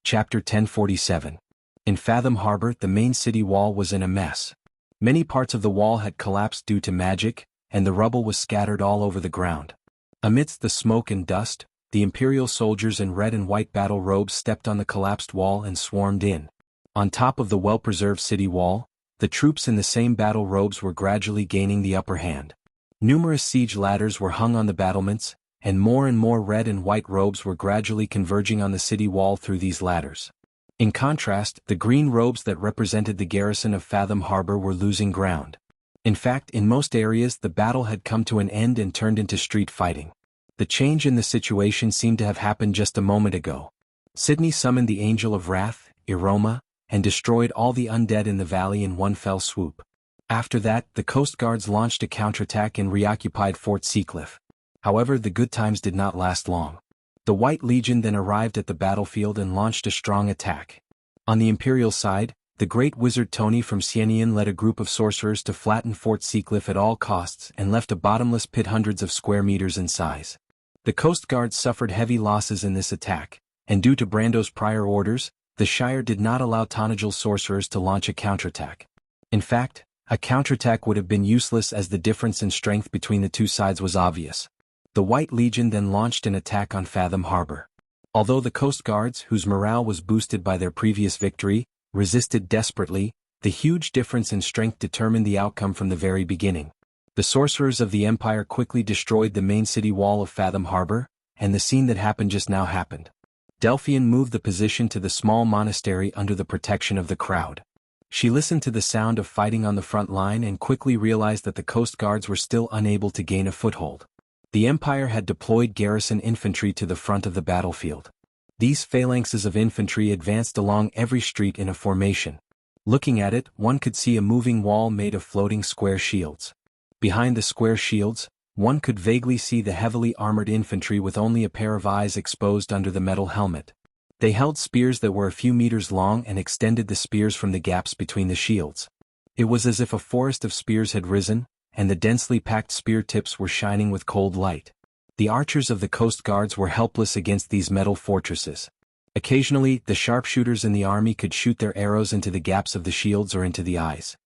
Chapter 1047. In Fathom Harbor, the main city wall was in a mess. Many parts of the wall had collapsed due to magic, and the rubble was scattered all over the ground. Amidst the smoke and dust, the Imperial soldiers in red and white battle robes stepped on the collapsed wall and swarmed in. On top of the well-preserved city wall, the troops in the same battle robes were gradually gaining the upper hand. Numerous siege ladders were hung on the battlements, and more red and white robes were gradually converging on the city wall through these ladders. In contrast, the green robes that represented the garrison of Fathom Harbor were losing ground. In fact, in most areas the battle had come to an end and turned into street fighting. The change in the situation seemed to have happened just a moment ago. Sydney summoned the Angel of Wrath, Iroma, and destroyed all the undead in the valley in one fell swoop. After that, the Coast Guards launched a counterattack and reoccupied Fort Seacliff. However, the good times did not last long. The White Legion then arrived at the battlefield and launched a strong attack. On the Imperial side, the great wizard Tony from Xianian led a group of sorcerers to flatten Fort Seacliff at all costs and left a bottomless pit hundreds of square meters in size. The Coast Guards suffered heavy losses in this attack, and due to Brando's prior orders, the Shire did not allow Tanajal's sorcerers to launch a counterattack. In fact, a counterattack would have been useless as the difference in strength between the two sides was obvious. The White Legion then launched an attack on Fathom Harbor. Although the Coast Guards, whose morale was boosted by their previous victory, resisted desperately, the huge difference in strength determined the outcome from the very beginning. The sorcerers of the Empire quickly destroyed the main city wall of Fathom Harbor, and the scene that happened just now happened. Delphian moved the position to the small monastery under the protection of the crowd. She listened to the sound of fighting on the front line and quickly realized that the Coast Guards were still unable to gain a foothold. The Empire had deployed garrison infantry to the front of the battlefield. These phalanxes of infantry advanced along every street in a formation. Looking at it, one could see a moving wall made of floating square shields. Behind the square shields, one could vaguely see the heavily armored infantry with only a pair of eyes exposed under the metal helmet. They held spears that were a few meters long and extended the spears from the gaps between the shields. It was as if a forest of spears had risen, and the densely packed spear tips were shining with cold light. The archers of the Coast Guards were helpless against these metal fortresses. Occasionally, the sharpshooters in the army could shoot their arrows into the gaps of the shields or into the eyes.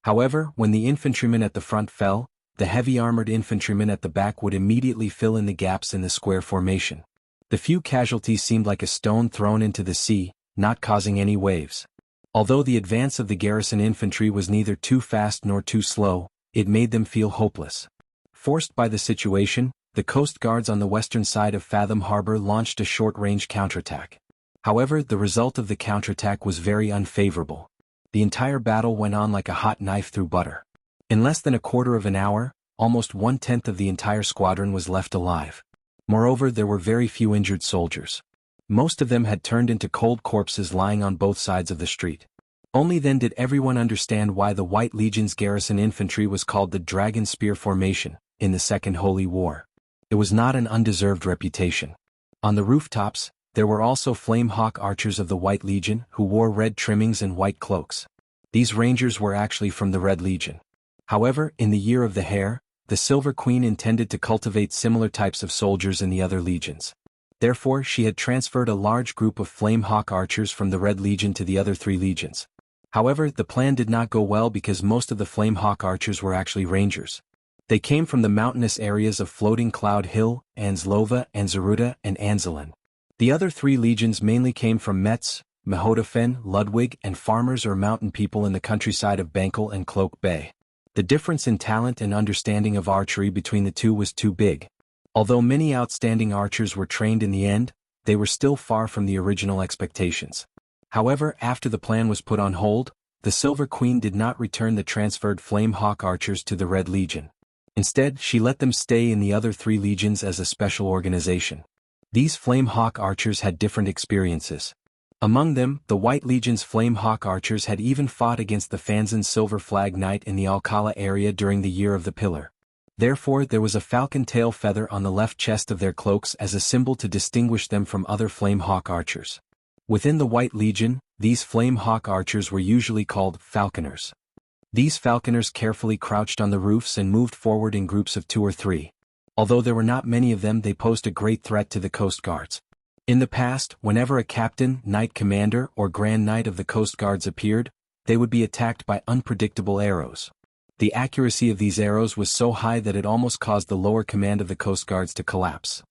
However, when the infantrymen at the front fell, the heavy armored infantrymen at the back would immediately fill in the gaps in the square formation. The few casualties seemed like a stone thrown into the sea, not causing any waves. Although the advance of the garrison infantry was neither too fast nor too slow, it made them feel hopeless. Forced by the situation, the Coast Guards on the western side of Fathom Harbor launched a short-range counterattack. However, the result of the counterattack was very unfavorable. The entire battle went on like a hot knife through butter. In less than a quarter of an hour, almost one-tenth of the entire squadron was left alive. Moreover, there were very few injured soldiers. Most of them had turned into cold corpses lying on both sides of the street. Only then did everyone understand why the White Legion's garrison infantry was called the Dragon Spear Formation in the Second Holy War. It was not an undeserved reputation. On the rooftops, there were also Flame Hawk archers of the White Legion who wore red trimmings and white cloaks. These rangers were actually from the Red Legion. However, in the Year of the Hare, the Silver Queen intended to cultivate similar types of soldiers in the other legions. Therefore, she had transferred a large group of Flame Hawk archers from the Red Legion to the other three legions. However, the plan did not go well because most of the Flame Hawk archers were actually rangers. They came from the mountainous areas of Floating Cloud Hill, Anslova, Anzaruta, and Anzalan. The other three legions mainly came from Metz, Mehodafen, Ludwig, and farmers or mountain people in the countryside of Bankel and Cloak Bay. The difference in talent and understanding of archery between the two was too big. Although many outstanding archers were trained in the end, they were still far from the original expectations. However, after the plan was put on hold, the Silver Queen did not return the transferred Flame Hawk archers to the Red Legion. Instead, she let them stay in the other three legions as a special organization. These Flame Hawk archers had different experiences. Among them, the White Legion's Flame Hawk archers had even fought against the Fanzan Silver Flag Knight in the Alcala area during the Year of the Pillar. Therefore, there was a falcon tail feather on the left chest of their cloaks as a symbol to distinguish them from other Flame Hawk archers. Within the White Legion, these Flame Hawk archers were usually called falconers. These falconers carefully crouched on the roofs and moved forward in groups of 2 or 3. Although there were not many of them, they posed a great threat to the Coast Guards. In the past, whenever a captain, knight commander, or grand knight of the Coast Guards appeared, they would be attacked by unpredictable arrows. The accuracy of these arrows was so high that it almost caused the lower command of the Coast Guards to collapse.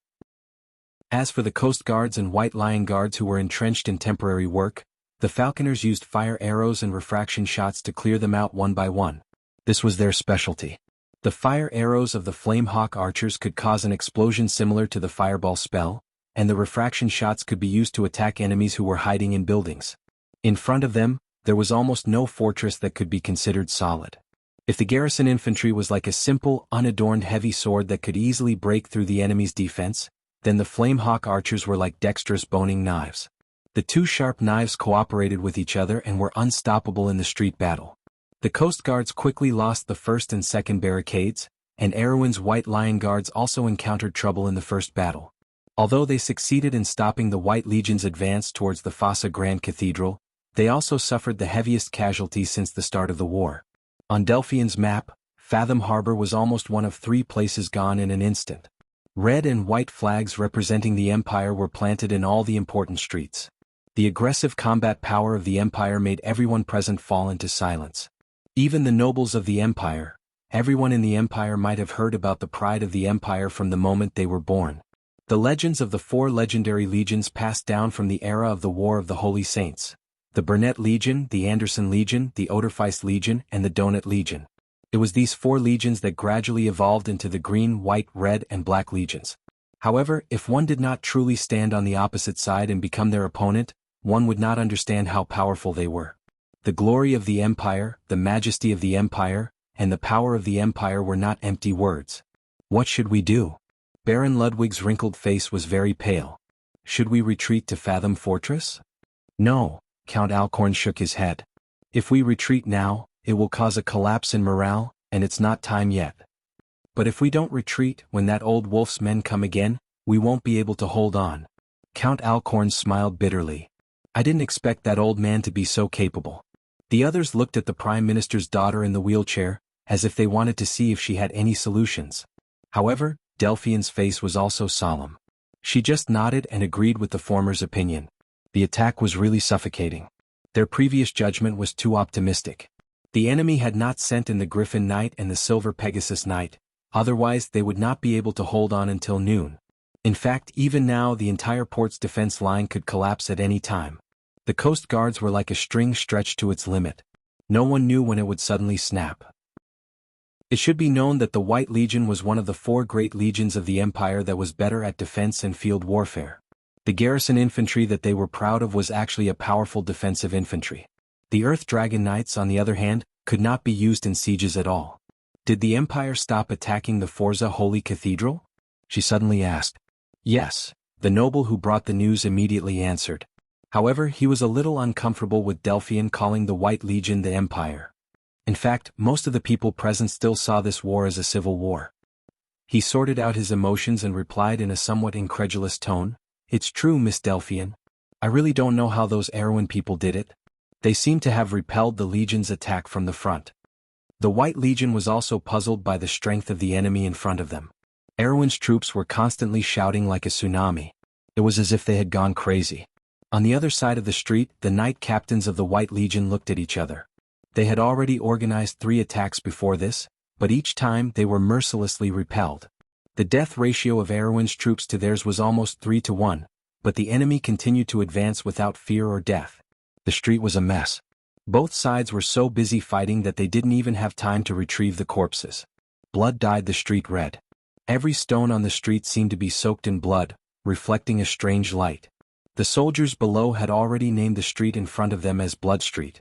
As for the Coast Guards and White Lion Guards who were entrenched in temporary work, the falconers used fire arrows and refraction shots to clear them out one by one. This was their specialty. The fire arrows of the Flame Hawk archers could cause an explosion similar to the fireball spell, and the refraction shots could be used to attack enemies who were hiding in buildings. In front of them, there was almost no fortress that could be considered solid. If the garrison infantry was like a simple, unadorned heavy sword that could easily break through the enemy's defense, then the Flame Hawk archers were like dexterous boning knives. The two sharp knives cooperated with each other and were unstoppable in the street battle. The Coast Guards quickly lost the first and second barricades, and Erwin's White Lion Guards also encountered trouble in the first battle. Although they succeeded in stopping the White Legion's advance towards the Fossa Grand Cathedral, they also suffered the heaviest casualties since the start of the war. On Delphian's map, Fathom Harbor was almost one of 3 places gone in an instant. Red and white flags representing the Empire were planted in all the important streets. The aggressive combat power of the Empire made everyone present fall into silence. Even the nobles of the Empire, everyone in the Empire might have heard about the pride of the Empire from the moment they were born. The legends of the 4 legendary legions passed down from the era of the War of the Holy Saints: the Burnett Legion, the Anderson Legion, the Oderfeist Legion, and the Donut Legion. It was these 4 legions that gradually evolved into the green, white, red, and black legions. However, if one did not truly stand on the opposite side and become their opponent, one would not understand how powerful they were. The glory of the Empire, the majesty of the Empire, and the power of the Empire were not empty words. What should we do? Baron Ludwig's wrinkled face was very pale. Should we retreat to Fathom Fortress? No, Count Alcorn shook his head. If we retreat now, it will cause a collapse in morale, and it's not time yet. But if we don't retreat, when that old wolf's men come again, we won't be able to hold on. Count Alcorn smiled bitterly. I didn't expect that old man to be so capable. The others looked at the Prime Minister's daughter in the wheelchair, as if they wanted to see if she had any solutions. However, Delphian's face was also solemn. She just nodded and agreed with the former's opinion. The attack was really suffocating. Their previous judgment was too optimistic. The enemy had not sent in the Griffin Knight and the Silver Pegasus Knight, otherwise they would not be able to hold on until noon. In fact, even now the entire port's defense line could collapse at any time. The Coast Guards were like a string stretched to its limit. No one knew when it would suddenly snap. It should be known that the White Legion was one of the 4 great legions of the Empire that was better at defense and field warfare. The garrison infantry that they were proud of was actually a powerful defensive infantry. The Earth Dragon Knights, on the other hand, could not be used in sieges at all. Did the Empire stop attacking the Forza Holy Cathedral? She suddenly asked. Yes, the noble who brought the news immediately answered. However, he was a little uncomfortable with Delphian calling the White Legion the Empire. In fact, most of the people present still saw this war as a civil war. He sorted out his emotions and replied in a somewhat incredulous tone, It's true, Miss Delphian. I really don't know how those Erwin people did it. They seem to have repelled the Legion's attack from the front. The White Legion was also puzzled by the strength of the enemy in front of them. Erwin's troops were constantly shouting like a tsunami. It was as if they had gone crazy. On the other side of the street, the knight captains of the White Legion looked at each other. They had already organized 3 attacks before this, but each time they were mercilessly repelled. The death ratio of Erwin's troops to theirs was almost 3-1, but the enemy continued to advance without fear or death. The street was a mess. Both sides were so busy fighting that they didn't even have time to retrieve the corpses. Blood dyed the street red. Every stone on the street seemed to be soaked in blood, reflecting a strange light. The soldiers below had already named the street in front of them as Blood Street.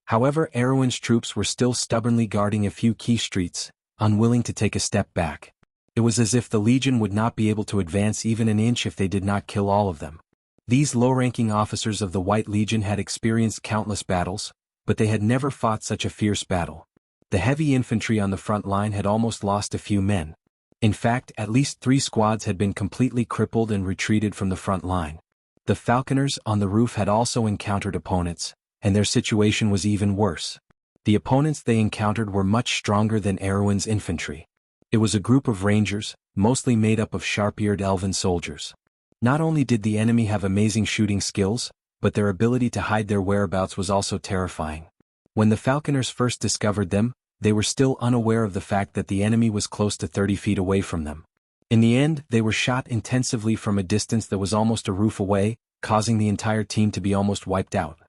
However, Erwin's troops were still stubbornly guarding a few key streets, unwilling to take a step back. It was as if the Legion would not be able to advance even an inch if they did not kill all of them. These low-ranking officers of the White Legion had experienced countless battles, but they had never fought such a fierce battle. The heavy infantry on the front line had almost lost a few men. In fact, at least 3 squads had been completely crippled and retreated from the front line. The falconers on the roof had also encountered opponents, and their situation was even worse. The opponents they encountered were much stronger than Erwin's infantry. It was a group of rangers, mostly made up of sharp-eared elven soldiers. Not only did the enemy have amazing shooting skills, but their ability to hide their whereabouts was also terrifying. When the falconers first discovered them, they were still unaware of the fact that the enemy was close to 30 feet away from them. In the end, they were shot intensively from a distance that was almost a roof away, causing the entire team to be almost wiped out.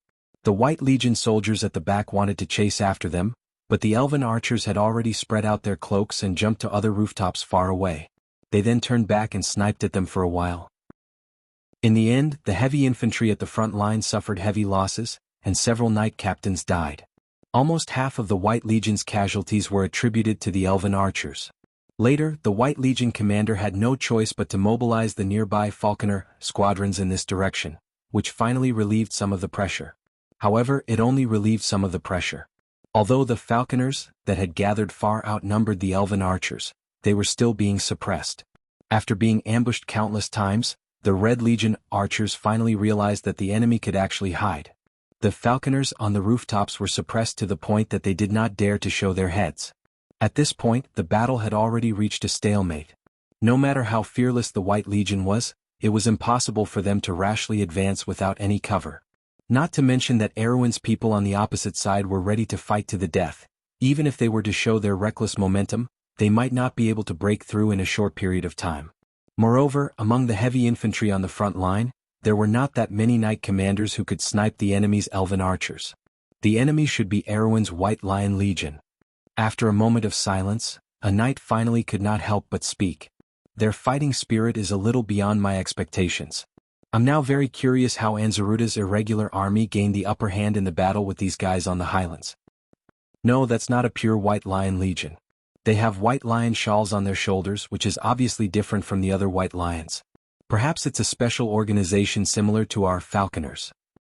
The White Legion soldiers at the back wanted to chase after them, but the elven archers had already spread out their cloaks and jumped to other rooftops far away. They then turned back and sniped at them for a while. In the end, the heavy infantry at the front line suffered heavy losses, and several knight captains died. Almost half of the White Legion's casualties were attributed to the elven archers. Later, the White Legion commander had no choice but to mobilize the nearby falconer squadrons in this direction, which finally relieved some of the pressure. However, it only relieved some of the pressure. Although the falconers that had gathered far outnumbered the elven archers, they were still being suppressed. After being ambushed countless times, the Red Legion archers finally realized that the enemy could actually hide. The falconers on the rooftops were suppressed to the point that they did not dare to show their heads. At this point, the battle had already reached a stalemate. No matter how fearless the White Legion was, it was impossible for them to rashly advance without any cover. Not to mention that Erwin's people on the opposite side were ready to fight to the death. Even if they were to show their reckless momentum, they might not be able to break through in a short period of time. Moreover, among the heavy infantry on the front line, there were not that many knight commanders who could snipe the enemy's elven archers. The enemy should be Erwin's White Lion Legion. After a moment of silence, a knight finally could not help but speak. Their fighting spirit is a little beyond my expectations. I'm now very curious how Anzaruta's irregular army gained the upper hand in the battle with these guys on the highlands. No, that's not a pure White Lion Legion. They have white lion shawls on their shoulders, which is obviously different from the other white lions. Perhaps it's a special organization similar to our falconers.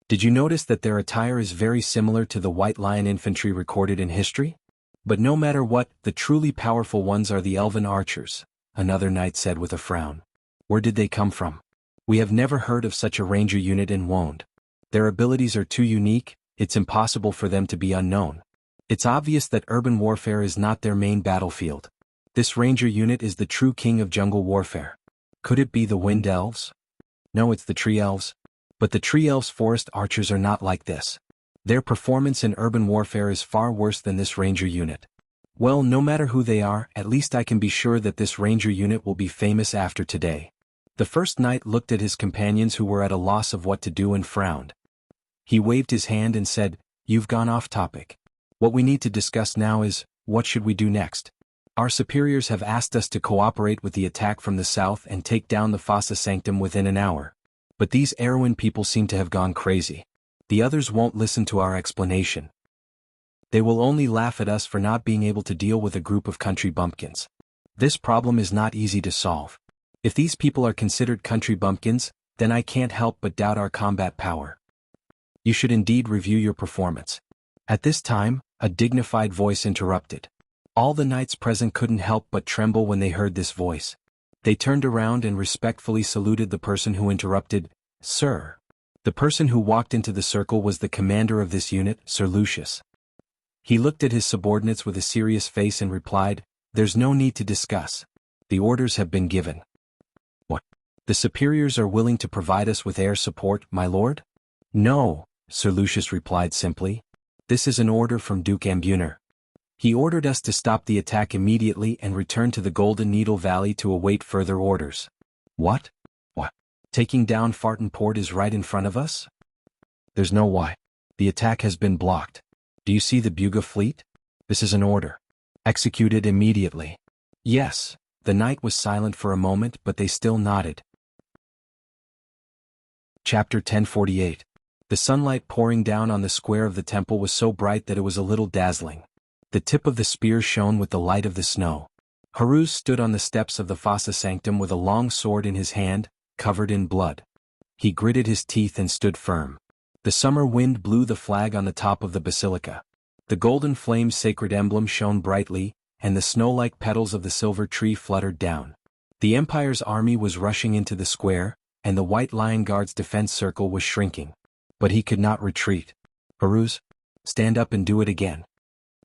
Did you notice that their attire is very similar to the White Lion infantry recorded in history? But no matter what, the truly powerful ones are the elven archers, another knight said with a frown. Where did they come from? We have never heard of such a ranger unit in Wonde. Their abilities are too unique, it's impossible for them to be unknown. It's obvious that urban warfare is not their main battlefield. This ranger unit is the true king of jungle warfare. Could it be the Wind Elves? No, it's the Tree Elves. But the Tree Elves' forest archers are not like this. Their performance in urban warfare is far worse than this ranger unit. Well, no matter who they are, at least I can be sure that this ranger unit will be famous after today. The first knight looked at his companions who were at a loss of what to do and frowned. He waved his hand and said, "You've gone off topic. What we need to discuss now is, what should we do next? Our superiors have asked us to cooperate with the attack from the south and take down the Fossa Sanctum within an hour. But these Erwin people seem to have gone crazy. The others won't listen to our explanation. They will only laugh at us for not being able to deal with a group of country bumpkins. This problem is not easy to solve. If these people are considered country bumpkins, then I can't help but doubt our combat power. You should indeed review your performance." At this time, a dignified voice interrupted. All the knights present couldn't help but tremble when they heard this voice. They turned around and respectfully saluted the person who interrupted, "Sir." The person who walked into the circle was the commander of this unit, Sir Lucius. He looked at his subordinates with a serious face and replied, "There's no need to discuss. The orders have been given." "What? The superiors are willing to provide us with air support, my lord?" "No," Sir Lucius replied simply. "This is an order from Duke Ambuner. He ordered us to stop the attack immediately and return to the Golden Needle Valley to await further orders." "What? What? Taking down Farton Port is right in front of us?" "There's no why. The attack has been blocked. Do you see the Buga fleet? This is an order. Executed immediately." "Yes." The knight was silent for a moment, but they still nodded. Chapter 1048. The sunlight pouring down on the square of the temple was so bright that it was a little dazzling. The tip of the spear shone with the light of the snow. Haruz stood on the steps of the Fossa Sanctum with a long sword in his hand, covered in blood. He gritted his teeth and stood firm. The summer wind blew the flag on the top of the basilica. The golden flame's sacred emblem shone brightly, and the snow-like petals of the silver tree fluttered down. The Empire's army was rushing into the square, and the White Lion Guard's defense circle was shrinking. But he could not retreat. "Haruz, stand up and do it again."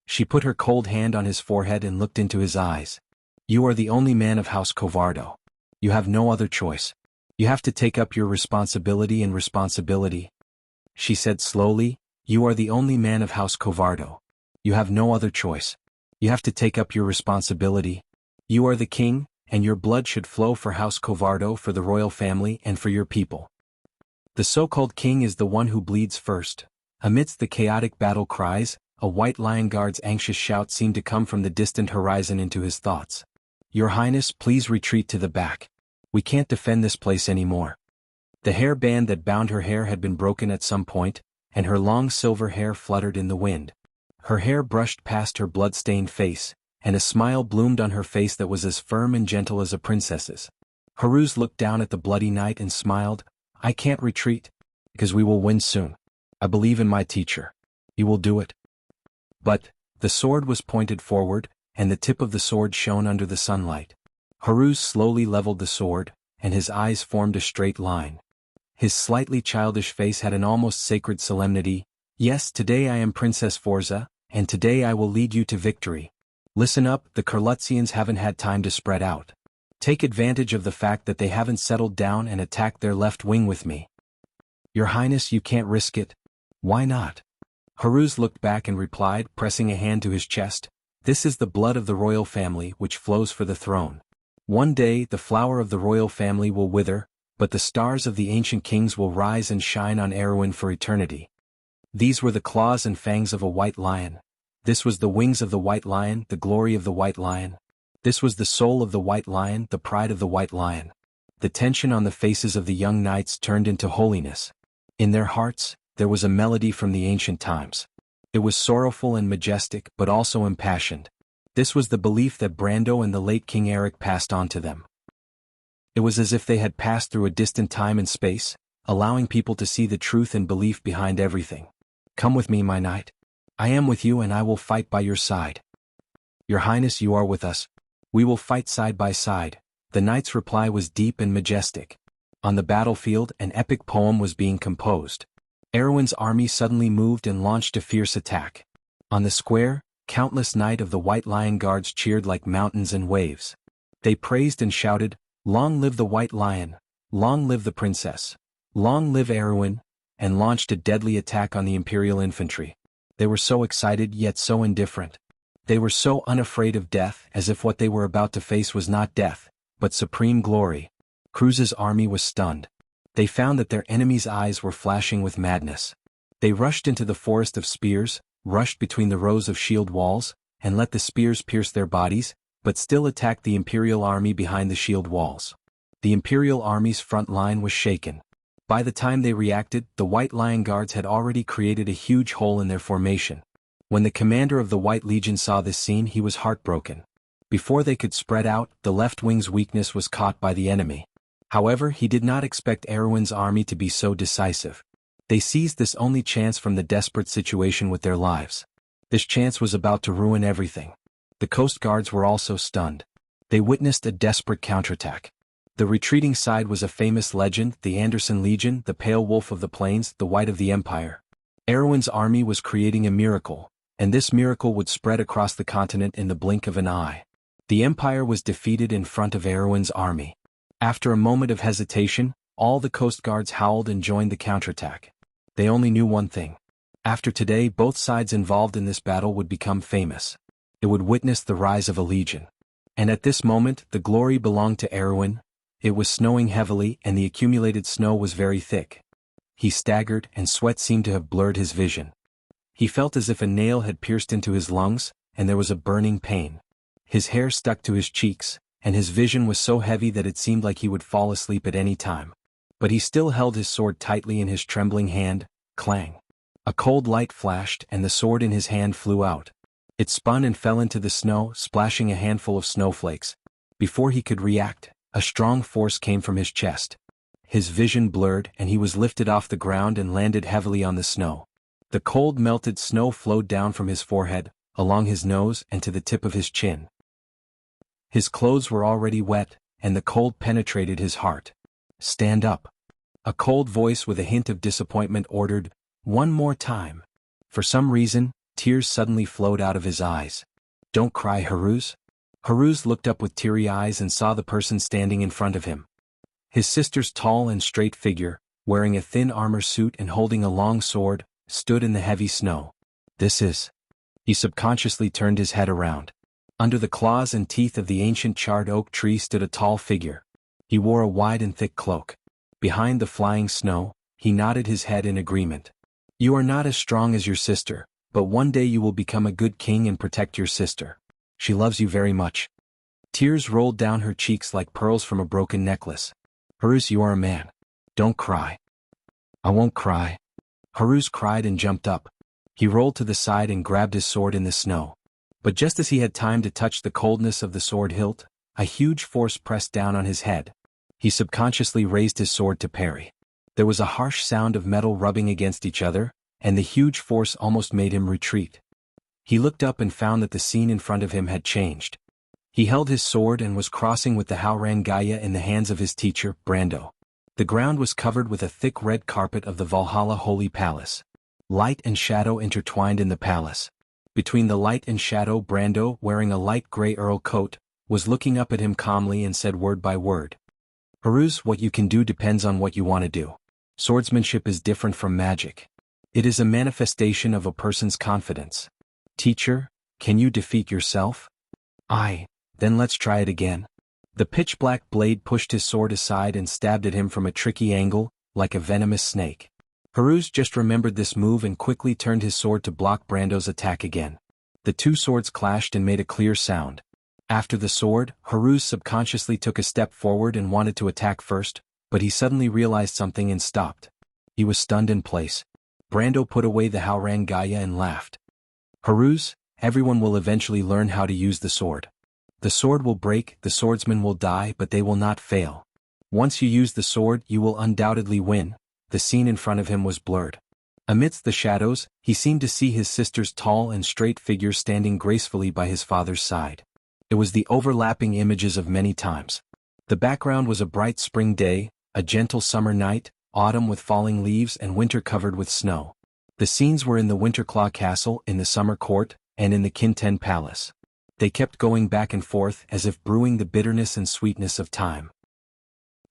She put her cold hand on his forehead and looked into his eyes. "You are the only man of House Covardo. You have no other choice. You have to take up your responsibility and responsibility. She said slowly, you are the only man of House Covardo. You have no other choice. You have to take up your responsibility. You are the king, and your blood should flow for House Covardo, for the royal family, and for your people. The so-called king is the one who bleeds first. Amidst the chaotic battle cries, a white lion guard's anxious shout seemed to come from the distant horizon into his thoughts. Your Highness, please retreat to the back. We can't defend this place anymore. The hair band that bound her hair had been broken at some point, and her long silver hair fluttered in the wind. Her hair brushed past her blood-stained face, and a smile bloomed on her face that was as firm and gentle as a princess's. Haruz looked down at the bloody knight and smiled. I can't retreat, because we will win soon. I believe in my teacher. You will do it. But, the sword was pointed forward, and the tip of the sword shone under the sunlight. Haruz slowly leveled the sword, and his eyes formed a straight line. His slightly childish face had an almost sacred solemnity. Yes, today I am Princess Forza, and today I will lead you to victory. Listen up, the Kurlutzians haven't had time to spread out. Take advantage of the fact that they haven't settled down and attacked their left wing with me. Your Highness, you can't risk it. Why not? Haruz looked back and replied, pressing a hand to his chest. This is the blood of the royal family which flows for the throne. One day the flower of the royal family will wither, but the stars of the ancient kings will rise and shine on Erewhon for eternity. These were the claws and fangs of a white lion. This was the wings of the white lion, the glory of the white lion. This was the soul of the white lion, the pride of the white lion. The tension on the faces of the young knights turned into holiness. In their hearts, there was a melody from the ancient times. It was sorrowful and majestic, but also impassioned. This was the belief that Brando and the late King Eric passed on to them. It was as if they had passed through a distant time and space, allowing people to see the truth and belief behind everything. Come with me, my knight. I am with you and I will fight by your side. Your Highness, you are with us. We will fight side by side. The knight's reply was deep and majestic. On the battlefield, an epic poem was being composed. Erewhon's army suddenly moved and launched a fierce attack. On the square, countless knights of the White Lion Guards cheered like mountains and waves. They praised and shouted, "Long live the White Lion! Long live the princess! Long live Erewhon!" and launched a deadly attack on the Imperial infantry. They were so excited yet so indifferent. They were so unafraid of death, as if what they were about to face was not death, but supreme glory. Cruz's army was stunned. They found that their enemies' eyes were flashing with madness. They rushed into the forest of spears, rushed between the rows of shield walls, and let the spears pierce their bodies, but still attacked the Imperial army behind the shield walls. The Imperial army's front line was shaken. By the time they reacted, the White Lion Guards had already created a huge hole in their formation. When the commander of the White Legion saw this scene, he was heartbroken. Before they could spread out, the left wing's weakness was caught by the enemy. However, he did not expect Erewhon's army to be so decisive. They seized this only chance from the desperate situation with their lives. This chance was about to ruin everything. The Coast Guards were also stunned. They witnessed a desperate counterattack. The retreating side was a famous legend, the Anderson Legion, the Pale Wolf of the Plains, the White of the Empire. Erewhon's army was creating a miracle, and this miracle would spread across the continent in the blink of an eye. The Empire was defeated in front of Erewhon's army. After a moment of hesitation, all the Coast Guards howled and joined the counterattack. They only knew one thing. After today, both sides involved in this battle would become famous. It would witness the rise of a legion. And at this moment, the glory belonged to Erewhon. It was snowing heavily, and the accumulated snow was very thick. He staggered, and sweat seemed to have blurred his vision. He felt as if a nail had pierced into his lungs, and there was a burning pain. His hair stuck to his cheeks, and his vision was so heavy that it seemed like he would fall asleep at any time. But he still held his sword tightly in his trembling hand. Clang! A cold light flashed, and the sword in his hand flew out. It spun and fell into the snow, splashing a handful of snowflakes. Before he could react, a strong force came from his chest. His vision blurred, and he was lifted off the ground and landed heavily on the snow. The cold melted snow flowed down from his forehead, along his nose and to the tip of his chin. His clothes were already wet, and the cold penetrated his heart. "Stand up." A cold voice with a hint of disappointment ordered, "One more time." For some reason, tears suddenly flowed out of his eyes. "Don't cry, Haruz." Haruz looked up with teary eyes and saw the person standing in front of him. His sister's tall and straight figure, wearing a thin armor suit and holding a long sword, stood in the heavy snow. This is... He subconsciously turned his head around. Under the claws and teeth of the ancient charred oak tree stood a tall figure. He wore a wide and thick cloak. Behind the flying snow, he nodded his head in agreement. You are not as strong as your sister, but one day you will become a good king and protect your sister. She loves you very much. Tears rolled down her cheeks like pearls from a broken necklace. Haruz, you are a man. Don't cry. I won't cry. Haruz cried and jumped up. He rolled to the side and grabbed his sword in the snow. But just as he had time to touch the coldness of the sword hilt, a huge force pressed down on his head. He subconsciously raised his sword to parry. There was a harsh sound of metal rubbing against each other, and the huge force almost made him retreat. He looked up and found that the scene in front of him had changed. He held his sword and was crossing with the Haurang Gaya in the hands of his teacher, Brando. The ground was covered with a thick red carpet of the Valhalla Holy Palace. Light and shadow intertwined in the palace. Between the light and shadow, Brando, wearing a light gray earl coat, was looking up at him calmly and said word by word. Haruz, what you can do depends on what you want to do. Swordsmanship is different from magic. It is a manifestation of a person's confidence. Teacher, can you defeat yourself? Aye, then let's try it again. The pitch-black blade pushed his sword aside and stabbed at him from a tricky angle, like a venomous snake. Haruz just remembered this move and quickly turned his sword to block Brando's attack again. The two swords clashed and made a clear sound. After the sword, Haruz subconsciously took a step forward and wanted to attack first, but he suddenly realized something and stopped. He was stunned in place. Brando put away the Haurang Gaya and laughed. Haruz, everyone will eventually learn how to use the sword. The sword will break, the swordsman will die, but they will not fail. Once you use the sword, you will undoubtedly win. The scene in front of him was blurred. Amidst the shadows, he seemed to see his sister's tall and straight figure standing gracefully by his father's side. It was the overlapping images of many times. The background was a bright spring day, a gentle summer night, autumn with falling leaves and winter covered with snow. The scenes were in the Winterclaw Castle, in the Summer Court, and in the Kinten Palace. They kept going back and forth as if brewing the bitterness and sweetness of time.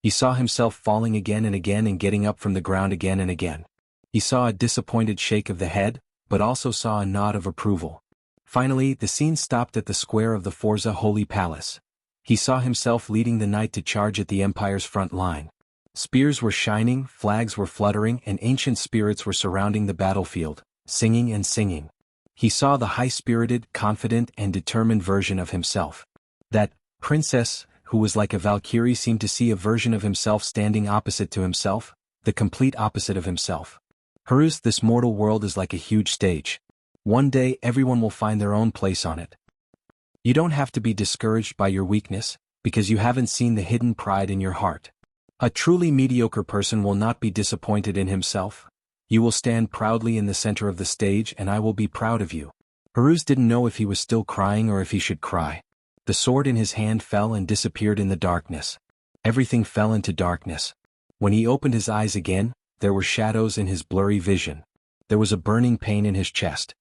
He saw himself falling again and again and getting up from the ground again and again. He saw a disappointed shake of the head, but also saw a nod of approval. Finally, the scene stopped at the square of the Forza Holy Palace. He saw himself leading the knight to charge at the Empire's front line. Spears were shining, flags were fluttering, and ancient spirits were surrounding the battlefield, singing and singing. He saw the high-spirited, confident, and determined version of himself. That princess, who was like a Valkyrie, seemed to see a version of himself standing opposite to himself, the complete opposite of himself. Haruz, this mortal world is like a huge stage. One day everyone will find their own place on it. You don't have to be discouraged by your weakness, because you haven't seen the hidden pride in your heart. A truly mediocre person will not be disappointed in himself. You will stand proudly in the center of the stage and I will be proud of you. Haruz didn't know if he was still crying or if he should cry. The sword in his hand fell and disappeared in the darkness. Everything fell into darkness. When he opened his eyes again, there were shadows in his blurry vision. There was a burning pain in his chest.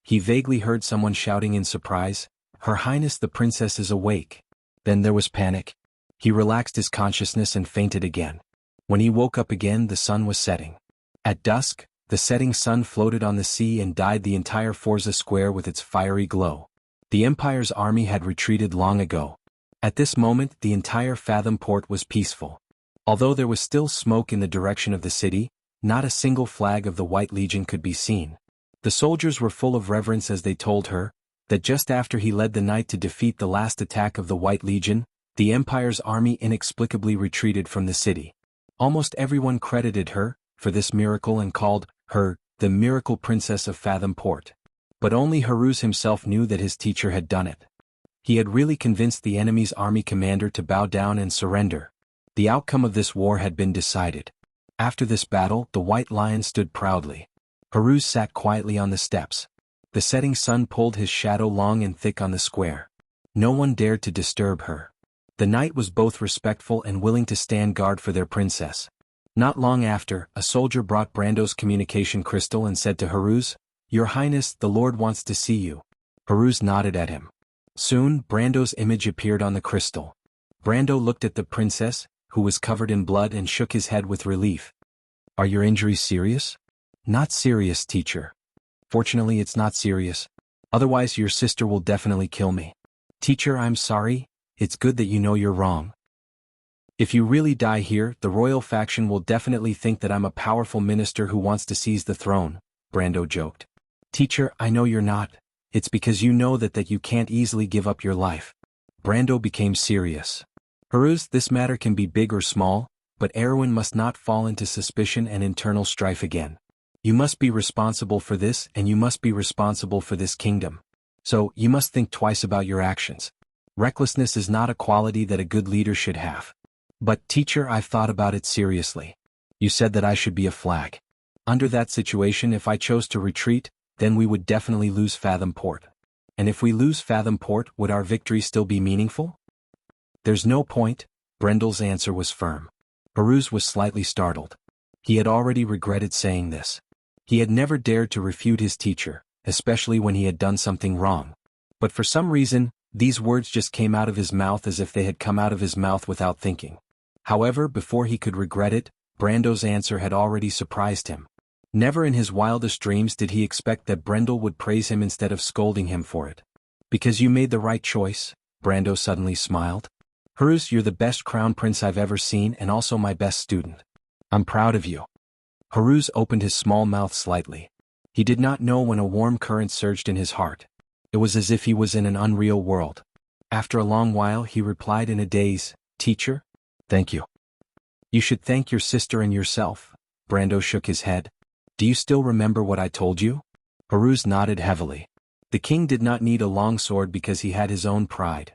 He vaguely heard someone shouting in surprise, "Her Highness the Princess is awake." Then there was panic. He relaxed his consciousness and fainted again. When he woke up again, the sun was setting. At dusk, the setting sun floated on the sea and dyed the entire Forza Square with its fiery glow. The Empire's army had retreated long ago. At this moment, the entire Fathom port was peaceful. Although there was still smoke in the direction of the city, not a single flag of the White Legion could be seen. The soldiers were full of reverence as they told her that just after he led the knight to defeat the last attack of the White Legion, the Empire's army inexplicably retreated from the city. Almost everyone credited her for this miracle and called her the Miracle Princess of Fathom Port. But only Haruz himself knew that his teacher had done it. He had really convinced the enemy's army commander to bow down and surrender. The outcome of this war had been decided. After this battle, the White Lion stood proudly. Haruz sat quietly on the steps. The setting sun pulled his shadow long and thick on the square. No one dared to disturb her. The knight was both respectful and willing to stand guard for their princess. Not long after, a soldier brought Brando's communication crystal and said to Haruz, "Your Highness, the Lord wants to see you." Haruz nodded at him. Soon, Brando's image appeared on the crystal. Brando looked at the princess, who was covered in blood and shook his head with relief. Are your injuries serious? Not serious, teacher. Fortunately, it's not serious. Otherwise, your sister will definitely kill me. Teacher, I'm sorry. It's good that you know you're wrong. If you really die here, the royal faction will definitely think that I'm a powerful minister who wants to seize the throne, Brando joked. Teacher, I know you're not. It's because you know that you can't easily give up your life. Brando became serious. Peruz, this matter can be big or small, but Erwin must not fall into suspicion and internal strife again. You must be responsible for this, and you must be responsible for this kingdom. So, you must think twice about your actions. Recklessness is not a quality that a good leader should have. But, teacher, I've thought about it seriously. You said that I should be a flag. Under that situation, if I chose to retreat, then we would definitely lose Fathom Port. And if we lose Fathom Port, would our victory still be meaningful? There's no point. Brendel's answer was firm. Peruz was slightly startled. He had already regretted saying this. He had never dared to refute his teacher, especially when he had done something wrong. But for some reason, these words just came out of his mouth as if they had come out of his mouth without thinking. However, before he could regret it, Brando's answer had already surprised him. Never in his wildest dreams did he expect that Brendel would praise him instead of scolding him for it. Because you made the right choice, Brando suddenly smiled. Peruz, you're the best crown prince I've ever seen and also my best student. I'm proud of you. Peruz opened his small mouth slightly. He did not know when a warm current surged in his heart. It was as if he was in an unreal world. After a long while he replied in a daze, Teacher? Thank you. You should thank your sister and yourself. Brando shook his head. Do you still remember what I told you? Peruz nodded heavily. The king did not need a long sword because he had his own pride.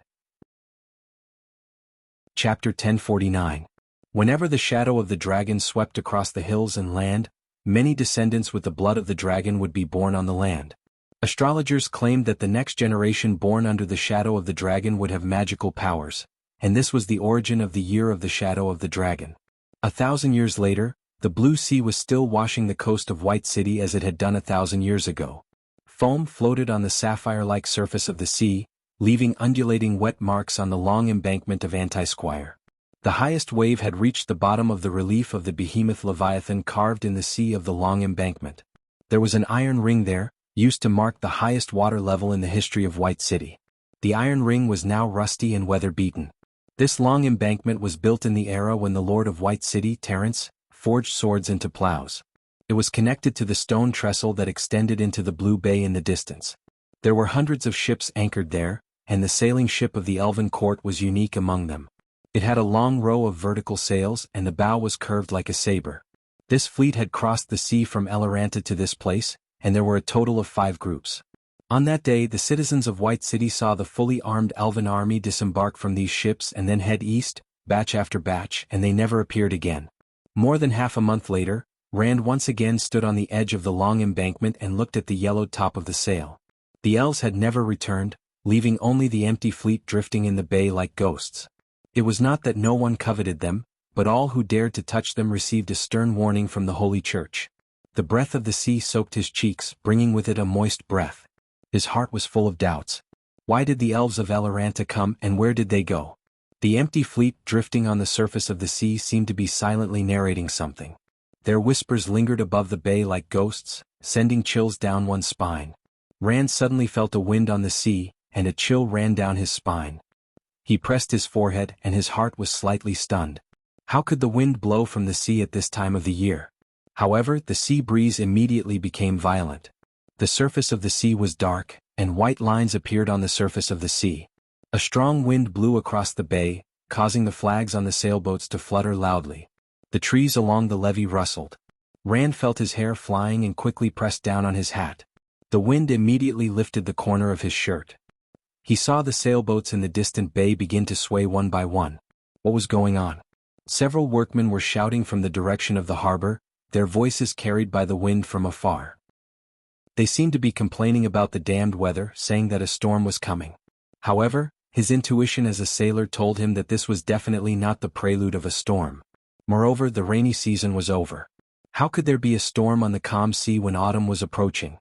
Chapter 1049. Whenever the shadow of the dragon swept across the hills and land, many descendants with the blood of the dragon would be born on the land. Astrologers claimed that the next generation born under the shadow of the dragon would have magical powers, and this was the origin of the year of the shadow of the dragon. 1,000 years later, the blue sea was still washing the coast of White City as it had done 1,000 years ago. Foam floated on the sapphire-like surface of the sea, leaving undulating wet marks on the long embankment of Anti-Squire. The highest wave had reached the bottom of the relief of the behemoth Leviathan carved in the sea of the long embankment. There was an iron ring there, used to mark the highest water level in the history of White City. The iron ring was now rusty and weather-beaten. This long embankment was built in the era when the Lord of White City, Terence, forged swords into plows. It was connected to the stone trestle that extended into the blue bay in the distance. There were hundreds of ships anchored there, and the sailing ship of the Elven Court was unique among them. It had a long row of vertical sails and the bow was curved like a saber. This fleet had crossed the sea from Eloranta to this place, and there were a total of 5 groups. On that day the citizens of White City saw the fully armed Elven army disembark from these ships and then head east, batch after batch, and they never appeared again. More than half a month later, Rand once again stood on the edge of the long embankment and looked at the yellowed top of the sail. The elves had never returned, leaving only the empty fleet drifting in the bay like ghosts. It was not that no one coveted them, but all who dared to touch them received a stern warning from the Holy Church. The breath of the sea soaked his cheeks, bringing with it a moist breath. His heart was full of doubts. Why did the elves of Eloranta come and where did they go? The empty fleet drifting on the surface of the sea seemed to be silently narrating something. Their whispers lingered above the bay like ghosts, sending chills down one's spine. Rand suddenly felt a wind on the sea, and a chill ran down his spine. He pressed his forehead and his heart was slightly stunned. How could the wind blow from the sea at this time of the year? However, the sea breeze immediately became violent. The surface of the sea was dark, and white lines appeared on the surface of the sea. A strong wind blew across the bay, causing the flags on the sailboats to flutter loudly. The trees along the levee rustled. Rand felt his hair flying and quickly pressed down on his hat. The wind immediately lifted the corner of his shirt. He saw the sailboats in the distant bay begin to sway one by one. What was going on? Several workmen were shouting from the direction of the harbor, their voices carried by the wind from afar. They seemed to be complaining about the damned weather, saying that a storm was coming. However, his intuition as a sailor told him that this was definitely not the prelude of a storm. Moreover, the rainy season was over. How could there be a storm on the calm sea when autumn was approaching?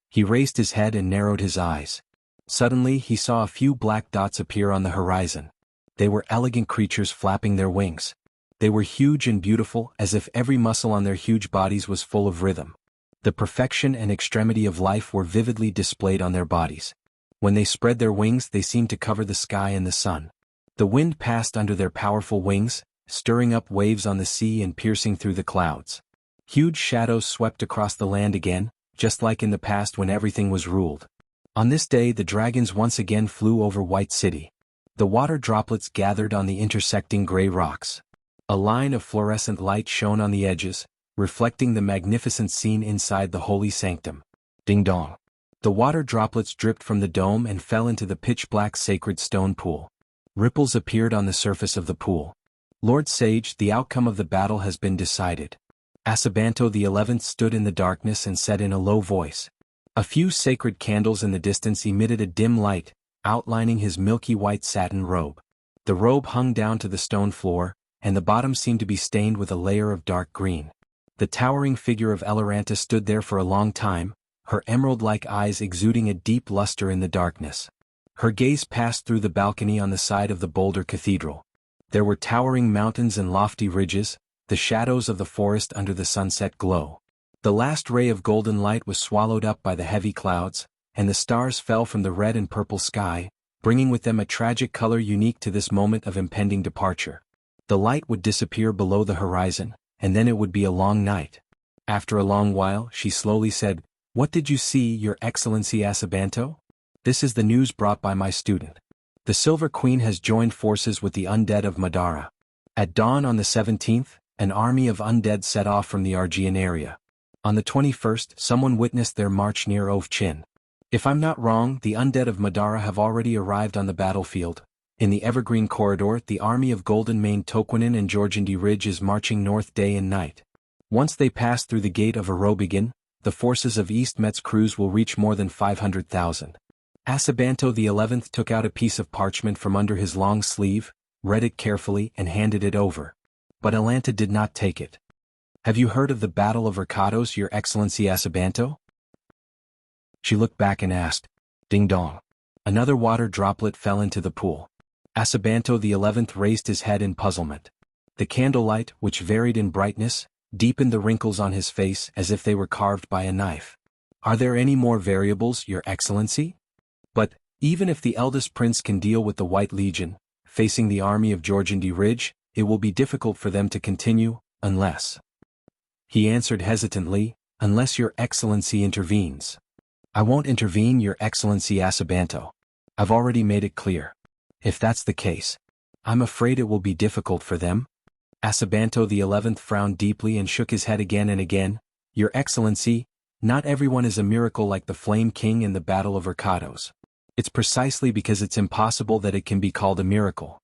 He raised his head and narrowed his eyes. Suddenly he saw a few black dots appear on the horizon. They were elegant creatures flapping their wings. They were huge and beautiful, as if every muscle on their huge bodies was full of rhythm. The perfection and extremity of life were vividly displayed on their bodies. When they spread their wings, they seemed to cover the sky and the sun. The wind passed under their powerful wings, stirring up waves on the sea and piercing through the clouds. Huge shadows swept across the land again, just like in the past when everything was ruled. On this day the dragons once again flew over White City. The water droplets gathered on the intersecting gray rocks. A line of fluorescent light shone on the edges, reflecting the magnificent scene inside the holy sanctum. Ding dong. The water droplets dripped from the dome and fell into the pitch-black sacred stone pool. Ripples appeared on the surface of the pool. Lord Sage, the outcome of the battle has been decided. Asabanto XI stood in the darkness and said in a low voice. A few sacred candles in the distance emitted a dim light, outlining his milky white satin robe. The robe hung down to the stone floor, and the bottom seemed to be stained with a layer of dark green. The towering figure of Eloranta stood there for a long time, her emerald-like eyes exuding a deep luster in the darkness. Her gaze passed through the balcony on the side of the Boulder Cathedral. There were towering mountains and lofty ridges, the shadows of the forest under the sunset glow. The last ray of golden light was swallowed up by the heavy clouds, and the stars fell from the red and purple sky, bringing with them a tragic color unique to this moment of impending departure. The light would disappear below the horizon, and then it would be a long night. After a long while, she slowly said, "What did you see, Your Excellency Asabanto? This is the news brought by my student. The Silver Queen has joined forces with the undead of Madara. At dawn on the 17th, an army of undead set off from the Argean area. On the 21st, someone witnessed their march near Ovchin. If I'm not wrong, the undead of Madara have already arrived on the battlefield. In the Evergreen Corridor, the army of Golden Mane Toquinin and Georgindi Ridge is marching north day and night. Once they pass through the gate of Arobigan, the forces of East Met's crews will reach more than 500,000. Asabanto XI took out a piece of parchment from under his long sleeve, read it carefully and handed it over. But Elanta did not take it. Have you heard of the Battle of Ricados, Your Excellency Asabanto? She looked back and asked. Ding dong. Another water droplet fell into the pool. Asabanto XI raised his head in puzzlement. The candlelight, which varied in brightness, deepened the wrinkles on his face as if they were carved by a knife. Are there any more variables, Your Excellency? But, even if the eldest prince can deal with the White Legion, facing the army of Georgindi Ridge, it will be difficult for them to continue, unless... He answered hesitantly, unless Your Excellency intervenes. I won't intervene, Your Excellency Asabanto. I've already made it clear. If that's the case, I'm afraid it will be difficult for them. Asabanto XI frowned deeply and shook his head again and again. Your Excellency, not everyone is a miracle like the Flame King in the Battle of Ricados. It's precisely because it's impossible that it can be called a miracle.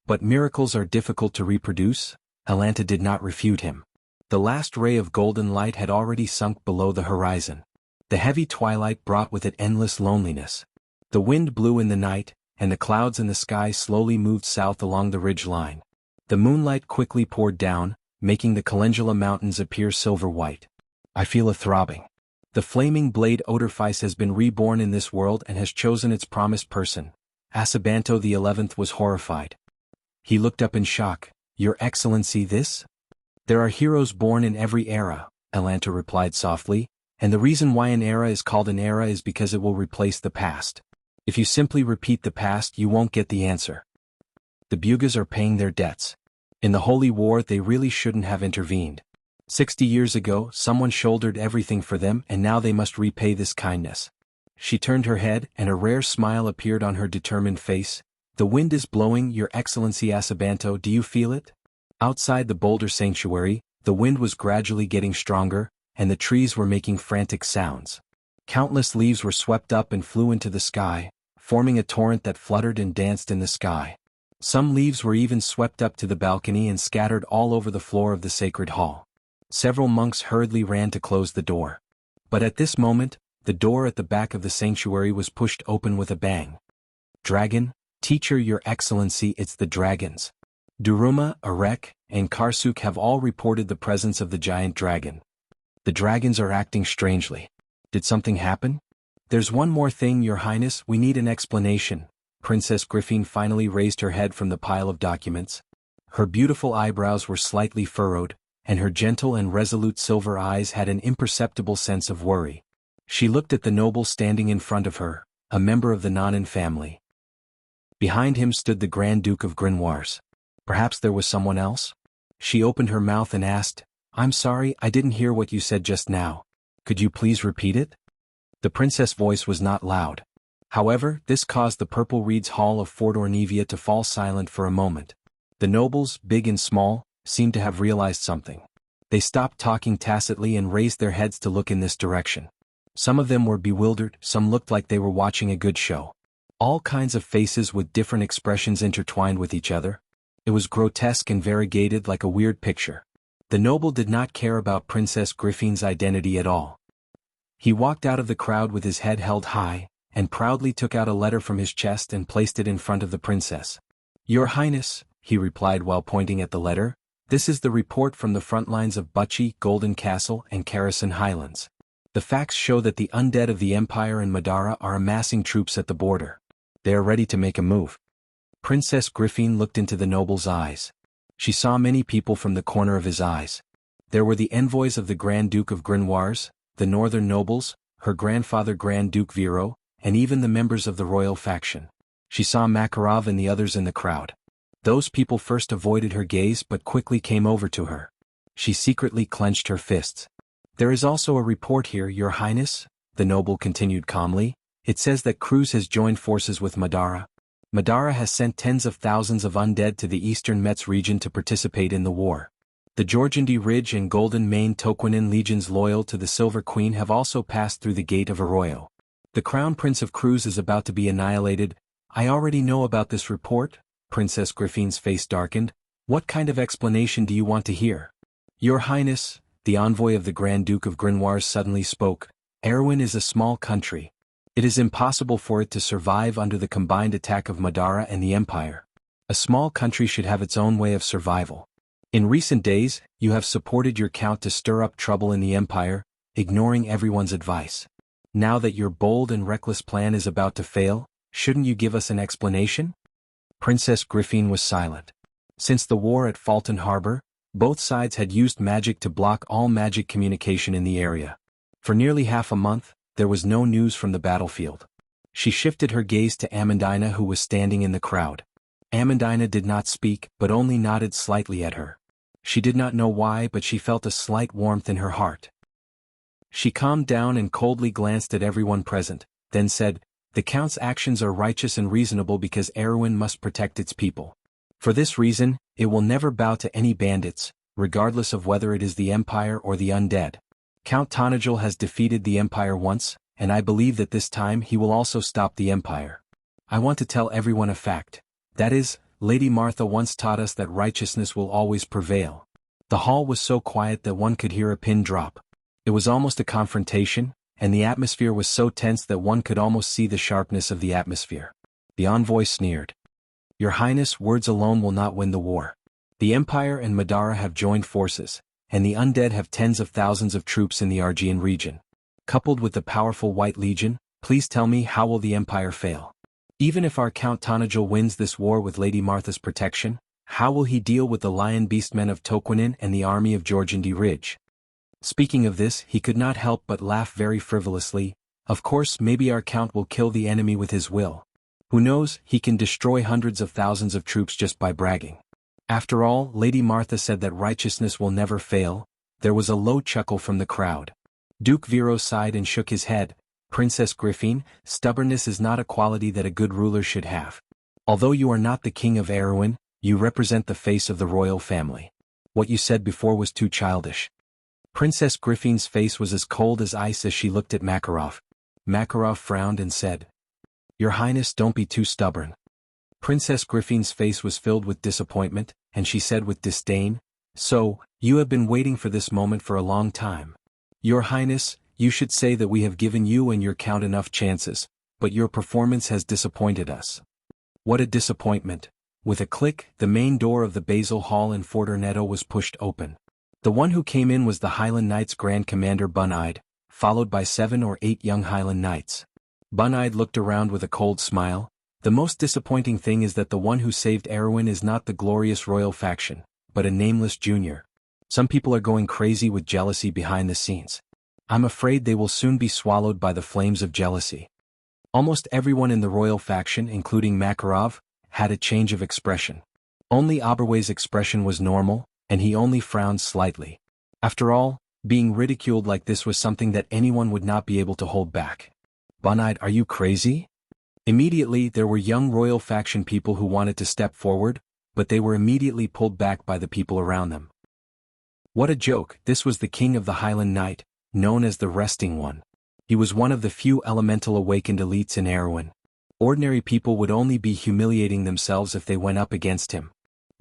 But miracles are difficult to reproduce. Elanta did not refute him. The last ray of golden light had already sunk below the horizon. The heavy twilight brought with it endless loneliness. The wind blew in the night, and the clouds in the sky slowly moved south along the ridge line. The moonlight quickly poured down, making the Calendula Mountains appear silver-white. I feel a throbbing. The flaming blade Odorfice has been reborn in this world and has chosen its promised person. Asabanto XI was horrified. He looked up in shock. Your Excellency, this? There are heroes born in every era, Elanta replied softly, and the reason why an era is called an era is because it will replace the past. If you simply repeat the past, you won't get the answer. The Bugas are paying their debts. In the Holy War, they really shouldn't have intervened. 60 years ago, someone shouldered everything for them, and now they must repay this kindness. She turned her head, and a rare smile appeared on her determined face. The wind is blowing, Your Excellency Asabanto, do you feel it? Outside the Boulder Sanctuary, the wind was gradually getting stronger, and the trees were making frantic sounds. Countless leaves were swept up and flew into the sky, forming a torrent that fluttered and danced in the sky. Some leaves were even swept up to the balcony and scattered all over the floor of the sacred hall. Several monks hurriedly ran to close the door. But at this moment, the door at the back of the sanctuary was pushed open with a bang. Dragon, teacher, Your Excellency, it's the dragons. Duruma, Arek, and Karsuk have all reported the presence of the giant dragon. The dragons are acting strangely. Did something happen? There's one more thing, Your Highness, we need an explanation. Princess Griffin finally raised her head from the pile of documents. Her beautiful eyebrows were slightly furrowed, and her gentle and resolute silver eyes had an imperceptible sense of worry. She looked at the noble standing in front of her, a member of the Nanan family. Behind him stood the Grand Duke of Grenoires. Perhaps there was someone else? She opened her mouth and asked, "I'm sorry, I didn't hear what you said just now. Could you please repeat it?" The princess' voice was not loud. However, this caused the Purple Reed's Hall of Fort Ornevia to fall silent for a moment. The nobles, big and small, seemed to have realized something. They stopped talking tacitly and raised their heads to look in this direction. Some of them were bewildered, some looked like they were watching a good show. All kinds of faces with different expressions intertwined with each other. It was grotesque and variegated like a weird picture. The noble did not care about Princess Griffin's identity at all. He walked out of the crowd with his head held high, and proudly took out a letter from his chest and placed it in front of the princess. "Your Highness," he replied while pointing at the letter, "this is the report from the front lines of Bucci, Golden Castle, and Karasin Highlands. The facts show that the undead of the Empire and Madara are amassing troops at the border. They are ready to make a move." Princess Griffin looked into the noble's eyes. She saw many people from the corner of his eyes. There were the envoys of the Grand Duke of Grenoires, the northern nobles, her grandfather Grand Duke Viro, and even the members of the royal faction. She saw Makarov and the others in the crowd. Those people first avoided her gaze but quickly came over to her. She secretly clenched her fists. "There is also a report here, Your Highness," the noble continued calmly. "It says that Cruz has joined forces with Madara. Madara has sent tens of thousands of undead to the eastern Metz region to participate in the war. The Georgiandy Ridge and Golden Mane Toquinin legions loyal to the Silver Queen have also passed through the Gate of Arroyo. The Crown Prince of Cruz is about to be annihilated." "I already know about this report." Princess Griffin's face darkened. "What kind of explanation do you want to hear?" "Your Highness," the envoy of the Grand Duke of Grenoires suddenly spoke, "Erwin is a small country. It is impossible for it to survive under the combined attack of Madara and the Empire. A small country should have its own way of survival. In recent days, you have supported your count to stir up trouble in the Empire, ignoring everyone's advice. Now that your bold and reckless plan is about to fail, shouldn't you give us an explanation?" Princess Griffin was silent. Since the war at Fulton Harbor, both sides had used magic to block all magic communication in the area. For nearly half a month, there was no news from the battlefield. She shifted her gaze to Amandina, who was standing in the crowd. Amandina did not speak but only nodded slightly at her. She did not know why, but she felt a slight warmth in her heart. She calmed down and coldly glanced at everyone present, then said, "The Count's actions are righteous and reasonable because Erwin must protect its people. For this reason, it will never bow to any bandits, regardless of whether it is the Empire or the undead. Count Tonajul has defeated the Empire once, and I believe that this time he will also stop the Empire. I want to tell everyone a fact. That is, Lady Martha once taught us that righteousness will always prevail." The hall was so quiet that one could hear a pin drop. It was almost a confrontation, and the atmosphere was so tense that one could almost see the sharpness of the atmosphere. The envoy sneered. "Your Highness, words alone will not win the war. The Empire and Madara have joined forces, and the undead have tens of thousands of troops in the Argean region. Coupled with the powerful White Legion, please tell me, how will the Empire fail? Even if our Count Tonajul wins this war with Lady Martha's protection, how will he deal with the Lion Beastmen of Toquinin and the army of Georgiandy Ridge?" Speaking of this, he could not help but laugh very frivolously. "Of course, maybe our Count will kill the enemy with his will. Who knows, he can destroy hundreds of thousands of troops just by bragging. After all, Lady Martha said that righteousness will never fail." There was a low chuckle from the crowd. Duke Viro sighed and shook his head. "Princess Griffin, stubbornness is not a quality that a good ruler should have. Although you are not the king of Erwin, you represent the face of the royal family. What you said before was too childish." Princess Griffin's face was as cold as ice as she looked at Makarov. Makarov frowned and said, "Your Highness, don't be too stubborn." Princess Griffin's face was filled with disappointment, and she said with disdain, "So, you have been waiting for this moment for a long time. Your Highness, you should say that we have given you and your count enough chances, but your performance has disappointed us." What a disappointment. With a click, the main door of the Basil Hall in Fort Ornedo was pushed open. The one who came in was the Highland Knights Grand Commander Bun-Eyed, followed by 7 or 8 young Highland Knights. Bun-Eyed looked around with a cold smile. The most disappointing thing is that the one who saved Erwin is not the glorious royal faction, but a nameless junior. Some people are going crazy with jealousy behind the scenes. I'm afraid they will soon be swallowed by the flames of jealousy. Almost everyone in the royal faction, including Makarov, had a change of expression. Only Oberway's expression was normal, and he only frowned slightly. After all, being ridiculed like this was something that anyone would not be able to hold back. Bunide, are you crazy? Immediately there were young royal faction people who wanted to step forward, but they were immediately pulled back by the people around them. What a joke! This was the king of the Highland Knight, known as the Resting One. He was one of the few elemental awakened elites in Erwin. Ordinary people would only be humiliating themselves if they went up against him.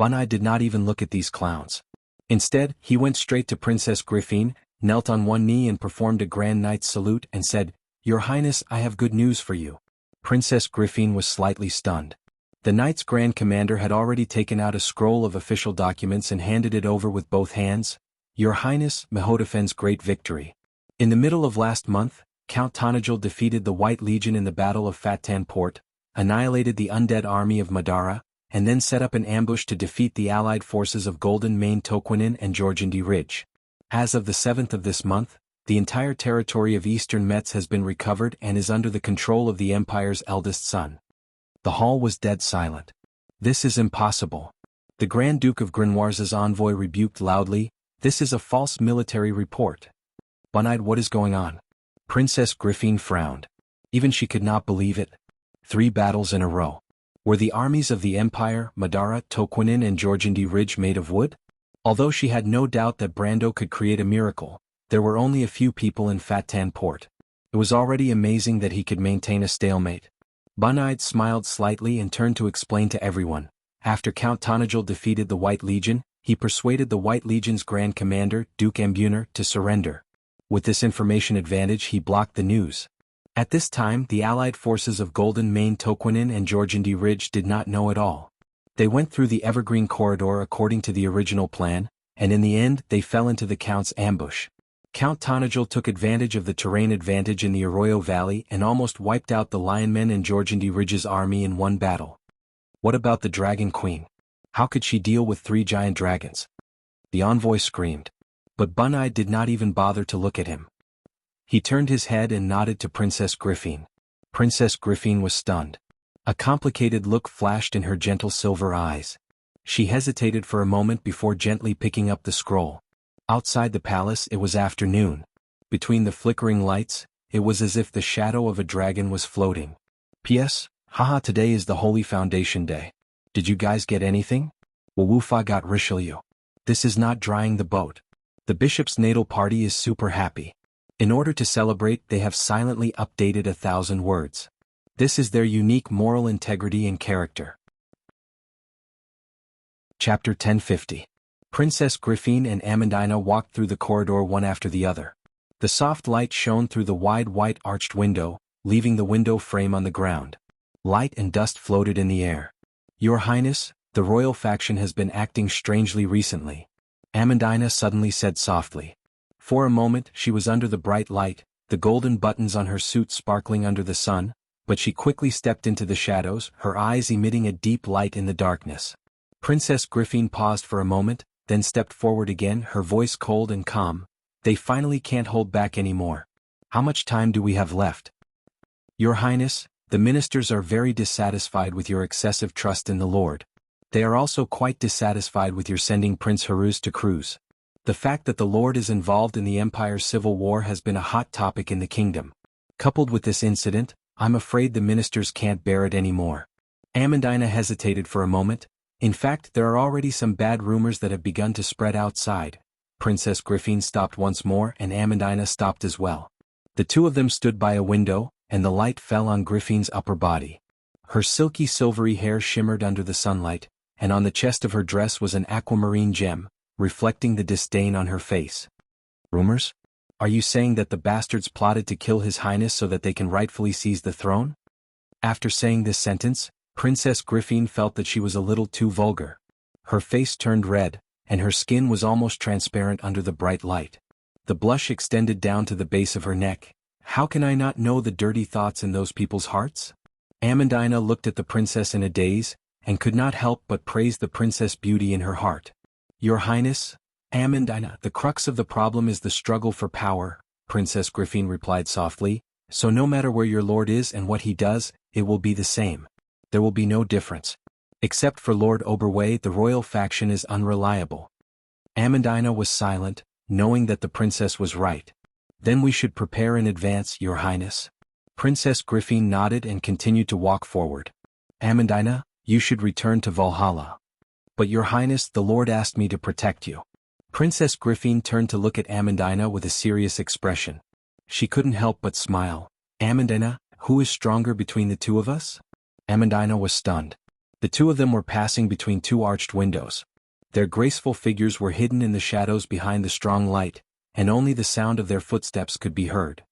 Bunai did not even look at these clowns. Instead, he went straight to Princess Griffin, knelt on one knee and performed a grand knight's salute and said, "Your Highness, I have good news for you." Princess Griffin was slightly stunned. The knight's grand commander had already taken out a scroll of official documents and handed it over with both hands. "Your Highness, Mehodefen's great victory. In the middle of last month, Count Tonajul defeated the White Legion in the Battle of Fatan Port, annihilated the undead army of Madara, and then set up an ambush to defeat the allied forces of Golden Mane Toquinin and Georgindi Ridge. As of the 7th of this month, the entire territory of Eastern Metz has been recovered and is under the control of the Empire's eldest son." The hall was dead silent. "This is impossible." The Grand Duke of Grenoire's envoy rebuked loudly, "This is a false military report." "Bunide, what is going on?" Princess Griffin frowned. Even she could not believe it. 3 battles in a row. Were the armies of the Empire, Madara, Toquinin and Georgindi Ridge made of wood? Although she had no doubt that Brando could create a miracle, there were only a few people in Fatan Port. It was already amazing that he could maintain a stalemate. Bunide smiled slightly and turned to explain to everyone. After Count Tonajul defeated the White Legion, he persuaded the White Legion's Grand Commander, Duke Ambuner, to surrender. With this information advantage he blocked the news. At this time the allied forces of Golden Mane Toquinin and Georgindi Ridge did not know at all. They went through the Evergreen Corridor according to the original plan, and in the end they fell into the Count's ambush. Count Tonajul took advantage of the terrain advantage in the Arroyo Valley and almost wiped out the Lionmen and Georgindi Ridge's army in one battle. What about the Dragon Queen? How could she deal with 3 giant dragons? The envoy screamed. But Bunai did not even bother to look at him. He turned his head and nodded to Princess Griffin. Princess Griffin was stunned. A complicated look flashed in her gentle silver eyes. She hesitated for a moment before gently picking up the scroll. Outside the palace it was afternoon. Between the flickering lights, it was as if the shadow of a dragon was floating. P.S. Haha, today is the Holy Foundation Day. Did you guys get anything? Wufa got Richelieu. This is not drying the boat. The bishop's natal party is super happy. In order to celebrate, they have silently updated 1,000 words. This is their unique moral integrity and character. Chapter 1050. Princess Griffin and Amandina walked through the corridor one after the other. The soft light shone through the wide white arched window, leaving the window frame on the ground. Light and dust floated in the air. "Your Highness, the royal faction has been acting strangely recently," Amandina suddenly said softly. For a moment she was under the bright light, the golden buttons on her suit sparkling under the sun, but she quickly stepped into the shadows, her eyes emitting a deep light in the darkness. Princess Griffin paused for a moment, then stepped forward again, her voice cold and calm. "They finally can't hold back anymore. How much time do we have left?" "Your Highness, the ministers are very dissatisfied with your excessive trust in the Lord. They are also quite dissatisfied with your sending Prince Haruz to cruise. The fact that the Lord is involved in the Empire's civil war has been a hot topic in the kingdom. Coupled with this incident, I'm afraid the ministers can't bear it anymore." Amandina hesitated for a moment. "In fact, there are already some bad rumors that have begun to spread outside." Princess Griffin stopped once more and Amandina stopped as well. The two of them stood by a window, and the light fell on Griffin's upper body. Her silky silvery hair shimmered under the sunlight, and on the chest of her dress was an aquamarine gem, reflecting the disdain on her face. "Rumors? Are you saying that the bastards plotted to kill His Highness so that they can rightfully seize the throne?" After saying this sentence, Princess Griffin felt that she was a little too vulgar. Her face turned red, and her skin was almost transparent under the bright light. The blush extended down to the base of her neck. "How can I not know the dirty thoughts in those people's hearts?" Amandina looked at the princess in a daze, and could not help but praise the princess' beauty in her heart. Your Highness, Amandina, the crux of the problem is the struggle for power, Princess Griffin replied softly, so no matter where your lord is and what he does, it will be the same. There will be no difference. Except for Lord Oberway, the royal faction is unreliable. Amandina was silent, knowing that the princess was right. Then we should prepare in advance, Your Highness. Princess Griffin nodded and continued to walk forward. Amandina, you should return to Valhalla. But Your Highness, the Lord asked me to protect you. Princess Griffin turned to look at Amandina with a serious expression. She couldn't help but smile. Amandina, who is stronger between the two of us? Amandina was stunned. The two of them were passing between two arched windows. Their graceful figures were hidden in the shadows behind the strong light, and only the sound of their footsteps could be heard.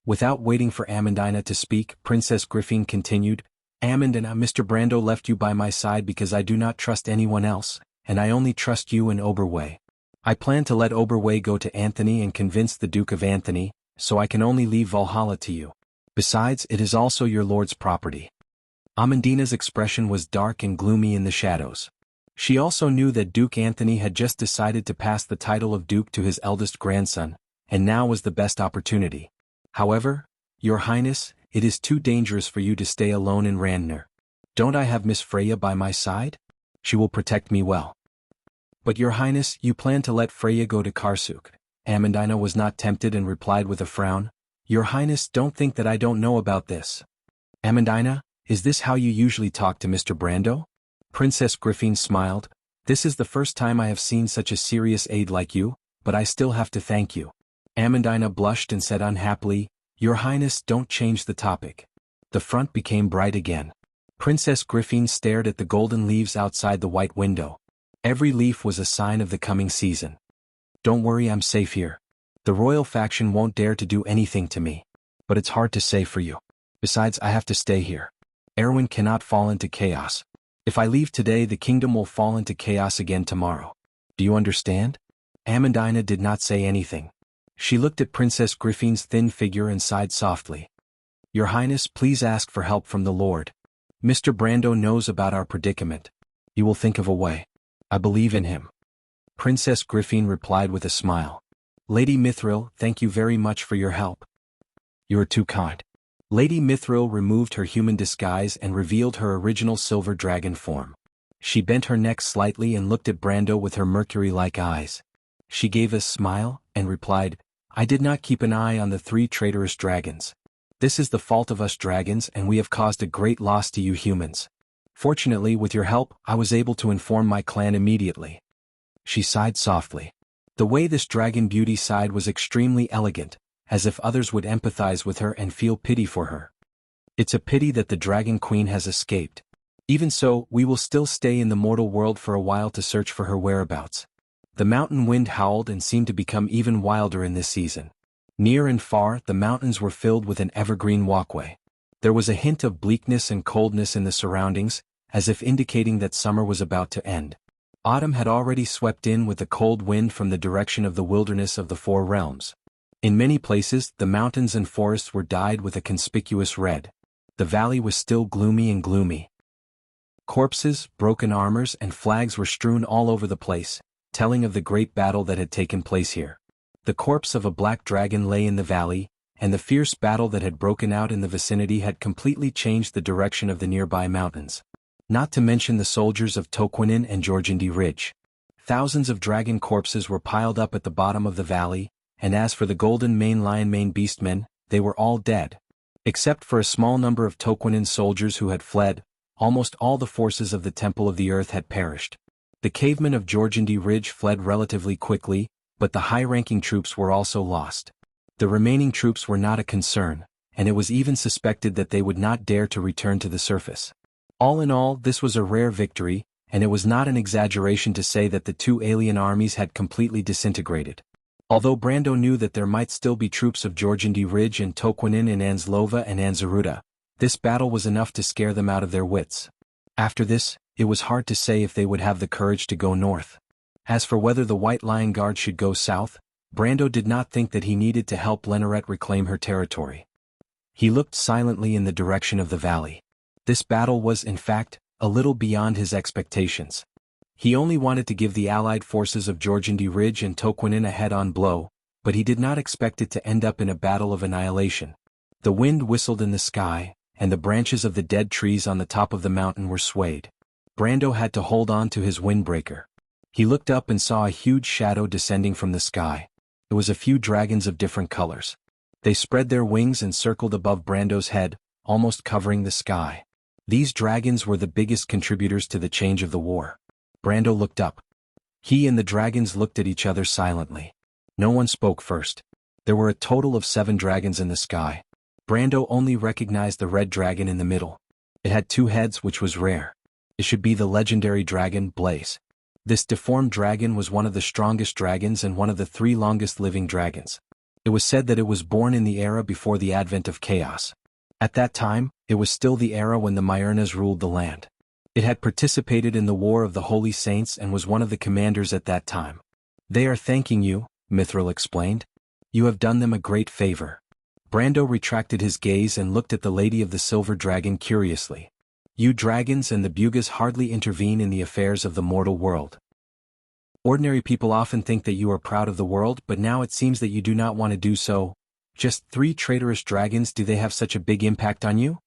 Without waiting for Amandina to speak, Princess Griffin continued, Amandina, Mr. Brando left you by my side because I do not trust anyone else, and I only trust you and Oberway. I plan to let Oberway go to Anthony and convince the Duke of Anthony, so I can only leave Valhalla to you. Besides, it is also your lord's property. Amandina's expression was dark and gloomy in the shadows. She also knew that Duke Anthony had just decided to pass the title of Duke to his eldest grandson, and now was the best opportunity. However, Your Highness, it is too dangerous for you to stay alone in Randner. Don't I have Miss Freya by my side? She will protect me well. But Your Highness, you plan to let Freya go to Karsuk. Amandina was not tempted and replied with a frown. Your Highness, don't think that I don't know about this. Amandina, is this how you usually talk to Mr. Brando? Princess Griffin smiled. This is the first time I have seen such a serious aide like you, but I still have to thank you. Amandina blushed and said unhappily, Your Highness, don't change the topic. The front became bright again. Princess Griffin stared at the golden leaves outside the white window. Every leaf was a sign of the coming season. Don't worry, I'm safe here. The royal faction won't dare to do anything to me. But it's hard to say for you. Besides, I have to stay here. Erwin cannot fall into chaos. If I leave today, the kingdom will fall into chaos again tomorrow. Do you understand? Amandina did not say anything. She looked at Princess Griffin's thin figure and sighed softly. Your Highness, please ask for help from the Lord. Mr. Brando knows about our predicament. He will think of a way. I believe in him. Princess Griffin replied with a smile. Lady Mithril, thank you very much for your help. You are too kind. Lady Mithril removed her human disguise and revealed her original silver dragon form. She bent her neck slightly and looked at Brando with her mercury-like eyes. She gave a smile, and replied, I did not keep an eye on the 3 traitorous dragons. This is the fault of us dragons, and we have caused a great loss to you humans. Fortunately, with your help, I was able to inform my clan immediately. She sighed softly. The way this dragon beauty sighed was extremely elegant, as if others would empathize with her and feel pity for her. It's a pity that the Dragon Queen has escaped. Even so, we will still stay in the mortal world for a while to search for her whereabouts. The mountain wind howled and seemed to become even wilder in this season. Near and far, the mountains were filled with an evergreen walkway. There was a hint of bleakness and coldness in the surroundings, as if indicating that summer was about to end. Autumn had already swept in with the cold wind from the direction of the wilderness of the 4 realms. In many places, the mountains and forests were dyed with a conspicuous red. The valley was still gloomy. Corpses, broken armors, and flags were strewn all over the place, telling of the great battle that had taken place here. The corpse of a black dragon lay in the valley, and the fierce battle that had broken out in the vicinity had completely changed the direction of the nearby mountains. Not to mention the soldiers of Toquinen and Georgindy Ridge. Thousands of dragon corpses were piled up at the bottom of the valley, and as for the golden mane lion mane beastmen, they were all dead. Except for a small number of Toquinen soldiers who had fled, almost all the forces of the Temple of the Earth had perished. The cavemen of Georgindy Ridge fled relatively quickly, but the high-ranking troops were also lost. The remaining troops were not a concern, and it was even suspected that they would not dare to return to the surface. All in all, this was a rare victory, and it was not an exaggeration to say that the 2 alien armies had completely disintegrated. Although Brando knew that there might still be troops of Georgindy Ridge and Toquinen in Anslova and Anzaruta, this battle was enough to scare them out of their wits. After this, it was hard to say if they would have the courage to go north. As for whether the White Lion Guard should go south, Brando did not think that he needed to help Lenoret reclaim her territory. He looked silently in the direction of the valley. This battle was, in fact, a little beyond his expectations. He only wanted to give the allied forces of Georgandy Ridge and Toquinin a head-on blow, but he did not expect it to end up in a battle of annihilation. The wind whistled in the sky, and the branches of the dead trees on the top of the mountain were swayed. Brando had to hold on to his windbreaker. He looked up and saw a huge shadow descending from the sky. It was a few dragons of different colors. They spread their wings and circled above Brando's head, almost covering the sky. These dragons were the biggest contributors to the change of the war. Brando looked up. He and the dragons looked at each other silently. No one spoke first. There were a total of 7 dragons in the sky. Brando only recognized the red dragon in the middle. It had 2 heads, which was rare. It should be the legendary dragon, Blaze. This deformed dragon was one of the strongest dragons and one of the 3 longest living dragons. It was said that it was born in the era before the advent of chaos. At that time, it was still the era when the Myrnas ruled the land. It had participated in the War of the Holy Saints and was one of the commanders at that time. "They are thanking you," Mithril explained. "You have done them a great favor." Brando retracted his gaze and looked at the Lady of the Silver Dragon curiously. "You dragons and the Bugas hardly intervene in the affairs of the mortal world. Ordinary people often think that you are proud of the world, but now it seems that you do not want to do so. Just 3 traitorous dragons, do they have such a big impact on you?"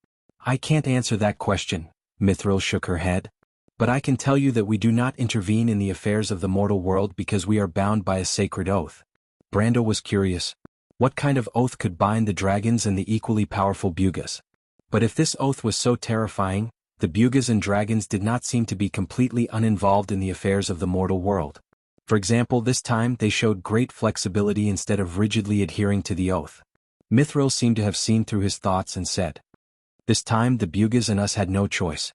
"I can't answer that question," Mithril shook her head. "But I can tell you that we do not intervene in the affairs of the mortal world because we are bound by a sacred oath." Brando was curious. What kind of oath could bind the dragons and the equally powerful Bugas? But if this oath was so terrifying, the Bugas and dragons did not seem to be completely uninvolved in the affairs of the mortal world. For example, this time they showed great flexibility instead of rigidly adhering to the oath. Mithril seemed to have seen through his thoughts and said, "This time the Bugas and us had no choice."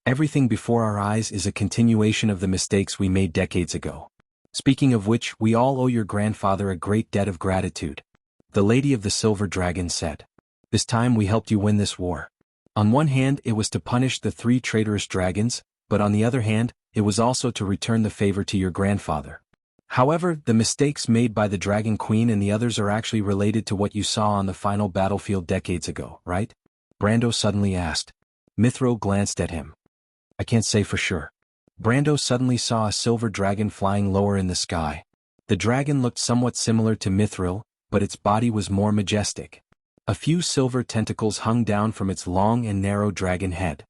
Everything before our eyes is a continuation of the mistakes we made decades ago. Speaking of which, we all owe your grandfather a great debt of gratitude," the Lady of the Silver Dragon said. "This time we helped you win this war. On one hand, it was to punish the 3 traitorous dragons, but on the other hand, it was also to return the favor to your grandfather. However, the mistakes made by the Dragon Queen and the others are actually related to what you saw on the final battlefield decades ago, right?" Brando suddenly asked. Mithril glanced at him. "I can't say for sure." Brando suddenly saw a silver dragon flying lower in the sky. The dragon looked somewhat similar to Mithril, but its body was more majestic. A few silver tentacles hung down from its long and narrow dragon head.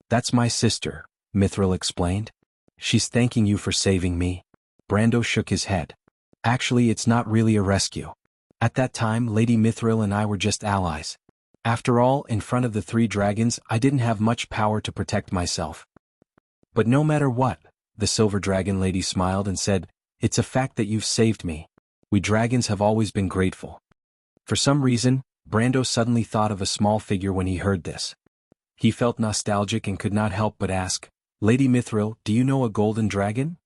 "That's my sister," Mithril explained. "She's thanking you for saving me." Brando shook his head. "Actually, it's not really a rescue. At that time, Lady Mithril and I were just allies. After all, in front of the 3 dragons, I didn't have much power to protect myself. But no matter what," the Silver Dragon Lady smiled and said, "it's a fact that you've saved me. We dragons have always been grateful." For some reason, Brando suddenly thought of a small figure when he heard this. He felt nostalgic and could not help but ask, "Lady Mithril, do you know a golden dragon?"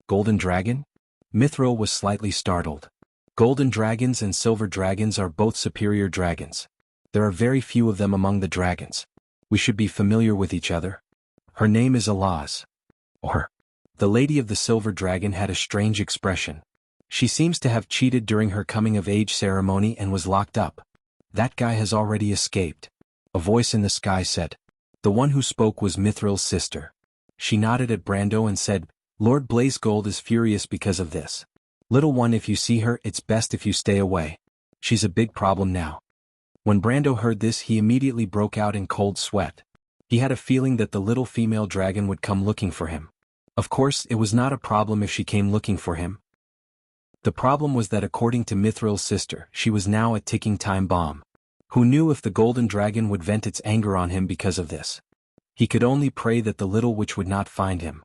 "Golden dragon?" Mithril was slightly startled. Golden dragons and silver dragons are both superior dragons. There are very few of them among the dragons. We should be familiar with each other. Her name is Alaz. Or. The Lady of the Silver Dragon had a strange expression. "She seems to have cheated during her coming-of-age ceremony and was locked up. That guy has already escaped," a voice in the sky said. The one who spoke was Mithril's sister. She nodded at Brando and said, "Lord Blazegold is furious because of this. Little one, if you see her, it's best if you stay away. She's a big problem now." When Brando heard this, he immediately broke out in cold sweat. He had a feeling that the little female dragon would come looking for him. Of course, it was not a problem if she came looking for him. The problem was that according to Mithril's sister, she was now a ticking time bomb. Who knew if the golden dragon would vent its anger on him because of this? He could only pray that the little witch would not find him.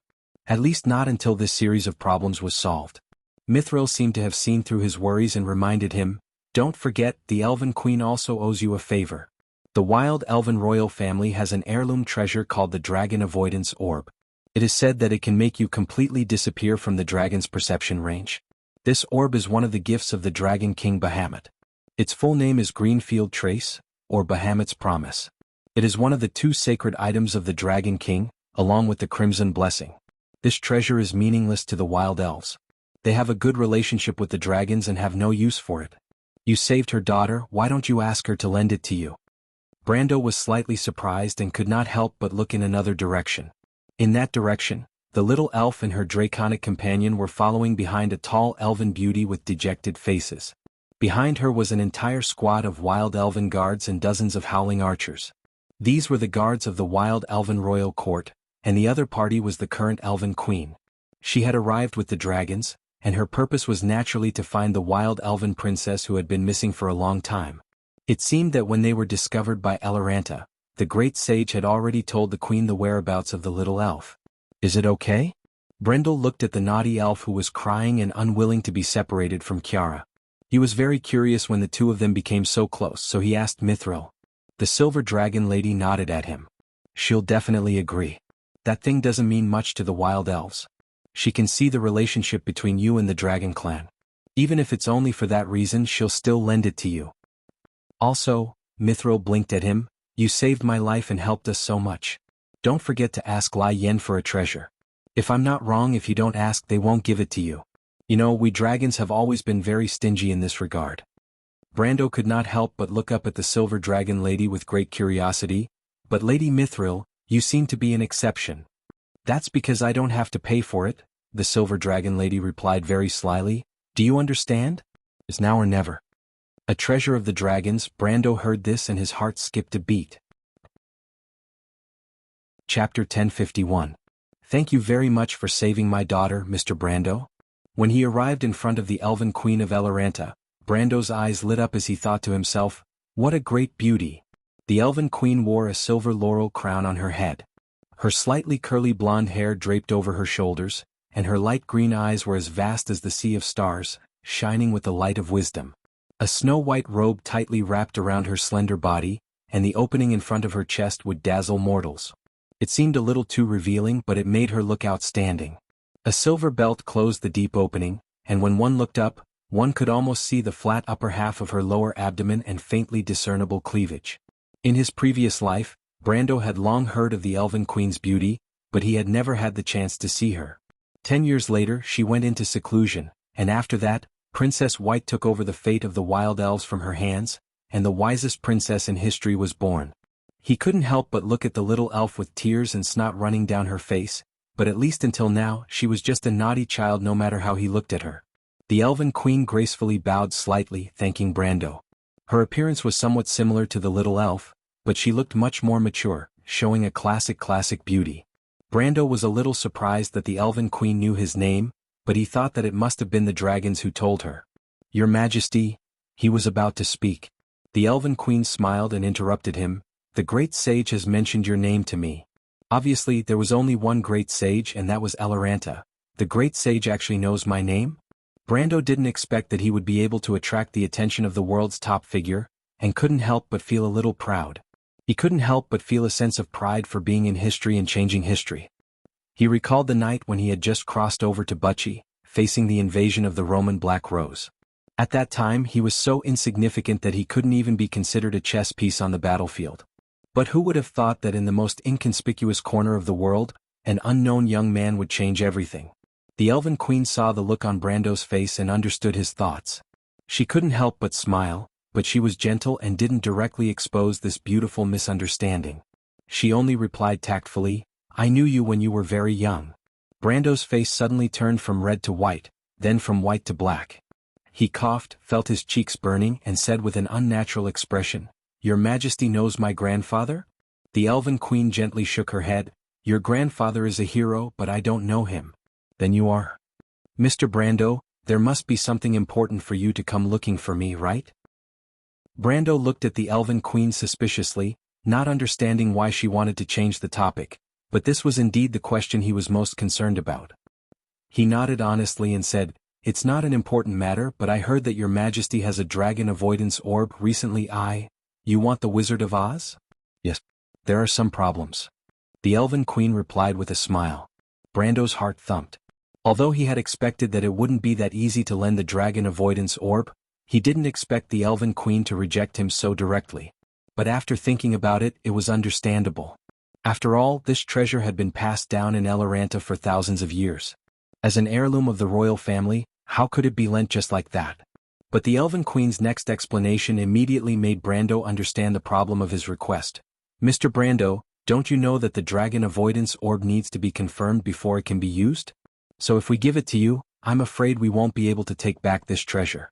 At least not until this series of problems was solved. Mithril seemed to have seen through his worries and reminded him, "Don't forget, the Elven Queen also owes you a favor. The wild elven royal family has an heirloom treasure called the Dragon Avoidance Orb. It is said that it can make you completely disappear from the dragon's perception range. This orb is one of the gifts of the Dragon King Bahamut. Its full name is Greenfield Trace, or Bahamut's Promise. It is one of the 2 sacred items of the Dragon King, along with the Crimson Blessing. This treasure is meaningless to the wild elves. They have a good relationship with the dragons and have no use for it. You saved her daughter, why don't you ask her to lend it to you? Brando was slightly surprised and could not help but look in another direction. In that direction, the little elf and her draconic companion were following behind a tall elven beauty with dejected faces. Behind her was an entire squad of wild elven guards and dozens of howling archers. These were the guards of the wild elven royal court, and the other party was the current elven queen. She had arrived with the dragons, and her purpose was naturally to find the wild elven princess who had been missing for a long time. It seemed that when they were discovered by Eloranta, the great sage had already told the queen the whereabouts of the little elf. Is it okay? Brendel looked at the naughty elf who was crying and unwilling to be separated from Kiara. He was very curious when the two of them became so close, so he asked Mithril. The silver dragon lady nodded at him. She'll definitely agree. That thing doesn't mean much to the wild elves. She can see the relationship between you and the dragon clan. Even if it's only for that reason, she'll still lend it to you. Also, Mithril blinked at him, you saved my life and helped us so much. Don't forget to ask Lai Yen for a treasure. If I'm not wrong, if you don't ask, they won't give it to you. You know, we dragons have always been very stingy in this regard. Brando could not help but look up at the silver dragon lady with great curiosity, but Lady Mithril, you seem to be an exception. That's because I don't have to pay for it, the silver dragon lady replied very slyly. Do you understand? It's now or never. A treasure of the dragons. Brando heard this and his heart skipped a beat. Chapter 1051. Thank you very much for saving my daughter, Mr. Brando. When he arrived in front of the elven queen of Eloranta, Brando's eyes lit up as he thought to himself, what a great beauty. The elven queen wore a silver laurel crown on her head. Her slightly curly blonde hair draped over her shoulders, and her light green eyes were as vast as the sea of stars, shining with the light of wisdom. A snow-white robe tightly wrapped around her slender body, and the opening in front of her chest would dazzle mortals. It seemed a little too revealing, but it made her look outstanding. A silver belt closed the deep opening, and when one looked up, one could almost see the flat upper half of her lower abdomen and faintly discernible cleavage. In his previous life, Brando had long heard of the elven queen's beauty, but he had never had the chance to see her. 10 years later she went into seclusion, and after that, Princess White took over the fate of the wild elves from her hands, and the wisest princess in history was born. He couldn't help but look at the little elf with tears and snot running down her face, but at least until now she was just a naughty child no matter how he looked at her. The elven queen gracefully bowed slightly, thanking Brando. Her appearance was somewhat similar to the little elf, but she looked much more mature, showing a classic beauty. Brando was a little surprised that the elven queen knew his name, but he thought that it must have been the dragons who told her. Your Majesty, he was about to speak. The elven queen smiled and interrupted him, the great sage has mentioned your name to me. Obviously there was only one great sage and that was Eloranta. The great sage actually knows my name? Brando didn't expect that he would be able to attract the attention of the world's top figure, and couldn't help but feel a little proud. He couldn't help but feel a sense of pride for being in history and changing history. He recalled the night when he had just crossed over to Bucci, facing the invasion of the Roman Black Rose. At that time he was so insignificant that he couldn't even be considered a chess piece on the battlefield. But who would have thought that in the most inconspicuous corner of the world, an unknown young man would change everything? The elven queen saw the look on Brando's face and understood his thoughts. She couldn't help but smile, but she was gentle and didn't directly expose this beautiful misunderstanding. She only replied tactfully, I knew you when you were very young. Brando's face suddenly turned from red to white, then from white to black. He coughed, felt his cheeks burning, and said with an unnatural expression, Your Majesty knows my grandfather? The elven queen gently shook her head, Your grandfather is a hero, but I don't know him. Then you are? Mr. Brando, there must be something important for you to come looking for me, right? Brando looked at the elven queen suspiciously, not understanding why she wanted to change the topic, but this was indeed the question he was most concerned about. He nodded honestly and said, It's not an important matter, but I heard that your Majesty has a dragon avoidance orb recently. You want the Wizard of Oz? Yes. There are some problems. The elven queen replied with a smile. Brando's heart thumped. Although he had expected that it wouldn't be that easy to lend the dragon avoidance orb, he didn't expect the elven queen to reject him so directly. But after thinking about it, it was understandable. After all, this treasure had been passed down in Eloranta for thousands of years. As an heirloom of the royal family, how could it be lent just like that? But the Elven Queen's next explanation immediately made Brando understand the problem of his request. Mr. Brando, don't you know that the dragon avoidance orb needs to be confirmed before it can be used? So if we give it to you, I'm afraid we won't be able to take back this treasure.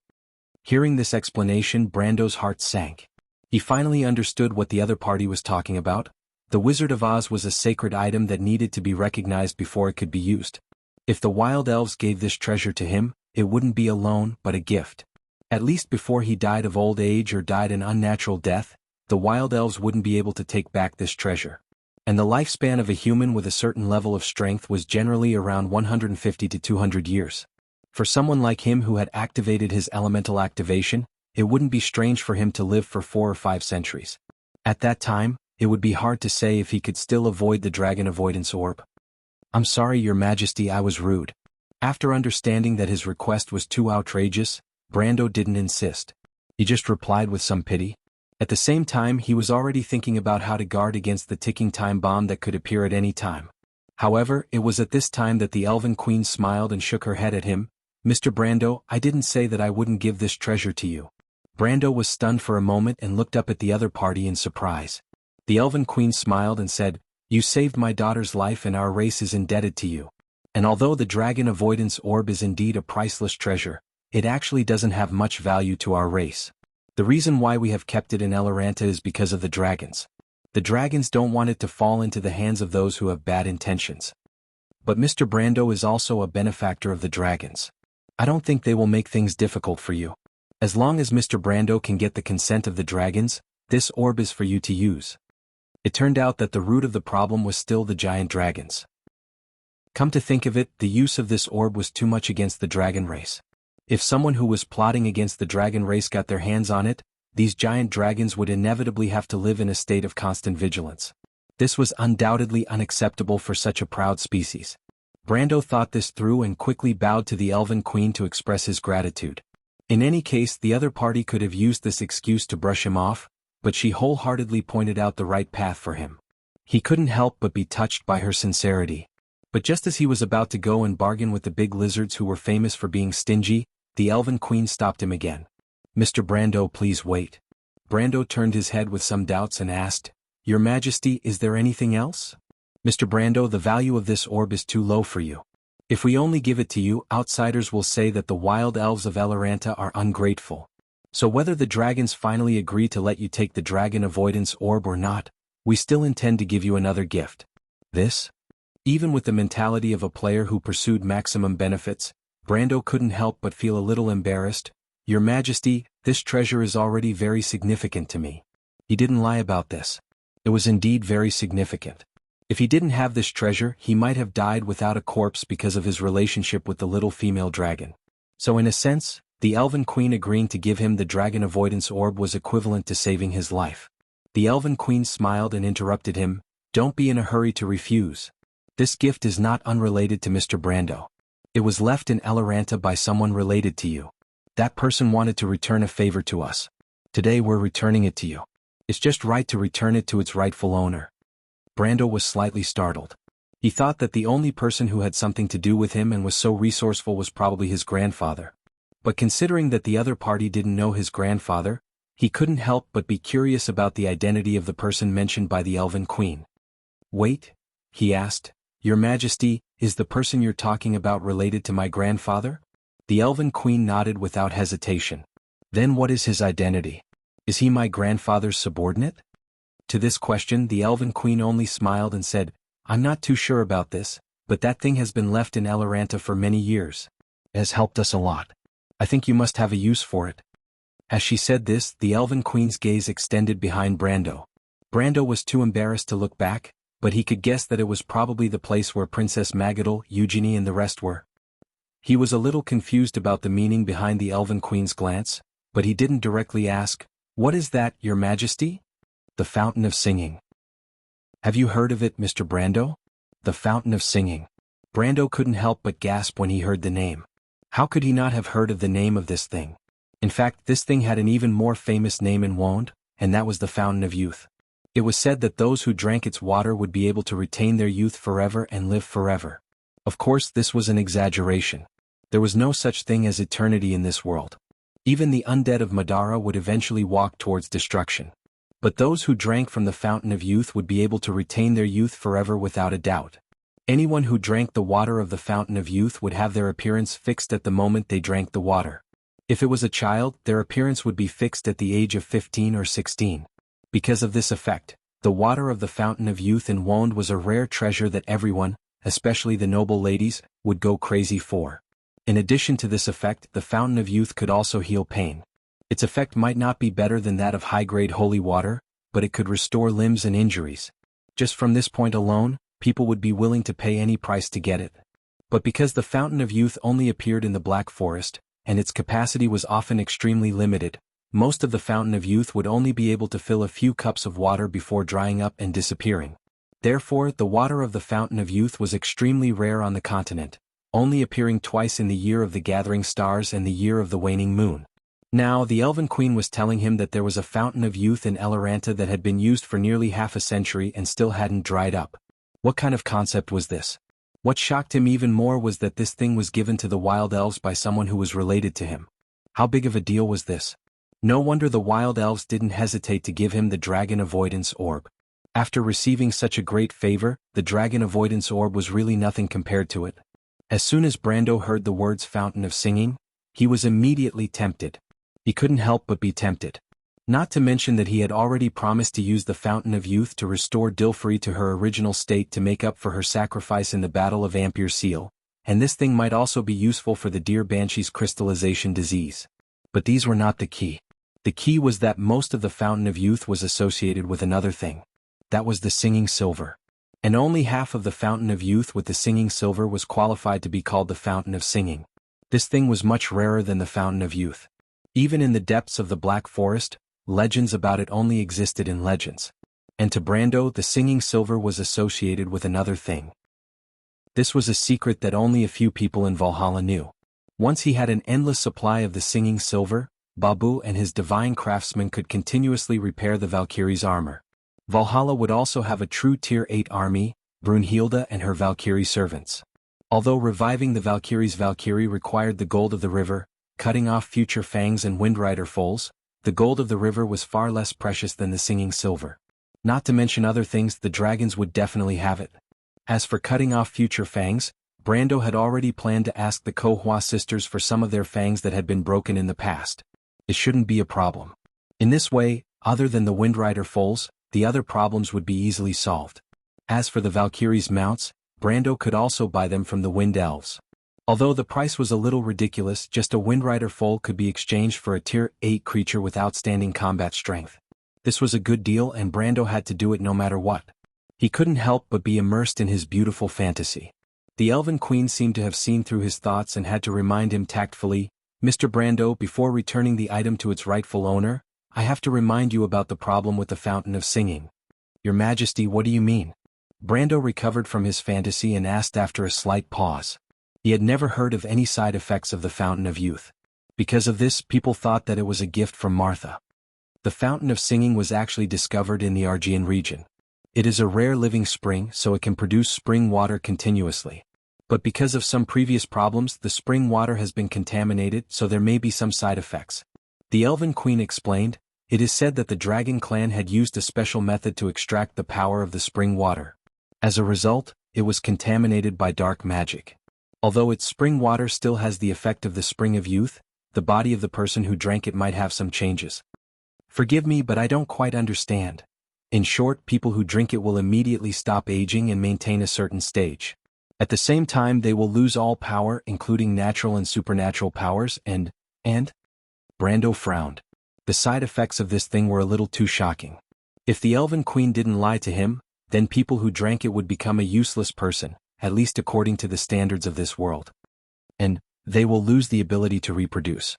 Hearing this explanation, Brando's heart sank. He finally understood what the other party was talking about. The Wizard of Oz was a sacred item that needed to be recognized before it could be used. If the Wild Elves gave this treasure to him, it wouldn't be a loan but a gift. At least before he died of old age or died an unnatural death, the Wild Elves wouldn't be able to take back this treasure. And the lifespan of a human with a certain level of strength was generally around 150 to 200 years. For someone like him who had activated his elemental activation, it wouldn't be strange for him to live for 4 or 5 centuries. At that time, it would be hard to say if he could still avoid the dragon avoidance orb. I'm sorry, Your Majesty, I was rude. After understanding that his request was too outrageous, Brando didn't insist. He just replied with some pity. At the same time, he was already thinking about how to guard against the ticking time bomb that could appear at any time. However, it was at this time that the Elven Queen smiled and shook her head at him. Mr. Brando, I didn't say that I wouldn't give this treasure to you. Brando was stunned for a moment and looked up at the other party in surprise. The Elven Queen smiled and said, You saved my daughter's life and our race is indebted to you. And although the dragon avoidance orb is indeed a priceless treasure, it actually doesn't have much value to our race. The reason why we have kept it in Eloranta is because of the dragons. The dragons don't want it to fall into the hands of those who have bad intentions. But Mr. Brando is also a benefactor of the dragons. I don't think they will make things difficult for you. As long as Mr. Brando can get the consent of the dragons, this orb is for you to use. It turned out that the root of the problem was still the giant dragons. Come to think of it, the use of this orb was too much against the dragon race. If someone who was plotting against the dragon race got their hands on it, these giant dragons would inevitably have to live in a state of constant vigilance. This was undoubtedly unacceptable for such a proud species. Brando thought this through and quickly bowed to the Elven Queen to express his gratitude. In any case, the other party could have used this excuse to brush him off, but she wholeheartedly pointed out the right path for him. He couldn't help but be touched by her sincerity. But just as he was about to go and bargain with the big lizards who were famous for being stingy, the Elven Queen stopped him again. Mr. Brando, please wait. Brando turned his head with some doubts and asked, Your Majesty, is there anything else? Mr. Brando, the value of this orb is too low for you. If we only give it to you, outsiders will say that the wild elves of Eloranta are ungrateful. So whether the dragons finally agree to let you take the dragon avoidance orb or not, we still intend to give you another gift. This? Even with the mentality of a player who pursued maximum benefits, Brando couldn't help but feel a little embarrassed. Your Majesty, this treasure is already very significant to me. He didn't lie about this. It was indeed very significant. If he didn't have this treasure, he might have died without a corpse because of his relationship with the little female dragon. So in a sense, the Elven Queen agreeing to give him the dragon avoidance orb was equivalent to saving his life. The Elven Queen smiled and interrupted him, Don't be in a hurry to refuse. This gift is not unrelated to Mr. Brando. It was left in Eloranta by someone related to you. That person wanted to return a favor to us. Today we're returning it to you. It's just right to return it to its rightful owner. Brando was slightly startled. He thought that the only person who had something to do with him and was so resourceful was probably his grandfather. But considering that the other party didn't know his grandfather, he couldn't help but be curious about the identity of the person mentioned by the Elven Queen. Wait, he asked, Your Majesty, is the person you're talking about related to my grandfather? The Elven Queen nodded without hesitation. Then what is his identity? Is he my grandfather's subordinate? To this question the Elven Queen only smiled and said, I'm not too sure about this, but that thing has been left in Eloranta for many years. It has helped us a lot. I think you must have a use for it. As she said this, the Elven Queen's gaze extended behind Brando. Brando was too embarrassed to look back, but he could guess that it was probably the place where Princess Magadal, Eugenie and the rest were. He was a little confused about the meaning behind the Elven Queen's glance, but he didn't directly ask, What is that, Your Majesty? The Fountain of Singing. Have you heard of it, Mr. Brando? The Fountain of Singing. Brando couldn't help but gasp when he heard the name. How could he not have heard of the name of this thing? In fact, this thing had an even more famous name in Wand, and that was the Fountain of Youth. It was said that those who drank its water would be able to retain their youth forever and live forever. Of course, this was an exaggeration. There was no such thing as eternity in this world. Even the undead of Madara would eventually walk towards destruction. But those who drank from the fountain of youth would be able to retain their youth forever without a doubt. Anyone who drank the water of the fountain of youth would have their appearance fixed at the moment they drank the water. If it was a child, their appearance would be fixed at the age of 15 or 16. Because of this effect, the water of the fountain of youth in Wonde was a rare treasure that everyone, especially the noble ladies, would go crazy for. In addition to this effect, the fountain of youth could also heal pain. Its effect might not be better than that of high-grade holy water, but it could restore limbs and injuries. Just from this point alone, people would be willing to pay any price to get it. But because the fountain of youth only appeared in the Black Forest, and its capacity was often extremely limited, most of the fountain of youth would only be able to fill a few cups of water before drying up and disappearing. Therefore, the water of the fountain of youth was extremely rare on the continent, only appearing twice in the year of the gathering stars and the year of the waning moon. Now, the Elven Queen was telling him that there was a fountain of youth in Eloranta that had been used for nearly half a century and still hadn't dried up. What kind of concept was this? What shocked him even more was that this thing was given to the Wild Elves by someone who was related to him. How big of a deal was this? No wonder the Wild Elves didn't hesitate to give him the Dragon Avoidance Orb. After receiving such a great favor, the Dragon Avoidance Orb was really nothing compared to it. As soon as Brando heard the words Fountain of Singing, he was immediately tempted. He couldn't help but be tempted. Not to mention that he had already promised to use the Fountain of Youth to restore Dilfrey to her original state to make up for her sacrifice in the Battle of Ampere Seal, and this thing might also be useful for the Deer Banshee's crystallization disease. But these were not the key. The key was that most of the Fountain of Youth was associated with another thing. That was the Singing Silver. And only half of the Fountain of Youth with the Singing Silver was qualified to be called the Fountain of Singing. This thing was much rarer than the Fountain of Youth. Even in the depths of the Black Forest, legends about it only existed in legends. And to Brando, the Singing Silver was associated with another thing. This was a secret that only a few people in Valhalla knew. Once he had an endless supply of the Singing Silver, Babu and his divine craftsmen could continuously repair the Valkyrie's armor. Valhalla would also have a true Tier 8 army, Brunhilde and her Valkyrie servants. Although reviving the Valkyrie's Valkyrie required the gold of the river, cutting off future fangs and Windrider foals, the gold of the river was far less precious than the Singing Silver. Not to mention other things, the dragons would definitely have it. As for cutting off future fangs, Brando had already planned to ask the Kohua sisters for some of their fangs that had been broken in the past. It shouldn't be a problem. In this way, other than the Windrider foals, the other problems would be easily solved. As for the Valkyrie's mounts, Brando could also buy them from the Wind Elves. Although the price was a little ridiculous, just a Windrider foal could be exchanged for a Tier 8 creature with outstanding combat strength. This was a good deal and Brando had to do it no matter what. He couldn't help but be immersed in his beautiful fantasy. The Elven Queen seemed to have seen through his thoughts and had to remind him tactfully, "Mr. Brando, before returning the item to its rightful owner, I have to remind you about the problem with the Fountain of Singing." "Your Majesty, what do you mean?" Brando recovered from his fantasy and asked after a slight pause. He had never heard of any side effects of the Fountain of Youth. Because of this, people thought that it was a gift from Martha. The Fountain of Singing was actually discovered in the Argean region. It is a rare living spring, so it can produce spring water continuously. But because of some previous problems, the spring water has been contaminated, so there may be some side effects. The Elven Queen explained, "It is said that the Dragon Clan had used a special method to extract the power of the spring water. As a result, it was contaminated by dark magic. Although its spring water still has the effect of the Spring of Youth, the body of the person who drank it might have some changes. Forgive me, but I don't quite understand. In short, people who drink it will immediately stop aging and maintain a certain stage. At the same time, they will lose all power, including natural and supernatural powers, and... Brando frowned. The side effects of this thing were a little too shocking. If the Elven Queen didn't lie to him, then people who drank it would become a useless person, at least according to the standards of this world. And they will lose the ability to reproduce.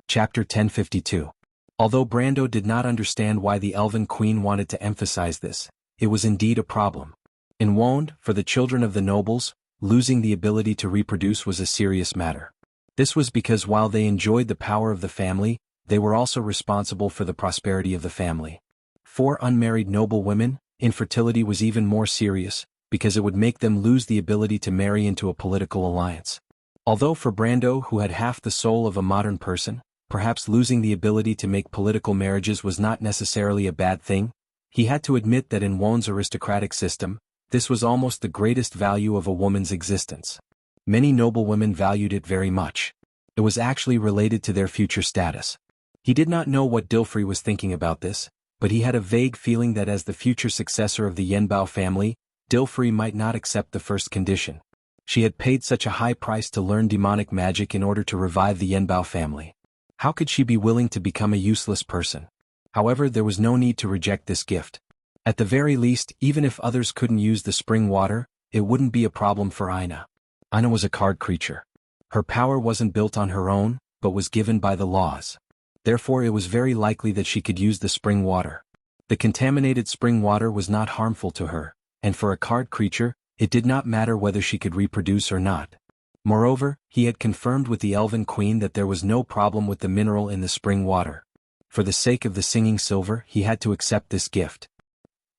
Chapter 1052. Although Brando did not understand why the Elven Queen wanted to emphasize this, it was indeed a problem. In Wonde, for the children of the nobles, losing the ability to reproduce was a serious matter. This was because while they enjoyed the power of the family, they were also responsible for the prosperity of the family. For unmarried noble women, infertility was even more serious, because it would make them lose the ability to marry into a political alliance. Although for Brando, who had half the soul of a modern person, perhaps losing the ability to make political marriages was not necessarily a bad thing, he had to admit that in Won's aristocratic system, this was almost the greatest value of a woman's existence. Many noblewomen valued it very much. It was actually related to their future status. He did not know what Dilfrey was thinking about this, but he had a vague feeling that as the future successor of the Yenbao family, Dilfrey might not accept the first condition. She had paid such a high price to learn demonic magic in order to revive the Yenbao family. How could she be willing to become a useless person? However, there was no need to reject this gift. At the very least, even if others couldn't use the spring water, it wouldn't be a problem for Aina. Aina was a card creature. Her power wasn't built on her own, but was given by the laws. Therefore it was very likely that she could use the spring water. The contaminated spring water was not harmful to her, and for a card creature, it did not matter whether she could reproduce or not. Moreover, he had confirmed with the Elven Queen that there was no problem with the mineral in the spring water. For the sake of the singing silver, he had to accept this gift.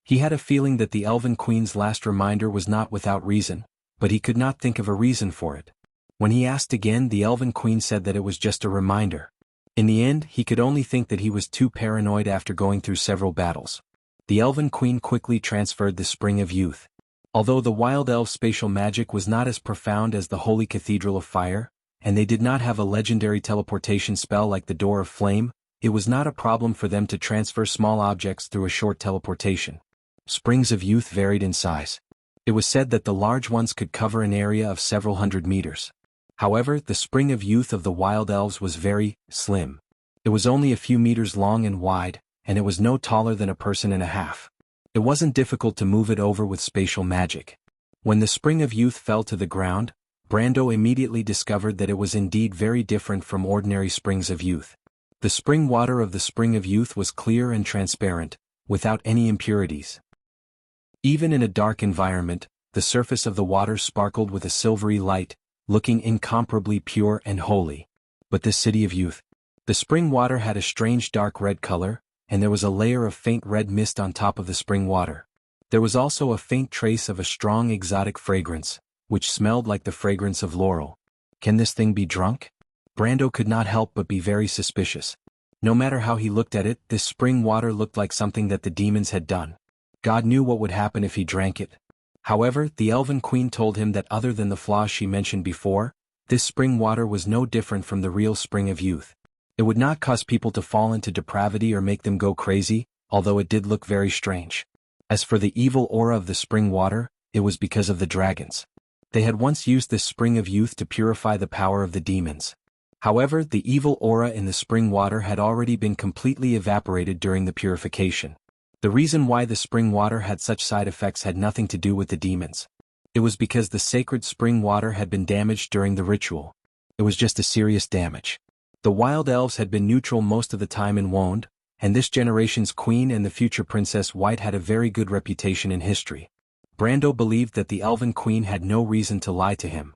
He had a feeling that the Elven Queen's last reminder was not without reason, but he could not think of a reason for it. When he asked again, the Elven Queen said that it was just a reminder. In the end, he could only think that he was too paranoid after going through several battles. The Elven Queen quickly transferred the Spring of Youth. Although the Wild Elves' spatial magic was not as profound as the Holy Cathedral of Fire, and they did not have a legendary teleportation spell like the Door of Flame, it was not a problem for them to transfer small objects through a short teleportation. Springs of Youth varied in size. It was said that the large ones could cover an area of several hundred meters. However, the Spring of Youth of the Wild Elves was very slim. It was only a few meters long and wide, and it was no taller than a person and a half. It wasn't difficult to move it over with spatial magic. When the Spring of Youth fell to the ground, Brando immediately discovered that it was indeed very different from ordinary springs of youth. The spring water of the Spring of Youth was clear and transparent, without any impurities. Even in a dark environment, the surface of the water sparkled with a silvery light, looking incomparably pure and holy. But this city of youth. The spring water had a strange dark red color, and there was a layer of faint red mist on top of the spring water. There was also a faint trace of a strong exotic fragrance, which smelled like the fragrance of laurel. Can this thing be drunk? Brando could not help but be very suspicious. No matter how he looked at it, this spring water looked like something that the demons had done. God knew what would happen if he drank it. However, the Elven Queen told him that other than the flaws she mentioned before, this spring water was no different from the real Spring of Youth. It would not cause people to fall into depravity or make them go crazy, although it did look very strange. As for the evil aura of the spring water, it was because of the dragons. They had once used this Spring of Youth to purify the power of the demons. However, the evil aura in the spring water had already been completely evaporated during the purification. The reason why the spring water had such side effects had nothing to do with the demons. It was because the sacred spring water had been damaged during the ritual. It was just a serious damage. The Wild Elves had been neutral most of the time in Wond, and this generation's queen and the future Princess White had a very good reputation in history. Brando believed that the Elven Queen had no reason to lie to him.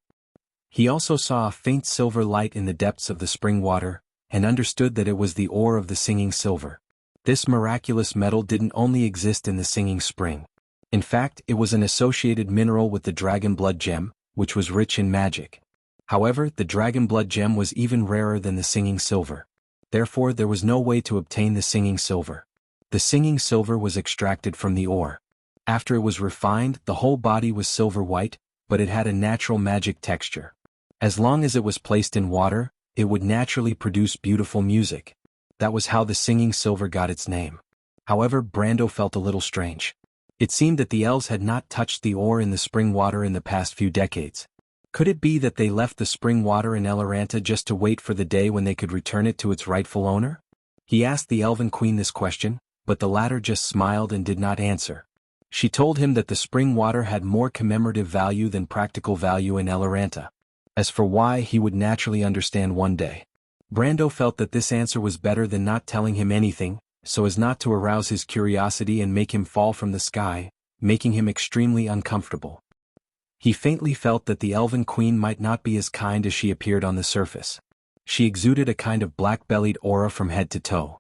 He also saw a faint silver light in the depths of the spring water, and understood that it was the ore of the singing silver. This miraculous metal didn't only exist in the singing spring. In fact, it was an associated mineral with the dragon blood gem, which was rich in magic. However, the dragon blood gem was even rarer than the singing silver. Therefore, there was no way to obtain the singing silver. The singing silver was extracted from the ore. After it was refined, the whole body was silver white, but it had a natural magic texture. As long as it was placed in water, it would naturally produce beautiful music. That was how the singing silver got its name. However, Brando felt a little strange. It seemed that the elves had not touched the ore in the spring water in the past few decades. Could it be that they left the spring water in Eloranta just to wait for the day when they could return it to its rightful owner? He asked the Elven Queen this question, but the latter just smiled and did not answer. She told him that the spring water had more commemorative value than practical value in Eloranta. As for why, he would naturally understand one day. Brando felt that this answer was better than not telling him anything, so as not to arouse his curiosity and make him fall from the sky, making him extremely uncomfortable. He faintly felt that the Elven Queen might not be as kind as she appeared on the surface. She exuded a kind of black-bellied aura from head to toe.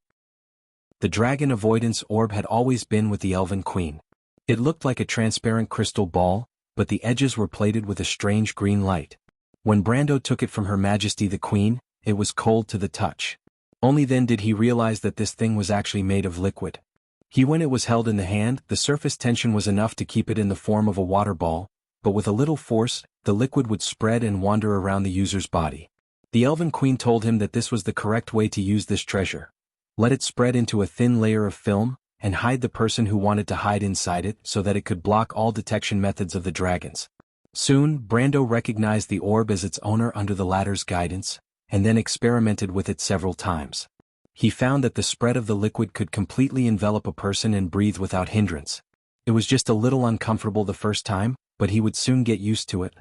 The dragon avoidance orb had always been with the Elven Queen. It looked like a transparent crystal ball, but the edges were plated with a strange green light. When Brando took it from Her Majesty the Queen, it was cold to the touch. Only then did he realize that this thing was actually made of liquid. When it was held in the hand, the surface tension was enough to keep it in the form of a water ball, but with a little force, the liquid would spread and wander around the user's body. The Elven Queen told him that this was the correct way to use this treasure. Let it spread into a thin layer of film, and hide the person who wanted to hide inside it so that it could block all detection methods of the dragons. Soon, Brando recognized the orb as its owner under the latter's guidance, and then experimented with it several times. He found that the spread of the liquid could completely envelop a person and breathe without hindrance. It was just a little uncomfortable the first time, but he would soon get used to it.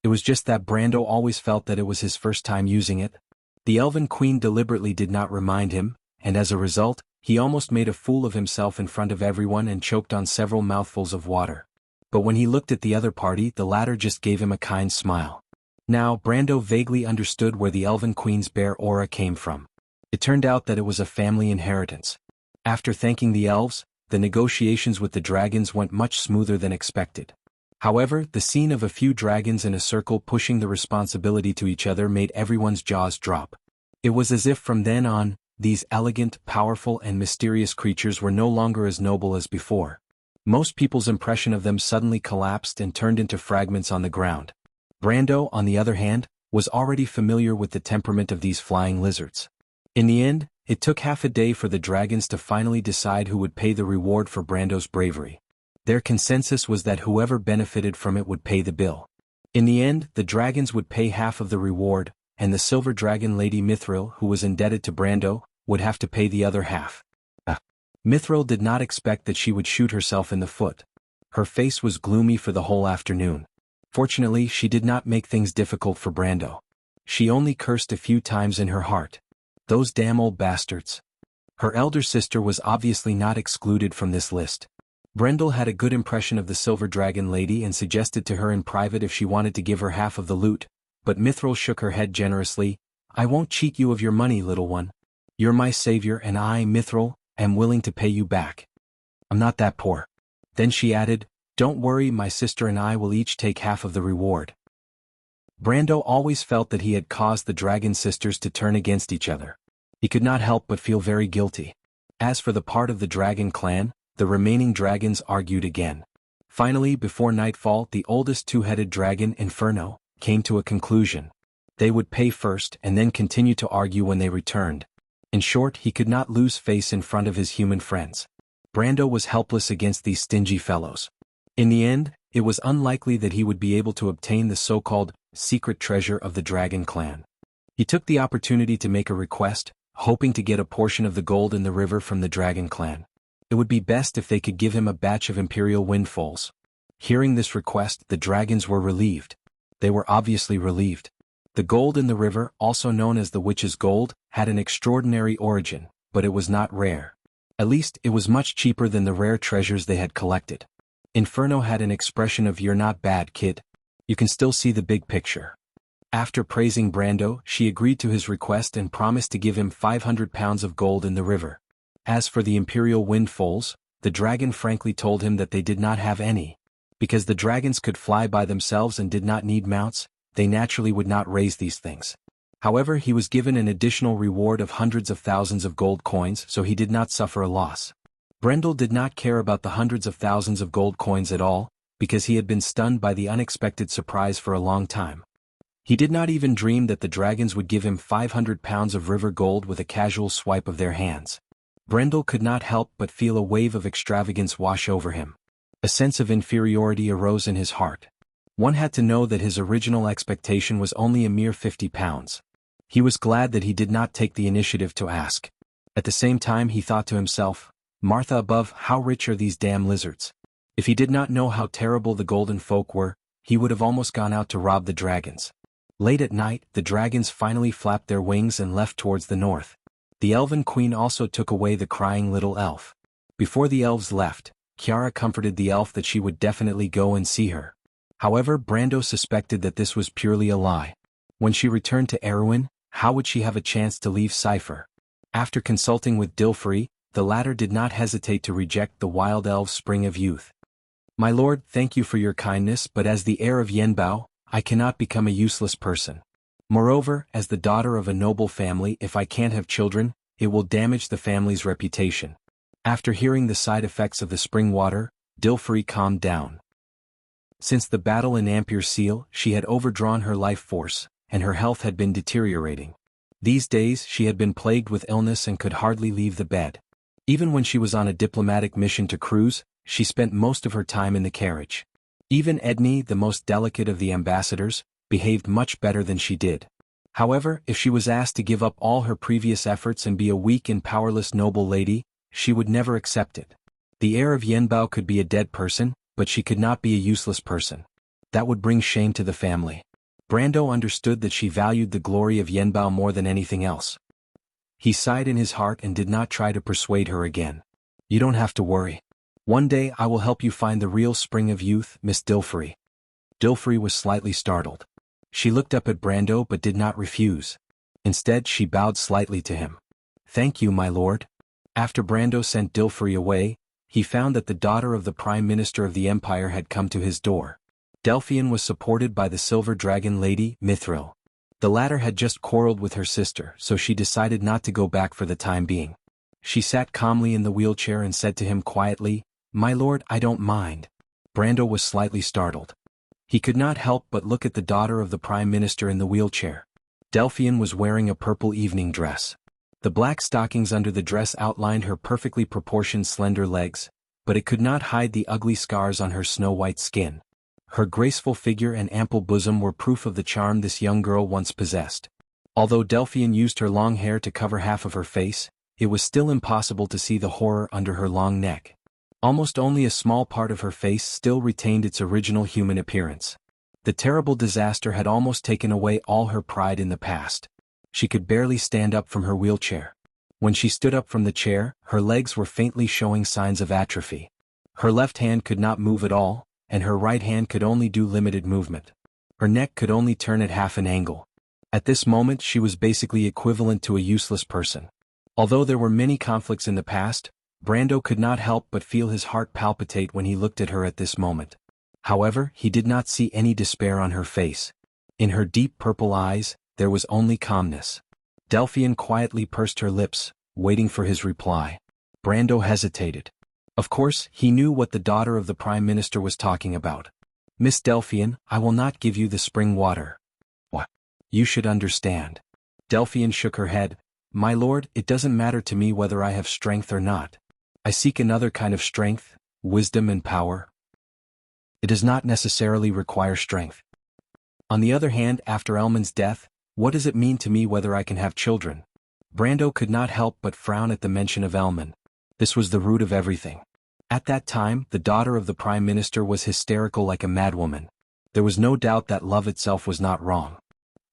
It was just that Brando always felt that it was his first time using it. The Elven Queen deliberately did not remind him, and as a result, he almost made a fool of himself in front of everyone and choked on several mouthfuls of water. But when he looked at the other party, the latter just gave him a kind smile. Now, Brando vaguely understood where the Elven Queen's bare aura came from. It turned out that it was a family inheritance. After thanking the elves, the negotiations with the dragons went much smoother than expected. However, the scene of a few dragons in a circle pushing the responsibility to each other made everyone's jaws drop. It was as if from then on, these elegant, powerful and mysterious creatures were no longer as noble as before. Most people's impression of them suddenly collapsed and turned into fragments on the ground. Brando, on the other hand, was already familiar with the temperament of these flying lizards. In the end, it took half a day for the dragons to finally decide who would pay the reward for Brando's bravery. Their consensus was that whoever benefited from it would pay the bill. In the end, the dragons would pay half of the reward, and the silver dragon Lady Mithril, who was indebted to Brando, would have to pay the other half. Mithril did not expect that she would shoot herself in the foot. Her face was gloomy for the whole afternoon. Fortunately, she did not make things difficult for Brando. She only cursed a few times in her heart. Those damn old bastards. Her elder sister was obviously not excluded from this list. Brendel had a good impression of the Silver Dragon Lady and suggested to her in private if she wanted to give her half of the loot, but Mithril shook her head generously. "I won't cheat you of your money, little one. You're my savior and I, Mithril, am willing to pay you back. I'm not that poor." Then she added, "Don't worry, my sister and I will each take half of the reward." Brando always felt that he had caused the dragon sisters to turn against each other. He could not help but feel very guilty. As for the part of the dragon clan, the remaining dragons argued again. Finally, before nightfall, the oldest two-headed dragon, Inferno, came to a conclusion. They would pay first and then continue to argue when they returned. In short, he could not lose face in front of his human friends. Brando was helpless against these stingy fellows. In the end, it was unlikely that he would be able to obtain the so-called secret treasure of the dragon clan. He took the opportunity to make a request, hoping to get a portion of the gold in the river from the dragon clan. It would be best if they could give him a batch of imperial windfalls. Hearing this request, the dragons were relieved. They were obviously relieved. The gold in the river, also known as the witch's gold, had an extraordinary origin, but it was not rare. At least, it was much cheaper than the rare treasures they had collected. Inferno had an expression of "You're not bad, kid. You can still see the big picture." After praising Brando, she agreed to his request and promised to give him 500 pounds of gold in the river. As for the imperial windfalls, the dragon frankly told him that they did not have any. Because the dragons could fly by themselves and did not need mounts, they naturally would not raise these things. However, he was given an additional reward of hundreds of thousands of gold coins, so he did not suffer a loss. Brendel did not care about the hundreds of thousands of gold coins at all, because he had been stunned by the unexpected surprise for a long time. He did not even dream that the dragons would give him 500 pounds of river gold with a casual swipe of their hands. Brendel could not help but feel a wave of extravagance wash over him. A sense of inferiority arose in his heart. One had to know that his original expectation was only a mere 50 pounds. He was glad that he did not take the initiative to ask. At the same time he thought to himself, "Martha above, how rich are these damn lizards?" If he did not know how terrible the golden folk were, he would have almost gone out to rob the dragons. Late at night, the dragons finally flapped their wings and left towards the north. The Elven Queen also took away the crying little elf. Before the elves left, Chiara comforted the elf that she would definitely go and see her. However, Brando suspected that this was purely a lie. When she returned to Erwin, how would she have a chance to leave Cypher? After consulting with Dilfrey, the latter did not hesitate to reject the wild elf's spring of youth. "My lord, thank you for your kindness, but as the heir of Yenbao, I cannot become a useless person. Moreover, as the daughter of a noble family, if I can't have children, it will damage the family's reputation. After hearing the side effects of the spring water, Dilfrey calmed down. Since the battle in Ampere Seal, she had overdrawn her life force, and her health had been deteriorating. These days she had been plagued with illness and could hardly leave the bed. Even when she was on a diplomatic mission to cruise, she spent most of her time in the carriage. Even Edney, the most delicate of the ambassadors, behaved much better than she did. However, if she was asked to give up all her previous efforts and be a weak and powerless noble lady, she would never accept it. The heir of Yenbao could be a dead person, but she could not be a useless person. That would bring shame to the family. Brando understood that she valued the glory of Yenbao more than anything else. He sighed in his heart and did not try to persuade her again. You don't have to worry. One day I will help you find the real spring of youth, Miss Dilfrey. Dilfrey was slightly startled. She looked up at Brando but did not refuse. Instead she bowed slightly to him. Thank you, my lord. After Brando sent Dilfrey away, he found that the daughter of the Prime Minister of the Empire had come to his door. Delphian was supported by the Silver Dragon Lady, Mithril. The latter had just quarreled with her sister, so she decided not to go back for the time being. She sat calmly in the wheelchair and said to him quietly, My lord, I don't mind. Brando was slightly startled. He could not help but look at the daughter of the Prime Minister in the wheelchair. Delphian was wearing a purple evening dress. The black stockings under the dress outlined her perfectly proportioned slender legs, but it could not hide the ugly scars on her snow-white skin. Her graceful figure and ample bosom were proof of the charm this young girl once possessed. Although Delphian used her long hair to cover half of her face, it was still impossible to see the horror under her long neck. Almost only a small part of her face still retained its original human appearance. The terrible disaster had almost taken away all her pride in the past. She could barely stand up from her wheelchair. When she stood up from the chair, her legs were faintly showing signs of atrophy. Her left hand could not move at all, and her right hand could only do limited movement. Her neck could only turn at half an angle. At this moment she was basically equivalent to a useless person. Although there were many conflicts in the past, Brando could not help but feel his heart palpitate when he looked at her at this moment. However, he did not see any despair on her face. In her deep purple eyes, there was only calmness. Delphian quietly pursed her lips, waiting for his reply. Brando hesitated. Of course, he knew what the daughter of the Prime Minister was talking about. Miss Delphian, I will not give you the spring water. What? You should understand. Delphian shook her head. My lord, it doesn't matter to me whether I have strength or not. I seek another kind of strength, wisdom and power. It does not necessarily require strength. On the other hand, after Elman's death, what does it mean to me whether I can have children? Brando could not help but frown at the mention of Elman. This was the root of everything. At that time, the daughter of the Prime Minister was hysterical like a madwoman. There was no doubt that love itself was not wrong.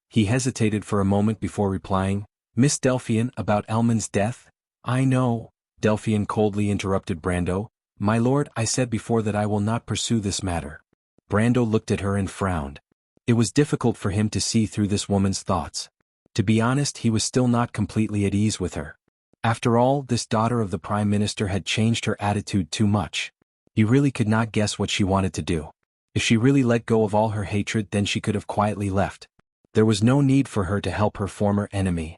He hesitated for a moment before replying, Miss Delphian, about Elman's death? I know. Delphian coldly interrupted Brando. My lord, I said before that I will not pursue this matter. Brando looked at her and frowned. It was difficult for him to see through this woman's thoughts. To be honest, he was still not completely at ease with her. After all, this daughter of the Prime Minister had changed her attitude too much. He really could not guess what she wanted to do. If she really let go of all her hatred, then she could have quietly left. There was no need for her to help her former enemy.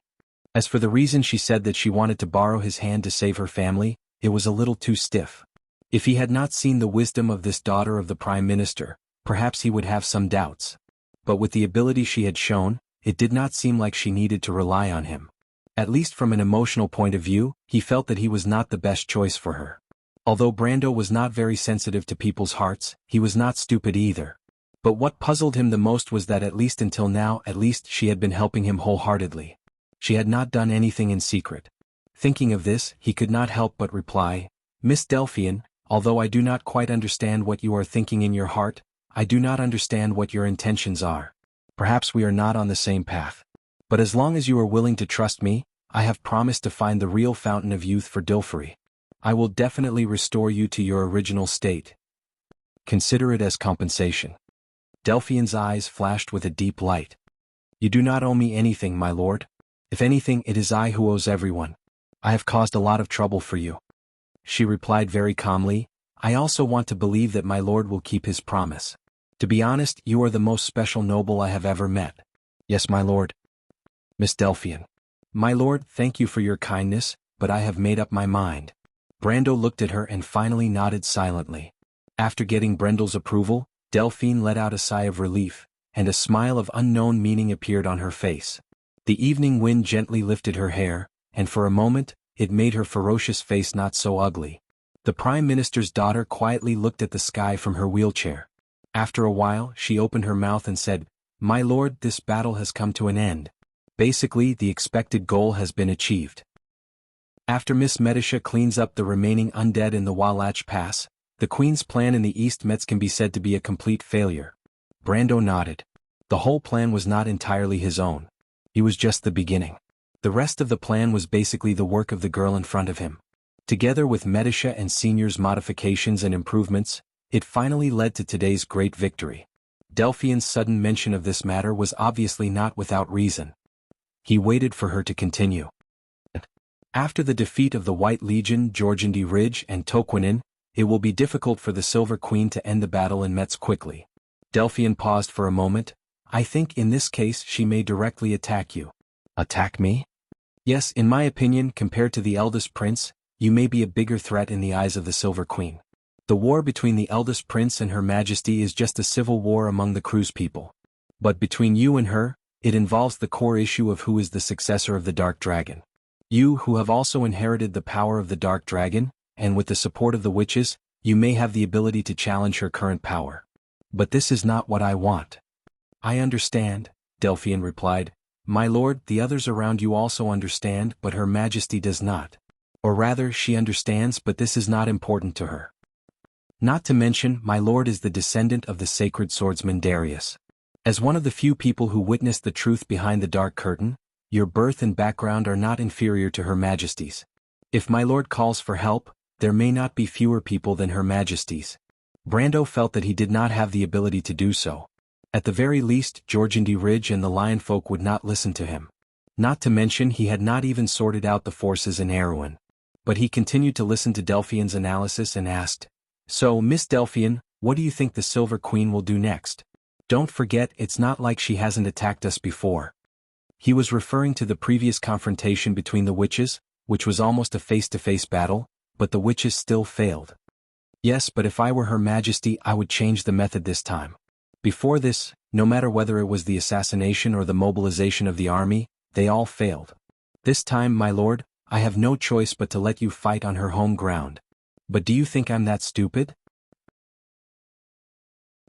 As for the reason she said that she wanted to borrow his hand to save her family, it was a little too stiff. If he had not seen the wisdom of this daughter of the Prime Minister, perhaps he would have some doubts. But with the ability she had shown, it did not seem like she needed to rely on him. At least from an emotional point of view, he felt that he was not the best choice for her. Although Brando was not very sensitive to people's hearts, he was not stupid either. But what puzzled him the most was that at least until now, she had been helping him wholeheartedly. She had not done anything in secret. Thinking of this, he could not help but reply, Miss Delphian, although I do not quite understand what you are thinking in your heart, I do not understand what your intentions are. Perhaps we are not on the same path. But as long as you are willing to trust me, I have promised to find the real fountain of youth for Dilfrey. I will definitely restore you to your original state. Consider it as compensation. Delphian's eyes flashed with a deep light. You do not owe me anything, my lord. If anything, it is I who owes everyone. I have caused a lot of trouble for you. She replied very calmly, I also want to believe that my lord will keep his promise. To be honest, you are the most special noble I have ever met. Yes, my lord. Miss Delphian. My lord, thank you for your kindness, but I have made up my mind. Brando looked at her and finally nodded silently. After getting Brendel's approval, Delphine let out a sigh of relief, and a smile of unknown meaning appeared on her face. The evening wind gently lifted her hair, and for a moment, it made her ferocious face not so ugly. The Prime Minister's daughter quietly looked at the sky from her wheelchair. After a while, she opened her mouth and said, "My lord, this battle has come to an end. Basically, the expected goal has been achieved." After Miss Medisha cleans up the remaining undead in the Walach Pass, the Queen's plan in the East Metz can be said to be a complete failure. Brando nodded. The whole plan was not entirely his own. He was just the beginning. The rest of the plan was basically the work of the girl in front of him. Together with Medisha and Senior's modifications and improvements, it finally led to today's great victory. Delphian's sudden mention of this matter was obviously not without reason. He waited for her to continue. After the defeat of the White Legion, Georgandy Ridge and Toquinin, it will be difficult for the Silver Queen to end the battle in Metz quickly. Delphian paused for a moment. I think in this case she may directly attack you. Attack me? Yes, in my opinion, compared to the eldest prince, you may be a bigger threat in the eyes of the Silver Queen. The war between the eldest prince and Her Majesty is just a civil war among the Cruz people. But between you and her, it involves the core issue of who is the successor of the Dark Dragon. You, who have also inherited the power of the Dark Dragon, and with the support of the witches, you may have the ability to challenge her current power. But this is not what I want. I understand, Delphian replied. My lord, the others around you also understand, but Her Majesty does not. Or rather, she understands, but this is not important to her. Not to mention, my lord is the descendant of the sacred swordsman Darius. As one of the few people who witnessed the truth behind the Dark Curtain, your birth and background are not inferior to Her Majesty's. If my lord calls for help, there may not be fewer people than Her Majesty's. Brando felt that he did not have the ability to do so. At the very least, Georgandy Ridge and the Lion folk would not listen to him. Not to mention he had not even sorted out the forces in Erewhon. But he continued to listen to Delphian's analysis and asked, So, Miss Delphian, what do you think the Silver Queen will do next? Don't forget, it's not like she hasn't attacked us before. He was referring to the previous confrontation between the witches, which was almost a face-to-face battle, but the witches still failed. Yes, but if I were Her Majesty, I would change the method this time. Before this, no matter whether it was the assassination or the mobilization of the army, they all failed. This time, my lord, I have no choice but to let you fight on her home ground. But do you think I'm that stupid?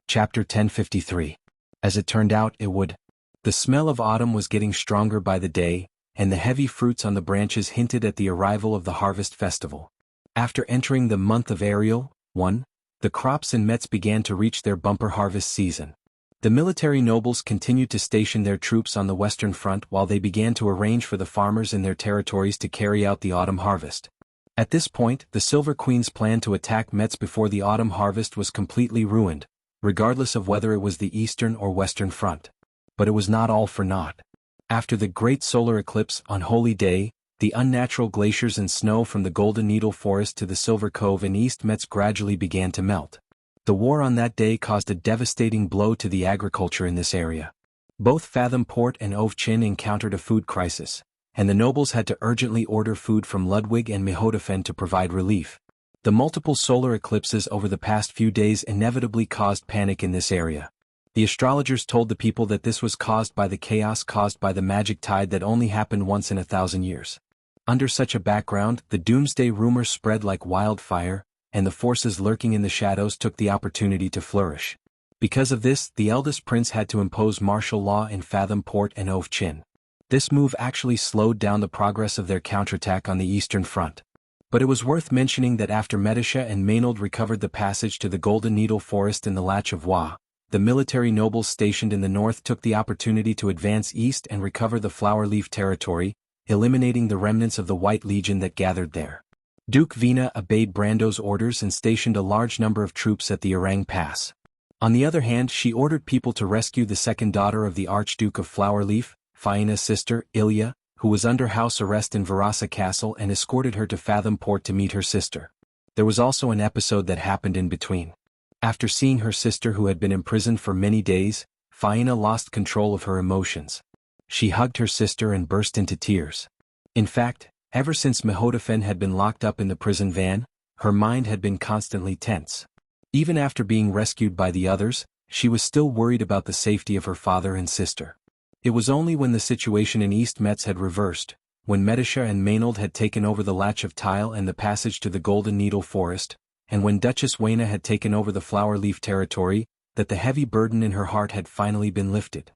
Chapter 1053. As it turned out, it would. The smell of autumn was getting stronger by the day, and the heavy fruits on the branches hinted at the arrival of the harvest festival. After entering the month of Ariel, the crops in Metz began to reach their bumper harvest season. The military nobles continued to station their troops on the western front while they began to arrange for the farmers in their territories to carry out the autumn harvest. At this point, the Silver Queen's plan to attack Metz before the autumn harvest was completely ruined, regardless of whether it was the eastern or western front. But it was not all for naught. After the great solar eclipse on Holy Day, the unnatural glaciers and snow from the Golden Needle Forest to the Silver Cove in East Metz gradually began to melt. The war on that day caused a devastating blow to the agriculture in this area. Both Fathom Port and Ovchin encountered a food crisis, and the nobles had to urgently order food from Ludwig and Mihodafen to provide relief. The multiple solar eclipses over the past few days inevitably caused panic in this area. The astrologers told the people that this was caused by the chaos caused by the magic tide that only happened once in 1,000 years. Under such a background, the doomsday rumor spread like wildfire, and the forces lurking in the shadows took the opportunity to flourish. Because of this, the eldest prince had to impose martial law in Fathom Port and Ovchin. This move actually slowed down the progress of their counterattack on the eastern front. But it was worth mentioning that after Medisha and Maynard recovered the passage to the Golden Needle Forest in the Latch of Wa, the military nobles stationed in the north took the opportunity to advance east and recover the Flowerleaf territory, eliminating the remnants of the White Legion that gathered there. Duke Vina obeyed Brando's orders and stationed a large number of troops at the Orang Pass. On the other hand, she ordered people to rescue the second daughter of the Archduke of Flowerleaf, Faina's sister, Ilya, who was under house arrest in Varasa Castle, and escorted her to Fathom Port to meet her sister. There was also an episode that happened in between. After seeing her sister who had been imprisoned for many days, Faina lost control of her emotions. She hugged her sister and burst into tears. In fact, ever since Mehodafen had been locked up in the prison van, her mind had been constantly tense. Even after being rescued by the others, she was still worried about the safety of her father and sister. It was only when the situation in East Metz had reversed, when Medisha and Maynard had taken over the Latch of Tile and the passage to the Golden Needle Forest, and when Duchess Wayna had taken over the Flower Leaf territory, that the heavy burden in her heart had finally been lifted.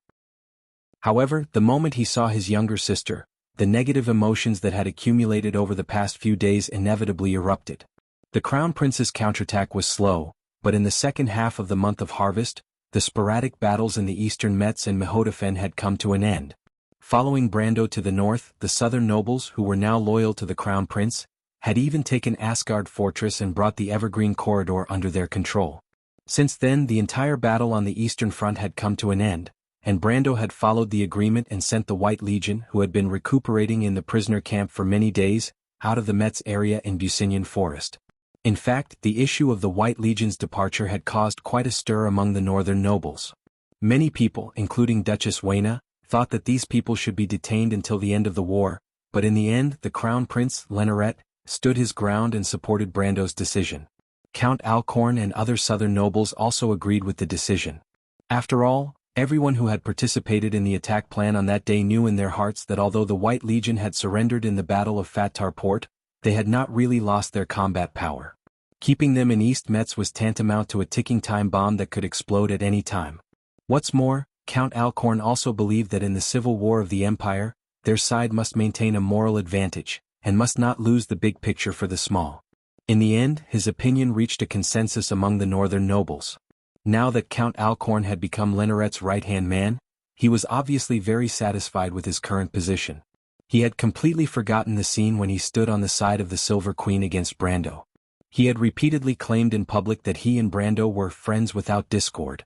However, the moment he saw his younger sister, the negative emotions that had accumulated over the past few days inevitably erupted. The Crown Prince's counterattack was slow, but in the second half of the month of harvest, the sporadic battles in the eastern Metz and Mehodafen had come to an end. Following Brando to the north, the southern nobles who were now loyal to the Crown Prince, had even taken Asgard Fortress and brought the Evergreen Corridor under their control. Since then the entire battle on the eastern front had come to an end, and Brando had followed the agreement and sent the White Legion, who had been recuperating in the prisoner camp for many days, out of the Metz area in Bucinian Forest. In fact, the issue of the White Legion's departure had caused quite a stir among the northern nobles. Many people, including Duchess Wayna, thought that these people should be detained until the end of the war, but in the end the Crown Prince, Leneret, stood his ground and supported Brando's decision. Count Alcorn and other southern nobles also agreed with the decision. After all, everyone who had participated in the attack plan on that day knew in their hearts that although the White Legion had surrendered in the Battle of Fattar Port, they had not really lost their combat power. Keeping them in East Metz was tantamount to a ticking time bomb that could explode at any time. What's more, Count Alcorn also believed that in the civil war of the Empire, their side must maintain a moral advantage, and must not lose the big picture for the small. In the end, his opinion reached a consensus among the northern nobles. Now that Count Alcorn had become Leneret's right-hand man, he was obviously very satisfied with his current position. He had completely forgotten the scene when he stood on the side of the Silver Queen against Brando. He had repeatedly claimed in public that he and Brando were friends without discord.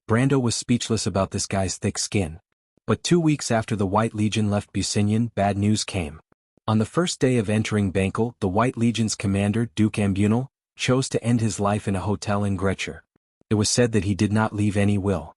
Brando was speechless about this guy's thick skin. But 2 weeks after the White Legion left Bucinian, bad news came. On the first day of entering Bankel, the White Legion's commander, Duke Ambunal, chose to end his life in a hotel in Gretcher. It was said that he did not leave any will.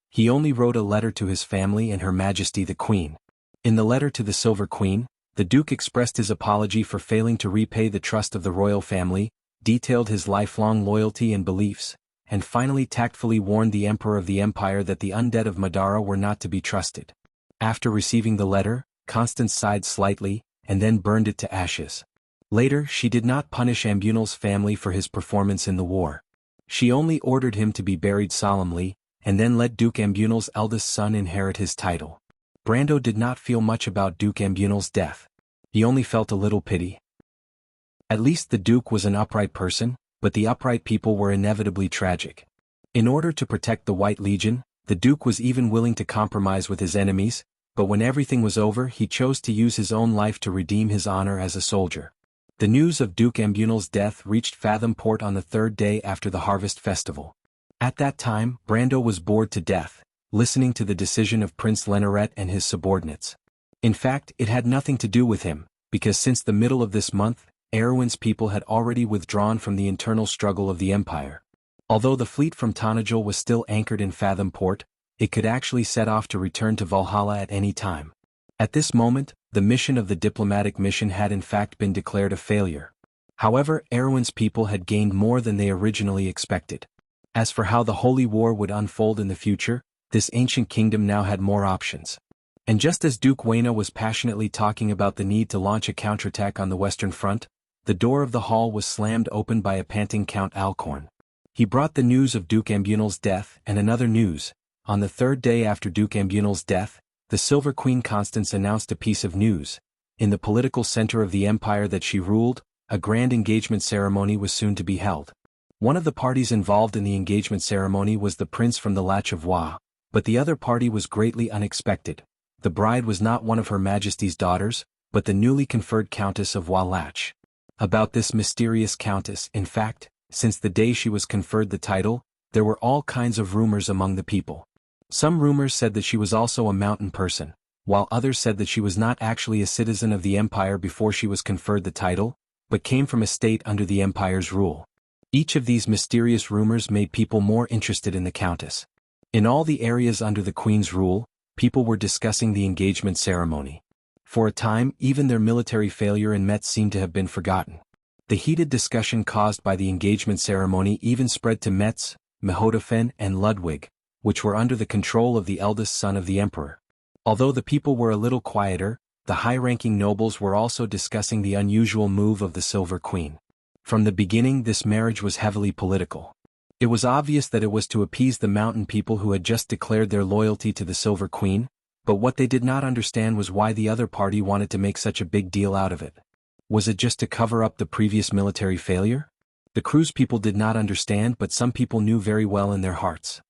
He only wrote a letter to his family and Her Majesty the Queen. In the letter to the Silver Queen, the Duke expressed his apology for failing to repay the trust of the royal family, detailed his lifelong loyalty and beliefs, and finally tactfully warned the Emperor of the Empire that the undead of Madara were not to be trusted. After receiving the letter, Constance sighed slightly, and then burned it to ashes. Later, she did not punish Ambunal's family for his performance in the war. She only ordered him to be buried solemnly, and then let Duke Ambunal's eldest son inherit his title. Brando did not feel much about Duke Ambunal's death. He only felt a little pity. At least the Duke was an upright person, but the upright people were inevitably tragic. In order to protect the White Legion, the Duke was even willing to compromise with his enemies, but when everything was over he chose to use his own life to redeem his honor as a soldier. The news of Duke Ambunal's death reached Fathom Port on the third day after the Harvest Festival. At that time, Brando was bored to death, listening to the decision of Prince Leneret and his subordinates. In fact, it had nothing to do with him, because since the middle of this month, Erwin's people had already withdrawn from the internal struggle of the Empire. Although the fleet from Tanajul was still anchored in Fathom Port, it could actually set off to return to Valhalla at any time. At this moment, the mission of the diplomatic mission had in fact been declared a failure. However, Erwin's people had gained more than they originally expected. As for how the Holy War would unfold in the future, this ancient kingdom now had more options. And just as Duke Wayna was passionately talking about the need to launch a counterattack on the Western Front, the door of the hall was slammed open by a panting Count Alcorn. He brought the news of Duke Ambunal's death and another news. On the third day after Duke Ambunal's death, the Silver Queen Constance announced a piece of news. In the political center of the empire that she ruled, a grand engagement ceremony was soon to be held. One of the parties involved in the engagement ceremony was the prince from the Latch of Wa, but the other party was greatly unexpected. The bride was not one of Her Majesty's daughters, but the newly conferred Countess of Wa Latch. About this mysterious countess, in fact, since the day she was conferred the title, there were all kinds of rumors among the people. Some rumors said that she was also a mountain person, while others said that she was not actually a citizen of the empire before she was conferred the title, but came from a state under the empire's rule. Each of these mysterious rumors made people more interested in the Countess. In all the areas under the Queen's rule, people were discussing the engagement ceremony. For a time, even their military failure in Metz seemed to have been forgotten. The heated discussion caused by the engagement ceremony even spread to Metz, Mehotofen and Ludwig, which were under the control of the eldest son of the emperor. Although the people were a little quieter, the high-ranking nobles were also discussing the unusual move of the Silver Queen. From the beginning, this marriage was heavily political. It was obvious that it was to appease the mountain people who had just declared their loyalty to the Silver Queen, but what they did not understand was why the other party wanted to make such a big deal out of it. Was it just to cover up the previous military failure? The Cruz people did not understand, but some people knew very well in their hearts.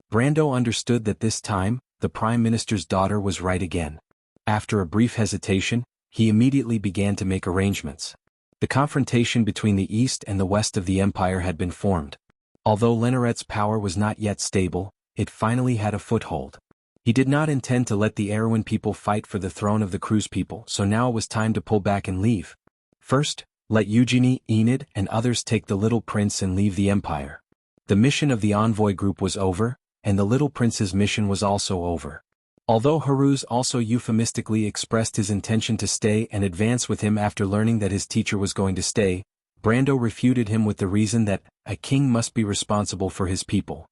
Brando understood that this time, the Prime Minister's daughter was right again. After a brief hesitation, he immediately began to make arrangements. The confrontation between the east and the west of the empire had been formed. Although Lenaret's power was not yet stable, it finally had a foothold. He did not intend to let the Erewhon people fight for the throne of the Cruz people, so now it was time to pull back and leave. First, let Eugenie, Enid, and others take the little prince and leave the empire. The mission of the envoy group was over, and the little prince's mission was also over. Although Haruz also euphemistically expressed his intention to stay and advance with him after learning that his teacher was going to stay, Brando refuted him with the reason that a king must be responsible for his people.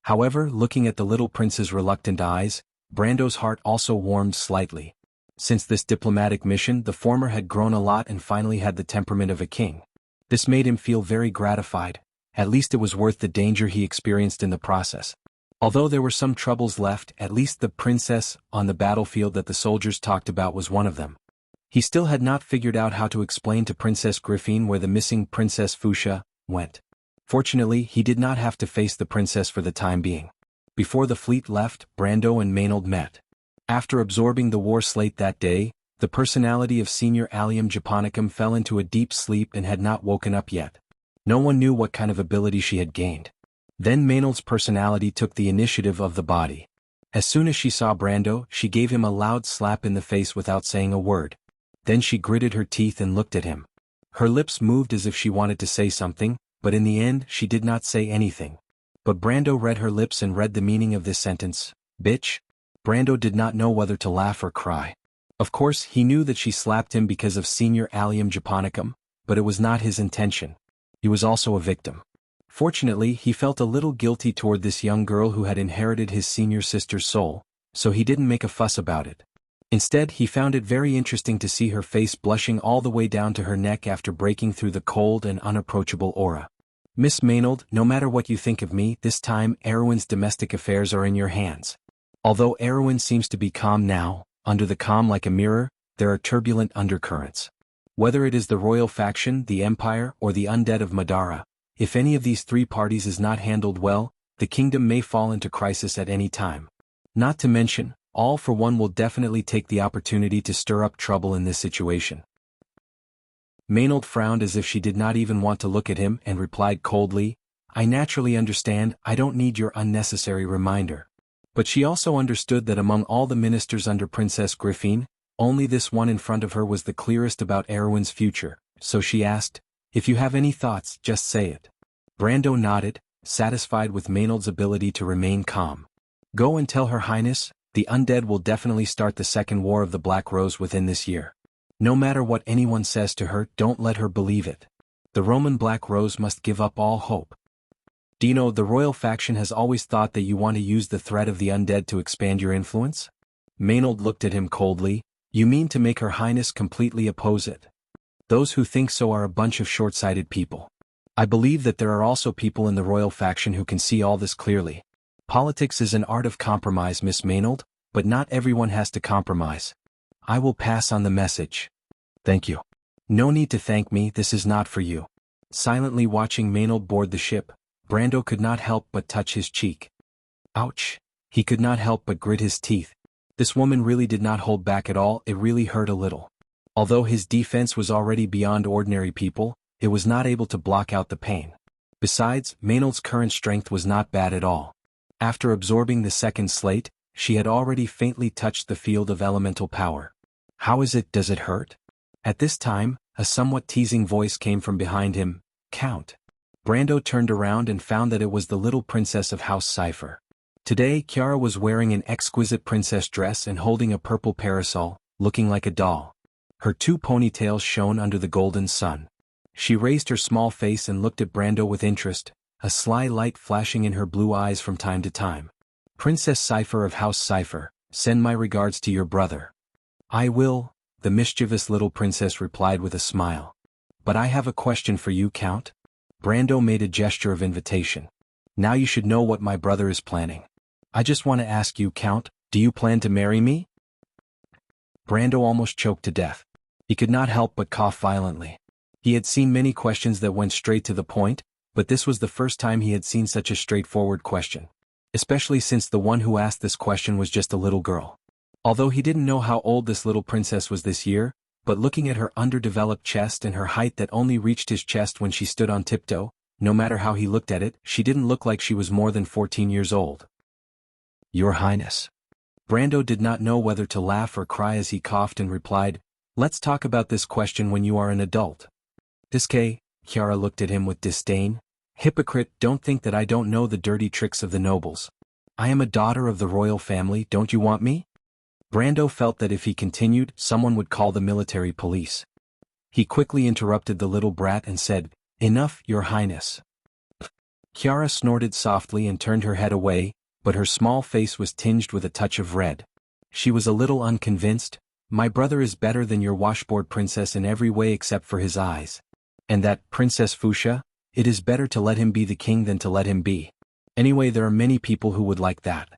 However, looking at the little prince's reluctant eyes, Brando's heart also warmed slightly. Since this diplomatic mission, the former had grown a lot and finally had the temperament of a king. This made him feel very gratified. At least it was worth the danger he experienced in the process. Although there were some troubles left, at least the princess on the battlefield that the soldiers talked about was one of them. He still had not figured out how to explain to Princess Griffine where the missing Princess Fuchsia went. Fortunately, he did not have to face the princess for the time being. Before the fleet left, Brando and Maynard met. After absorbing the war slate that day, the personality of Senior Allium Japonicum fell into a deep sleep and had not woken up yet. No one knew what kind of ability she had gained. Then Maynard's personality took the initiative of the body. As soon as she saw Brando, she gave him a loud slap in the face without saying a word. Then she gritted her teeth and looked at him. Her lips moved as if she wanted to say something, but in the end she did not say anything. But Brando read her lips and read the meaning of this sentence, "Bitch." Brando did not know whether to laugh or cry. Of course, he knew that she slapped him because of Senior Allium Japonicum, but it was not his intention. He was also a victim. Fortunately, he felt a little guilty toward this young girl who had inherited his senior sister's soul, so he didn't make a fuss about it. Instead, he found it very interesting to see her face blushing all the way down to her neck after breaking through the cold and unapproachable aura. "Miss Maynard, no matter what you think of me, this time Erewhon's domestic affairs are in your hands." Although Erewhon seems to be calm now, under the calm like a mirror, there are turbulent undercurrents. Whether it is the royal faction, the empire, or the undead of Madara, if any of these three parties is not handled well, the kingdom may fall into crisis at any time. Not to mention, All for One will definitely take the opportunity to stir up trouble in this situation. Maynard frowned as if she did not even want to look at him and replied coldly, "I naturally understand, I don't need your unnecessary reminder." But she also understood that among all the ministers under Princess Griffine, only this one in front of her was the clearest about Erewhon's future, so she asked, "If you have any thoughts, just say it." Brando nodded, satisfied with Maynard's ability to remain calm. "Go and tell Her Highness, the undead will definitely start the Second War of the Black Rose within this year. No matter what anyone says to her, don't let her believe it. The Roman Black Rose must give up all hope. Dino, the royal faction has always thought that you want to use the threat of the undead to expand your influence?" Maynard looked at him coldly. "You mean to make Her Highness completely oppose it? Those who think so are a bunch of short-sighted people. I believe that there are also people in the royal faction who can see all this clearly. Politics is an art of compromise, Miss Maynard, but not everyone has to compromise. I will pass on the message." "Thank you." "No need to thank me, this is not for you." Silently watching Maynard board the ship, Brando could not help but touch his cheek. Ouch! He could not help but grit his teeth. This woman really did not hold back at all, it really hurt a little. Although his defense was already beyond ordinary people, it was not able to block out the pain. Besides, Maynard's current strength was not bad at all. After absorbing the second slate, she had already faintly touched the field of elemental power. "How is it, does it hurt?" At this time, a somewhat teasing voice came from behind him, "Count." Brando turned around and found that it was the little princess of House Cypher. Today, Kiara was wearing an exquisite princess dress and holding a purple parasol, looking like a doll. Her 2 ponytails shone under the golden sun. She raised her small face and looked at Brando with interest, a sly light flashing in her blue eyes from time to time. "Princess Cypher of House Cypher, send my regards to your brother." "I will," the mischievous little princess replied with a smile. "But I have a question for you, Count." Brando made a gesture of invitation. "Now you should know what my brother is planning. I just want to ask you, Count, do you plan to marry me?" Brando almost choked to death. He could not help but cough violently. He had seen many questions that went straight to the point, but this was the first time he had seen such a straightforward question. Especially since the one who asked this question was just a little girl. Although he didn't know how old this little princess was this year, but looking at her underdeveloped chest and her height that only reached his chest when she stood on tiptoe, no matter how he looked at it, she didn't look like she was more than 14 years old. "Your Highness." Brando did not know whether to laugh or cry as he coughed and replied, "Let's talk about this question when you are an adult." "Disque," Kiara looked at him with disdain. "Hypocrite, don't think that I don't know the dirty tricks of the nobles. I am a daughter of the royal family, don't you want me?" Brando felt that if he continued, someone would call the military police. He quickly interrupted the little brat and said, "Enough, Your Highness." Kiara snorted softly and turned her head away, but her small face was tinged with a touch of red. She was a little unconvinced. "My brother is better than your washboard princess in every way except for his eyes. And that, Princess Fuchsia, it is better to let him be the king than to let him be. Anyway, there are many people who would like that.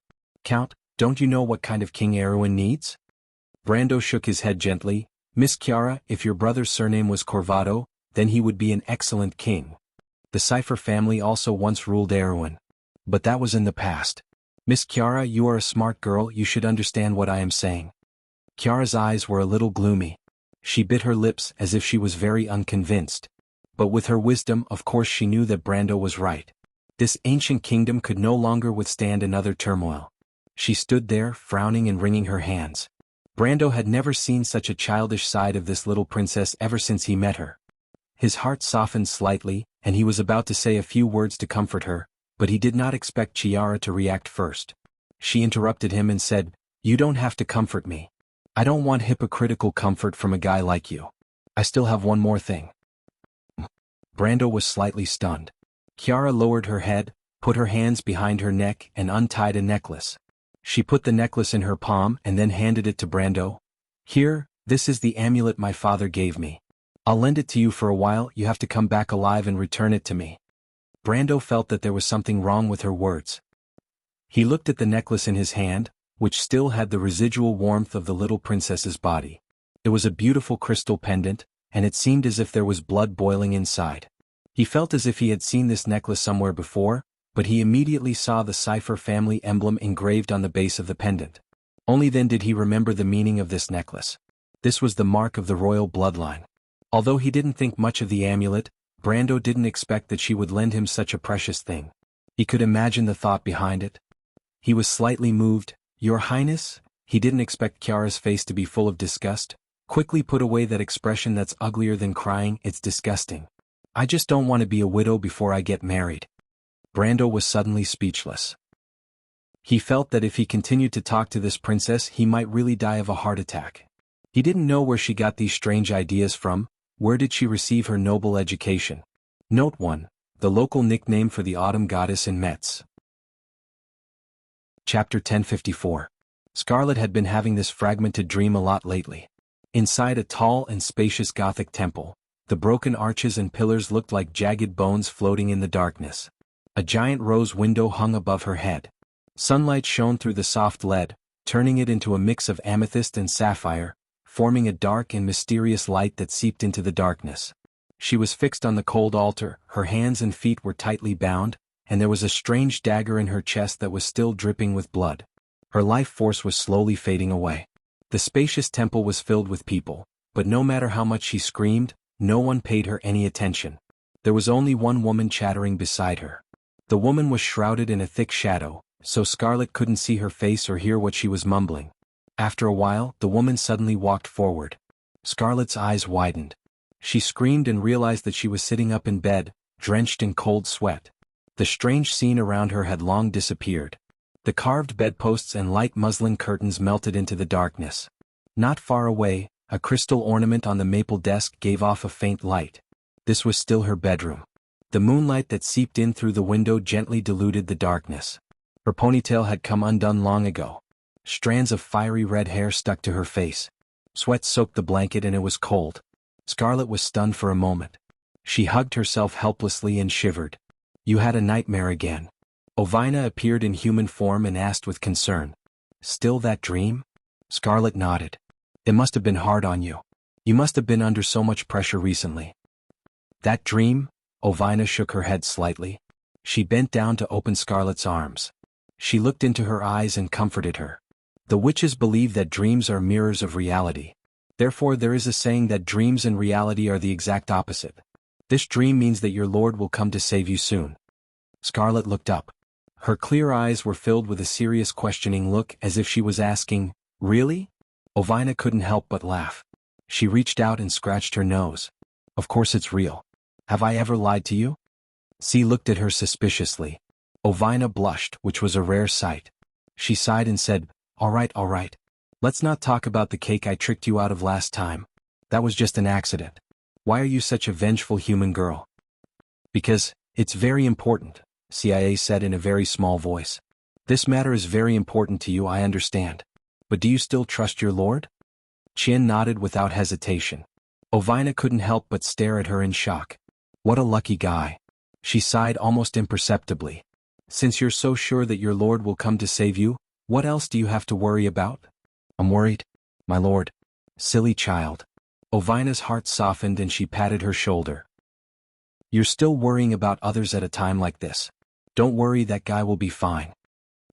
Count, don't you know what kind of king Erwin needs?" Brando shook his head gently. "Miss Chiara, if your brother's surname was Corvado, then he would be an excellent king. The Cypher family also once ruled Erwin. But that was in the past. Miss Chiara, you are a smart girl, you should understand what I am saying." Chiara's eyes were a little gloomy. She bit her lips as if she was very unconvinced. But with her wisdom, of course she knew that Brando was right. This ancient kingdom could no longer withstand another turmoil. She stood there, frowning and wringing her hands. Brando had never seen such a childish side of this little princess ever since he met her. His heart softened slightly, and he was about to say a few words to comfort her, but he did not expect Chiara to react first. She interrupted him and said, "You don't have to comfort me. I don't want hypocritical comfort from a guy like you. I still have one more thing." Brando was slightly stunned. Chiara lowered her head, put her hands behind her neck and untied a necklace. She put the necklace in her palm and then handed it to Brando. "Here, this is the amulet my father gave me. I'll lend it to you for a while, you have to come back alive and return it to me." Brando felt that there was something wrong with her words. He looked at the necklace in his hand, which still had the residual warmth of the little princess's body. It was a beautiful crystal pendant, and it seemed as if there was blood boiling inside. He felt as if he had seen this necklace somewhere before, but he immediately saw the Cypher family emblem engraved on the base of the pendant. Only then did he remember the meaning of this necklace. This was the mark of the royal bloodline. Although he didn't think much of the amulet, Brando didn't expect that she would lend him such a precious thing. He could imagine the thought behind it. He was slightly moved. "Your Highness?" He didn't expect Chiara's face to be full of disgust. "Quickly put away that expression, that's uglier than crying, it's disgusting. I just don't want to be a widow before I get married." Brando was suddenly speechless. He felt that if he continued to talk to this princess he might really die of a heart attack. He didn't know where she got these strange ideas from. Where did she receive her noble education? Note 1. The local nickname for the autumn goddess in Metz. Chapter 1054. Scarlet had been having this fragmented dream a lot lately. Inside a tall and spacious Gothic temple, the broken arches and pillars looked like jagged bones floating in the darkness. A giant rose window hung above her head. Sunlight shone through the soft lead, turning it into a mix of amethyst and sapphire, forming a dark and mysterious light that seeped into the darkness. She was fixed on the cold altar, her hands and feet were tightly bound, and there was a strange dagger in her chest that was still dripping with blood. Her life force was slowly fading away. The spacious temple was filled with people, but no matter how much she screamed, no one paid her any attention. There was only one woman chattering beside her. The woman was shrouded in a thick shadow, so Scarlet couldn't see her face or hear what she was mumbling. After a while, the woman suddenly walked forward. Scarlet's eyes widened. She screamed and realized that she was sitting up in bed, drenched in cold sweat. The strange scene around her had long disappeared. The carved bedposts and light muslin curtains melted into the darkness. Not far away, a crystal ornament on the maple desk gave off a faint light. This was still her bedroom. The moonlight that seeped in through the window gently diluted the darkness. Her ponytail had come undone long ago. Strands of fiery red hair stuck to her face. Sweat soaked the blanket and it was cold. Scarlet was stunned for a moment. She hugged herself helplessly and shivered. "You had a nightmare again." Ovina appeared in human form and asked with concern. "Still that dream?" Scarlet nodded. "It must have been hard on you. You must have been under so much pressure recently." "That dream?" Ovina shook her head slightly. She bent down to open Scarlet's arms. She looked into her eyes and comforted her. "The witches believe that dreams are mirrors of reality. Therefore there is a saying that dreams and reality are the exact opposite. This dream means that your Lord will come to save you soon." Scarlet looked up. Her clear eyes were filled with a serious questioning look as if she was asking, "Really?" Ovina couldn't help but laugh. She reached out and scratched her nose. "Of course it's real. Have I ever lied to you?" C looked at her suspiciously. Ovina blushed, which was a rare sight. She sighed and said, all right. Let's not talk about the cake I tricked you out of last time. That was just an accident. Why are you such a vengeful human girl?" "Because, it's very important," CIA said in a very small voice. "This matter is very important to you, I understand. But do you still trust your Lord?" Qian nodded without hesitation. Ovina couldn't help but stare at her in shock. What a lucky guy. She sighed almost imperceptibly. "Since you're so sure that your Lord will come to save you, what else do you have to worry about?" "I'm worried, my lord." "Silly child." Ovina's heart softened and she patted her shoulder. "You're still worrying about others at a time like this. Don't worry, that guy will be fine."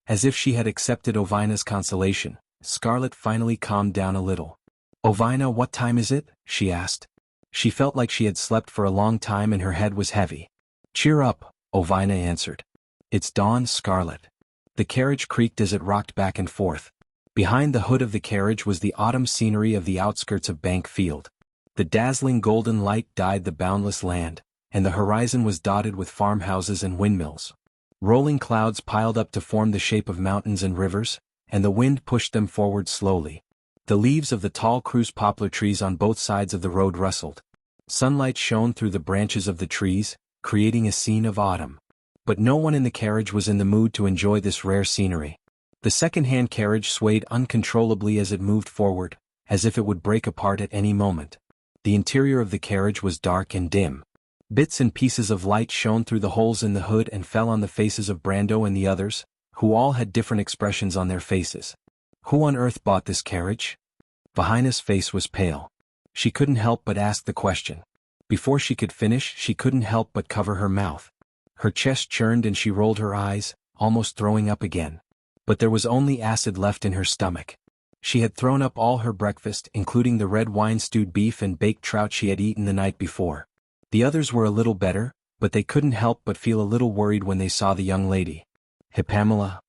As if she had accepted Ovina's consolation, Scarlet finally calmed down a little. "Ovina, what time is it?" she asked. She felt like she had slept for a long time and her head was heavy. "Cheer up," Ovina answered. "It's dawn, Scarlet." The carriage creaked as it rocked back and forth. Behind the hood of the carriage was the autumn scenery of the outskirts of Bank Field. The dazzling golden light dyed the boundless land, and the horizon was dotted with farmhouses and windmills. Rolling clouds piled up to form the shape of mountains and rivers, and the wind pushed them forward slowly. The leaves of the tall spruce poplar trees on both sides of the road rustled. Sunlight shone through the branches of the trees, creating a scene of autumn. But no one in the carriage was in the mood to enjoy this rare scenery. The second-hand carriage swayed uncontrollably as it moved forward, as if it would break apart at any moment. The interior of the carriage was dark and dim. Bits and pieces of light shone through the holes in the hood and fell on the faces of Brando and the others, who all had different expressions on their faces. "Who on earth bought this carriage?" Vahina's face was pale. She couldn't help but ask the question. Before she could finish, she couldn't help but cover her mouth. Her chest churned and she rolled her eyes, almost throwing up again. But there was only acid left in her stomach. She had thrown up all her breakfast, including the red wine-stewed beef and baked trout she had eaten the night before. The others were a little better, but they couldn't help but feel a little worried when they saw the young lady. "Hey, Pamela."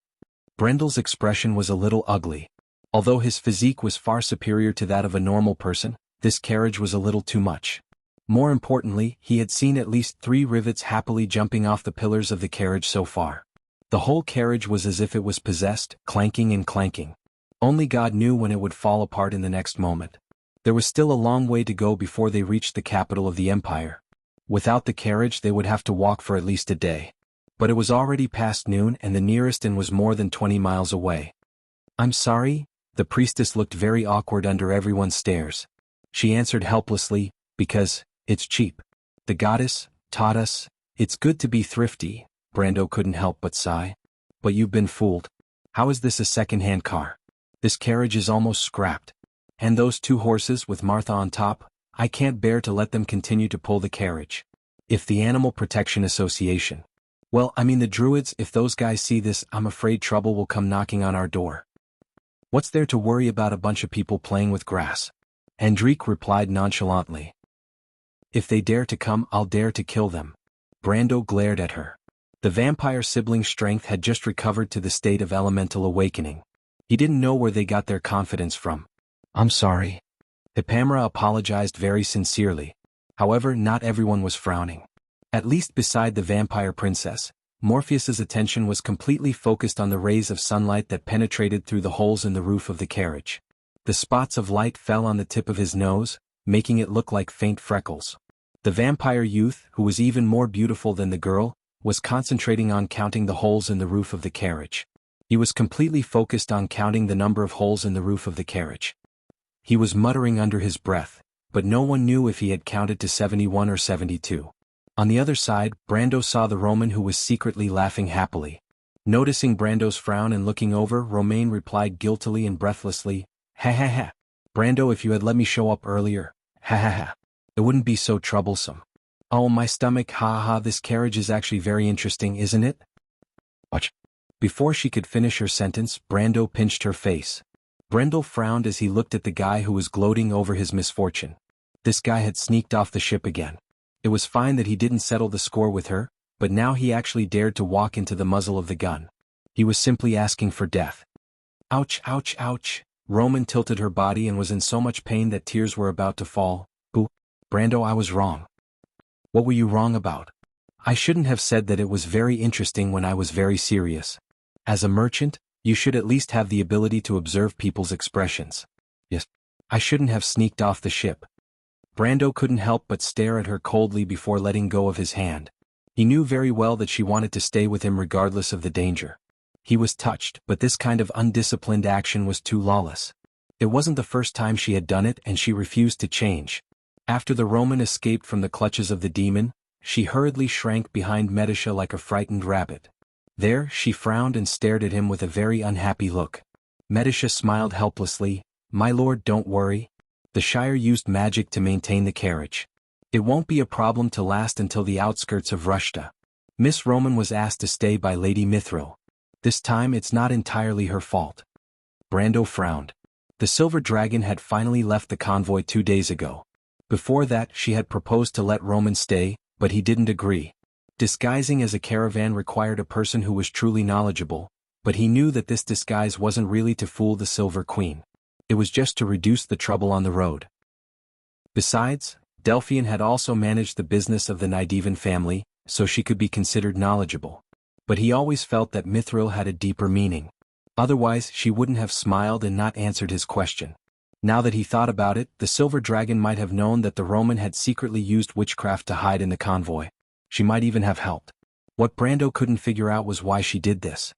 Brendel's expression was a little ugly. Although his physique was far superior to that of a normal person, this carriage was a little too much. More importantly, he had seen at least 3 rivets happily jumping off the pillars of the carriage so far. The whole carriage was as if it was possessed, clanking and clanking. Only God knew when it would fall apart in the next moment. There was still a long way to go before they reached the capital of the empire. Without the carriage they would have to walk for at least a day. But it was already past noon and the nearest inn was more than 20 miles away. "I'm sorry?" The priestess looked very awkward under everyone's stares. She answered helplessly, "Because it's cheap. The goddess taught us, it's good to be thrifty." Brando couldn't help but sigh. "But you've been fooled. How is this a second-hand car? This carriage is almost scrapped. And those 2 horses with Martha on top, I can't bear to let them continue to pull the carriage. If the Animal Protection Association, well, I mean the Druids, if those guys see this, I'm afraid trouble will come knocking on our door." "What's there to worry about a bunch of people playing with grass?" Andrique replied nonchalantly. "If they dare to come, I'll dare to kill them." Brando glared at her. The vampire sibling's strength had just recovered to the state of elemental awakening. He didn't know where they got their confidence from. "I'm sorry." Hipamra apologized very sincerely. However, not everyone was frowning. At least beside the vampire princess, Morpheus's attention was completely focused on the rays of sunlight that penetrated through the holes in the roof of the carriage. The spots of light fell on the tip of his nose, making it look like faint freckles. The vampire youth, who was even more beautiful than the girl, was concentrating on counting the holes in the roof of the carriage. He was completely focused on counting the number of holes in the roof of the carriage. He was muttering under his breath, but no one knew if he had counted to 71 or 72. On the other side, Brando saw the Roman, who was secretly laughing happily. Noticing Brando's frown and looking over, Romain replied guiltily and breathlessly, "Ha ha ha. Brando, if you had let me show up earlier, ha ha ha. It wouldn't be so troublesome. Oh, my stomach, ha ha, this carriage is actually very interesting, isn't it?" Watch. Before she could finish her sentence, Brando pinched her face. Brendel frowned as he looked at the guy who was gloating over his misfortune. This guy had sneaked off the ship again. It was fine that he didn't settle the score with her, but now he actually dared to walk into the muzzle of the gun. He was simply asking for death. Ouch, ouch, ouch. Roman tilted her body and was in so much pain that tears were about to fall. Boo. Brando, I was wrong. What were you wrong about? I shouldn't have said that it was very interesting when I was very serious. As a merchant, you should at least have the ability to observe people's expressions. Yes. I shouldn't have sneaked off the ship. Brando couldn't help but stare at her coldly before letting go of his hand. He knew very well that she wanted to stay with him regardless of the danger. He was touched, but this kind of undisciplined action was too lawless. It wasn't the first time she had done it, and she refused to change. After the Roman escaped from the clutches of the demon, she hurriedly shrank behind Medicia like a frightened rabbit. There, she frowned and stared at him with a very unhappy look. Medicia smiled helplessly. "My lord, don't worry. The Shire used magic to maintain the carriage. It won't be a problem to last until the outskirts of Rushta." Miss Roman was asked to stay by Lady Mithril. This time it's not entirely her fault. Brando frowned. The Silver Dragon had finally left the convoy 2 days ago. Before that, she had proposed to let Roman stay, but he didn't agree. Disguising as a caravan required a person who was truly knowledgeable, but he knew that this disguise wasn't really to fool the Silver Queen. It was just to reduce the trouble on the road. Besides, Delphian had also managed the business of the Nidevan family, so she could be considered knowledgeable. But he always felt that Mithril had a deeper meaning. Otherwise, she wouldn't have smiled and not answered his question. Now that he thought about it, the Silver Dragon might have known that the Roman had secretly used witchcraft to hide in the convoy. She might even have helped. What Brando couldn't figure out was why she did this.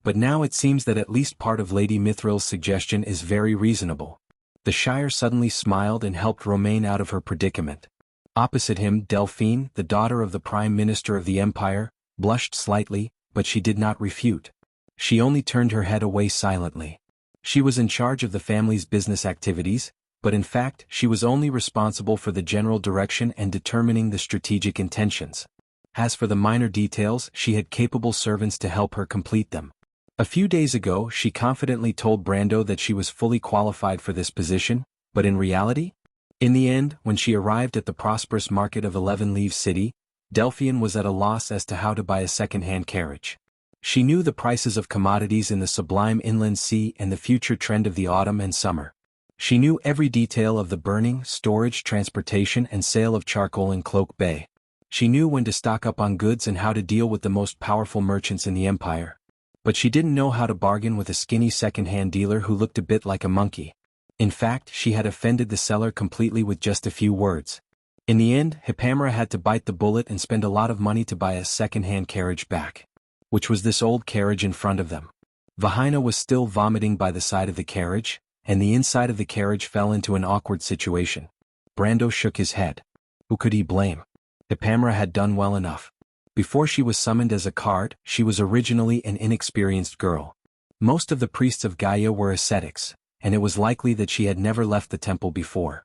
But now it seems that at least part of Lady Mithril's suggestion is very reasonable. The Shire suddenly smiled and helped Romain out of her predicament. Opposite him, Delphine, the daughter of the Prime Minister of the Empire, blushed slightly, but she did not refute. She only turned her head away silently. She was in charge of the family's business activities, but in fact she was only responsible for the general direction and determining the strategic intentions. As for the minor details, she had capable servants to help her complete them. A few days ago she confidently told Brando that she was fully qualified for this position, but in reality? In the end, when she arrived at the prosperous market of 11 Leaves City, Delphian was at a loss as to how to buy a second-hand carriage. She knew the prices of commodities in the sublime inland sea and the future trend of the autumn and summer. She knew every detail of the burning, storage, transportation and sale of charcoal in Cloak Bay. She knew when to stock up on goods and how to deal with the most powerful merchants in the empire. But she didn't know how to bargain with a skinny second-hand dealer who looked a bit like a monkey. In fact, she had offended the seller completely with just a few words. In the end, Hipamra had to bite the bullet and spend a lot of money to buy a second-hand carriage back. Which was this old carriage in front of them. Vahina was still vomiting by the side of the carriage, and the inside of the carriage fell into an awkward situation. Brando shook his head. Who could he blame? Hipamra had done well enough. Before she was summoned as a card, she was originally an inexperienced girl. Most of the priests of Gaia were ascetics, and it was likely that she had never left the temple before.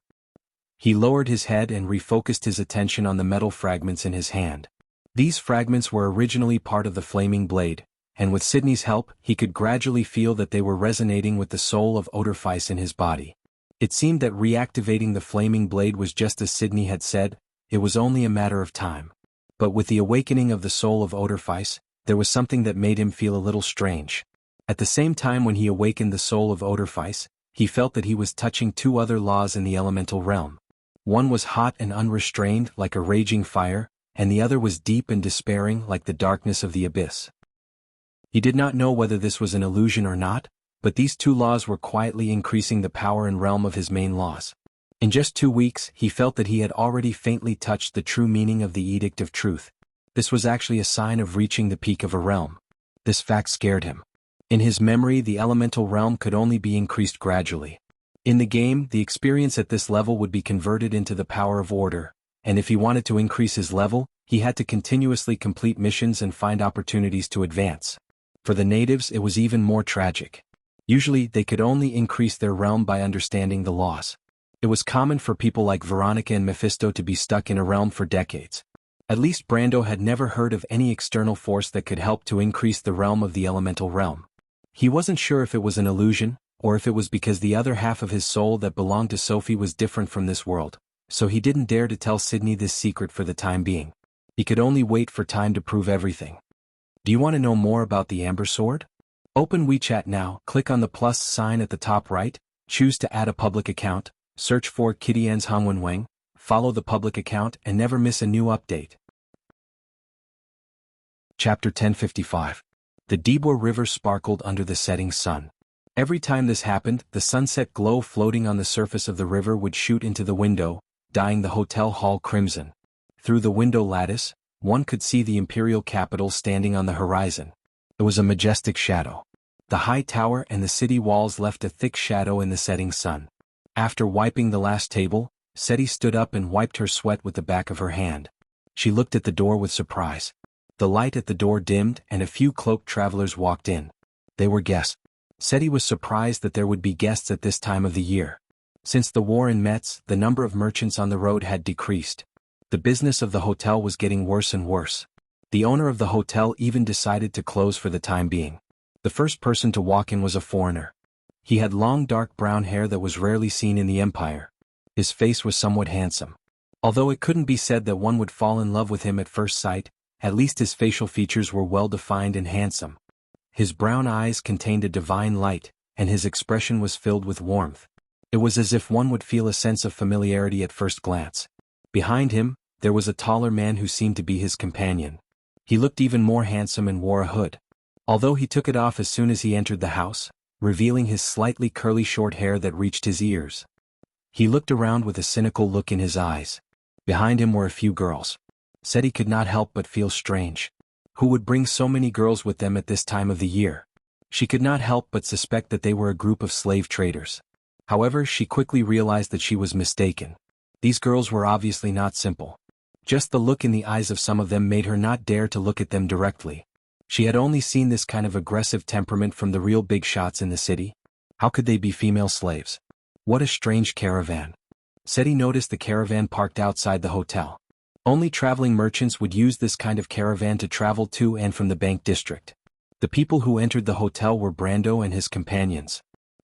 He lowered his head and refocused his attention on the metal fragments in his hand. These fragments were originally part of the flaming blade, and with Sydney's help, he could gradually feel that they were resonating with the soul of Odorfice in his body. It seemed that reactivating the flaming blade was just as Sydney had said, it was only a matter of time. But with the awakening of the soul of Odorfice, there was something that made him feel a little strange. At the same time when he awakened the soul of Odorfice, he felt that he was touching two other laws in the elemental realm. One was hot and unrestrained like a raging fire, and the other was deep and despairing like the darkness of the abyss. He did not know whether this was an illusion or not, but these two laws were quietly increasing the power and realm of his main laws. In just 2 weeks, he felt that he had already faintly touched the true meaning of the Edict of Truth. This was actually a sign of reaching the peak of a realm. This fact scared him. In his memory, the elemental realm could only be increased gradually. In the game, the experience at this level would be converted into the power of order, and if he wanted to increase his level, he had to continuously complete missions and find opportunities to advance. For the natives, it was even more tragic. Usually, they could only increase their realm by understanding the laws. It was common for people like Veronica and Mephisto to be stuck in a realm for decades. At least Brando had never heard of any external force that could help to increase the realm of the elemental realm. He wasn't sure if it was an illusion, or if it was because the other half of his soul that belonged to Sophie was different from this world, so he didn't dare to tell Sydney this secret for the time being. He could only wait for time to prove everything. Do you want to know more about the Amber Sword? Open WeChat now, click on the plus sign at the top right, choose to add a public account, search for Kitty-En's Hongwenweng, follow the public account and never miss a new update. Chapter 1055. The Dibor River sparkled under the setting sun. Every time this happened, the sunset glow floating on the surface of the river would shoot into the window, dyeing the hotel hall crimson. Through the window lattice, one could see the imperial capital standing on the horizon. It was a majestic shadow. The high tower and the city walls left a thick shadow in the setting sun. After wiping the last table, Seti stood up and wiped her sweat with the back of her hand. She looked at the door with surprise. The light at the door dimmed and a few cloaked travelers walked in. They were guests. Seti was surprised that there would be guests at this time of the year. Since the war in Metz, the number of merchants on the road had decreased. The business of the hotel was getting worse and worse. The owner of the hotel even decided to close for the time being. The first person to walk in was a foreigner. He had long dark brown hair that was rarely seen in the empire. His face was somewhat handsome. Although it couldn't be said that one would fall in love with him at first sight, at least his facial features were well defined and handsome. His brown eyes contained a divine light, and his expression was filled with warmth. It was as if one would feel a sense of familiarity at first glance. Behind him, there was a taller man who seemed to be his companion. He looked even more handsome and wore a hood. Although he took it off as soon as he entered the house, revealing his slightly curly short hair that reached his ears. He looked around with a cynical look in his eyes. Behind him were a few girls. Seti could not help but feel strange. Who would bring so many girls with them at this time of the year? She could not help but suspect that they were a group of slave traders. However, she quickly realized that she was mistaken. These girls were obviously not simple. Just the look in the eyes of some of them made her not dare to look at them directly. She had only seen this kind of aggressive temperament from the real big shots in the city. How could they be female slaves? What a strange caravan. Seti noticed the caravan parked outside the hotel. Only traveling merchants would use this kind of caravan to travel to and from the bank district. The people who entered the hotel were Brando and his companions.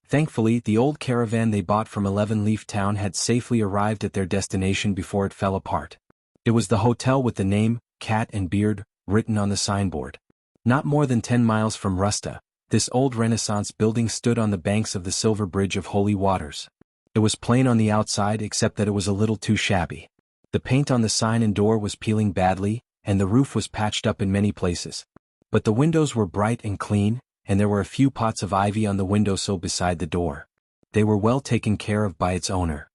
Thankfully, the old caravan they bought from 11-Leaf Town had safely arrived at their destination before it fell apart. It was the hotel with the name, Cat and Beard, written on the signboard. Not more than 10 miles from Rusta, this old Renaissance building stood on the banks of the Silver Bridge of Holy Waters. It was plain on the outside except that it was a little too shabby. The paint on the sign and door was peeling badly, and the roof was patched up in many places. But the windows were bright and clean, and there were a few pots of ivy on the windowsill beside the door. They were well taken care of by its owner.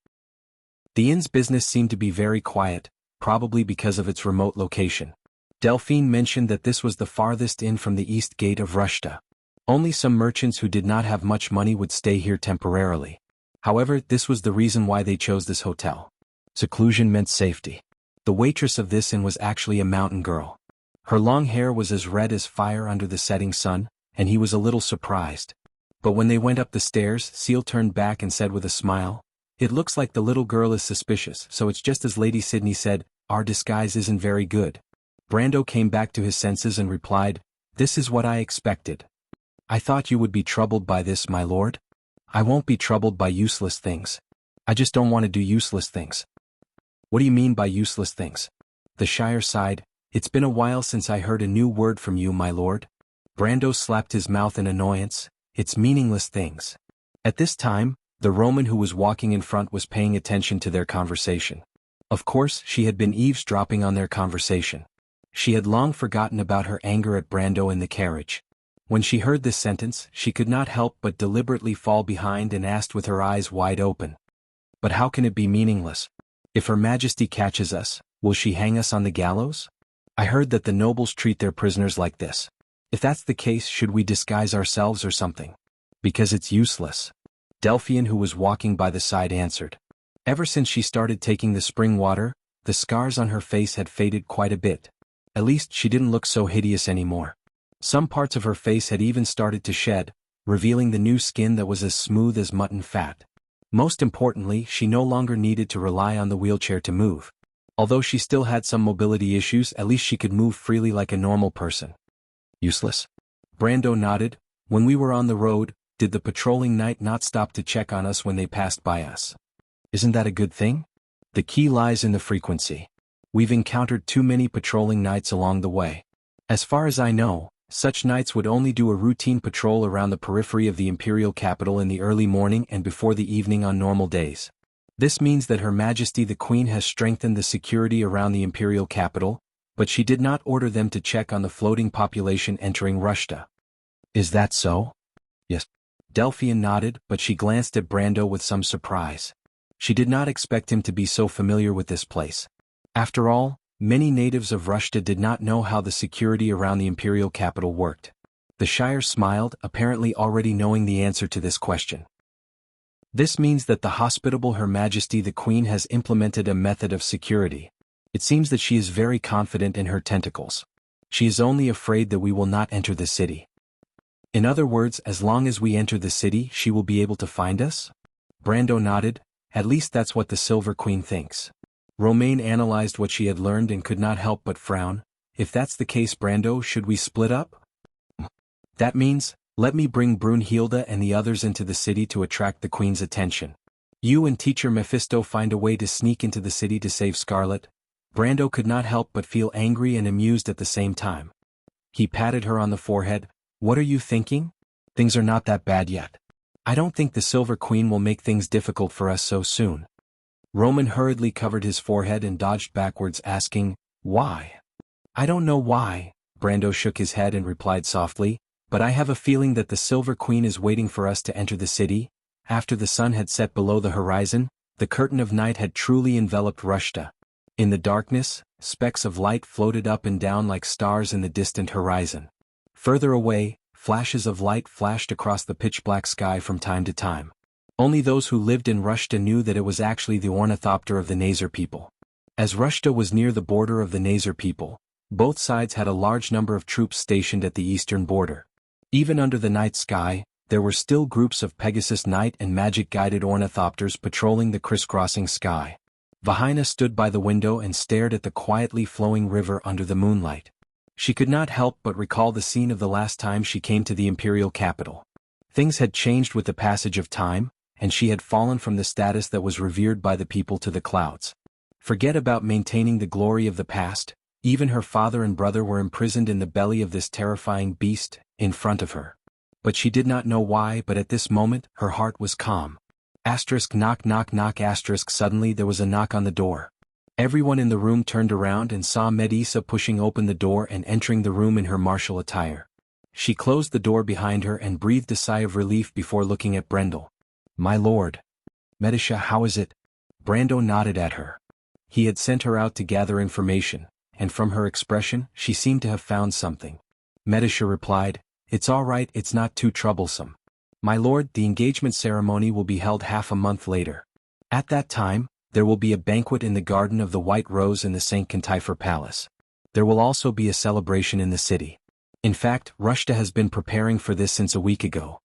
The inn's business seemed to be very quiet, probably because of its remote location. Delphine mentioned that this was the farthest inn from the east gate of Rushta. Only some merchants who did not have much money would stay here temporarily. However, this was the reason why they chose this hotel. Seclusion meant safety. The waitress of this inn was actually a mountain girl. Her long hair was as red as fire under the setting sun, and he was a little surprised. But when they went up the stairs, Seal turned back and said with a smile, "It looks like the little girl is suspicious, so it's just as Lady Sydney said, our disguise isn't very good." Brando came back to his senses and replied, "This is what I expected. I thought you would be troubled by this, my lord. I won't be troubled by useless things. I just don't want to do useless things." "What do you mean by useless things?" The Shire sighed. "It's been a while since I heard a new word from you, my lord." Brando slapped his mouth in annoyance. "It's meaningless things." At this time, the Roman who was walking in front was paying attention to their conversation. Of course, she had been eavesdropping on their conversation. She had long forgotten about her anger at Brando in the carriage. When she heard this sentence, she could not help but deliberately fall behind and asked with her eyes wide open. But how can it be meaningless? If Her Majesty catches us, will she hang us on the gallows? I heard that the nobles treat their prisoners like this. If that's the case, should we disguise ourselves or something? Because it's useless. Delphian, who was walking by the side, answered. Ever since she started taking the spring water, the scars on her face had faded quite a bit. At least she didn't look so hideous anymore. Some parts of her face had even started to shed, revealing the new skin that was as smooth as mutton fat. Most importantly, she no longer needed to rely on the wheelchair to move. Although she still had some mobility issues, at least she could move freely like a normal person. Useless? Brando nodded. When we were on the road, did the patrolling knight not stop to check on us when they passed by us? Isn't that a good thing? The key lies in the frequency. We've encountered too many patrolling knights along the way. As far as I know, such knights would only do a routine patrol around the periphery of the imperial capital in the early morning and before the evening on normal days. This means that Her Majesty the Queen has strengthened the security around the imperial capital, but she did not order them to check on the floating population entering Rushta. Is that so? Yes. Delphian nodded, but she glanced at Brando with some surprise. She did not expect him to be so familiar with this place. After all, many natives of Rushta did not know how the security around the imperial capital worked. The Shire smiled, apparently already knowing the answer to this question. This means that the hospitable Her Majesty the Queen has implemented a method of security. It seems that she is very confident in her tentacles. She is only afraid that we will not enter the city. In other words, as long as we enter the city, she will be able to find us? Brando nodded. At least that's what the Silver Queen thinks. Romaine analyzed what she had learned and could not help but frown. If that's the case, Brando, should we split up? That means, let me bring Brunhilde and the others into the city to attract the Queen's attention. You and Teacher Mephisto find a way to sneak into the city to save Scarlet. Brando could not help but feel angry and amused at the same time. He patted her on the forehead. What are you thinking? Things are not that bad yet. I don't think the Silver Queen will make things difficult for us so soon. Roman hurriedly covered his forehead and dodged backwards, asking, Why? I don't know why, Brando shook his head and replied softly, but I have a feeling that the Silver Queen is waiting for us to enter the city. After the sun had set below the horizon, the curtain of night had truly enveloped Rushta. In the darkness, specks of light floated up and down like stars in the distant horizon. Further away, flashes of light flashed across the pitch-black sky from time to time. Only those who lived in Rushta knew that it was actually the ornithopter of the Nazar people. As Rushta was near the border of the Nazar people, both sides had a large number of troops stationed at the eastern border. Even under the night sky, there were still groups of Pegasus night and magic-guided ornithopters patrolling the crisscrossing sky. Vahina stood by the window and stared at the quietly flowing river under the moonlight. She could not help but recall the scene of the last time she came to the imperial capital. Things had changed with the passage of time, and she had fallen from the status that was revered by the people to the clouds. Forget about maintaining the glory of the past, even her father and brother were imprisoned in the belly of this terrifying beast, in front of her. But she did not know why, but at this moment, her heart was calm. Knock knock knock. Suddenly there was a knock on the door. Everyone in the room turned around and saw Medisa pushing open the door and entering the room in her martial attire. She closed the door behind her and breathed a sigh of relief before looking at Brendel. My lord. Medisha, how is it? Brando nodded at her. He had sent her out to gather information, and from her expression, she seemed to have found something. Medisha replied, It's all right, it's not too troublesome. My lord, the engagement ceremony will be held half a month later. At that time, there will be a banquet in the Garden of the White Rose in the St. Cantifer Palace. There will also be a celebration in the city. In fact, Rushta has been preparing for this since a week ago.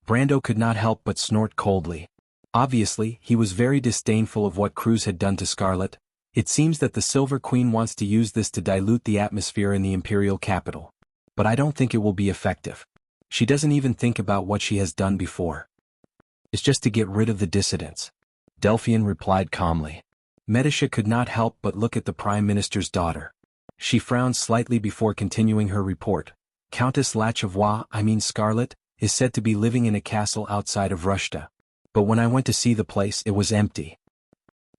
Brando could not help but snort coldly. Obviously, he was very disdainful of what Cruz had done to Scarlet. It seems that the Silver Queen wants to use this to dilute the atmosphere in the imperial capital. But I don't think it will be effective. She doesn't even think about what she has done before. It's just to get rid of the dissidents. Delphian replied calmly. Medisha could not help but look at the Prime Minister's daughter. She frowned slightly before continuing her report. Countess Lachavois, Scarlet, is said to be living in a castle outside of Rushta. But when I went to see the place, it was empty.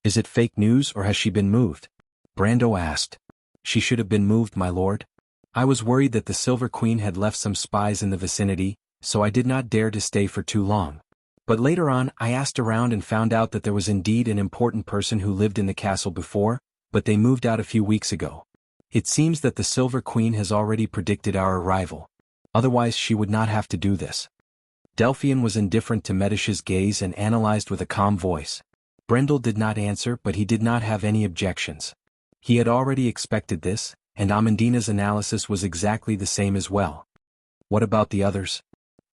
Is it fake news or has she been moved? Brando asked. She should have been moved, my lord. I was worried that the Silver Queen had left some spies in the vicinity, so I did not dare to stay for too long. But later on I asked around and found out that there was indeed an important person who lived in the castle before, but they moved out a few weeks ago. It seems that the Silver Queen has already predicted our arrival. Otherwise she would not have to do this. Delphian was indifferent to Medicia's gaze and analyzed with a calm voice. Brendel did not answer, but he did not have any objections. He had already expected this, and Amandina's analysis was exactly the same as well. What about the others?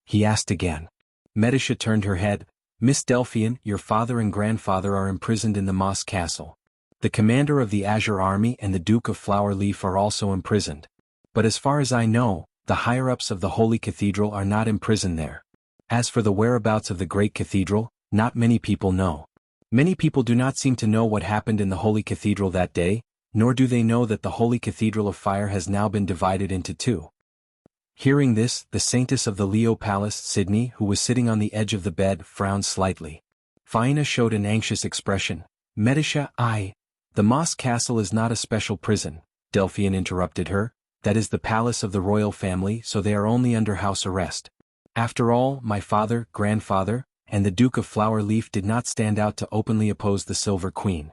He asked again. Medicia turned her head. Miss Delphian, your father and grandfather are imprisoned in the Moss Castle. The commander of the Azure Army and the Duke of Flowerleaf are also imprisoned. But as far as I know, the higher-ups of the Holy Cathedral are not imprisoned there. As for the whereabouts of the Great Cathedral, not many people know. Many people do not seem to know what happened in the Holy Cathedral that day, nor do they know that the Holy Cathedral of Fire has now been divided into two. Hearing this, the Saintess of the Leo Palace, Sydney, who was sitting on the edge of the bed, frowned slightly. Faina showed an anxious expression. Medicia, the Moss Castle is not a special prison, Delphian interrupted her. That is the palace of the royal family, so they are only under house arrest. After all, my father, grandfather, and the Duke of Flowerleaf did not stand out to openly oppose the Silver Queen.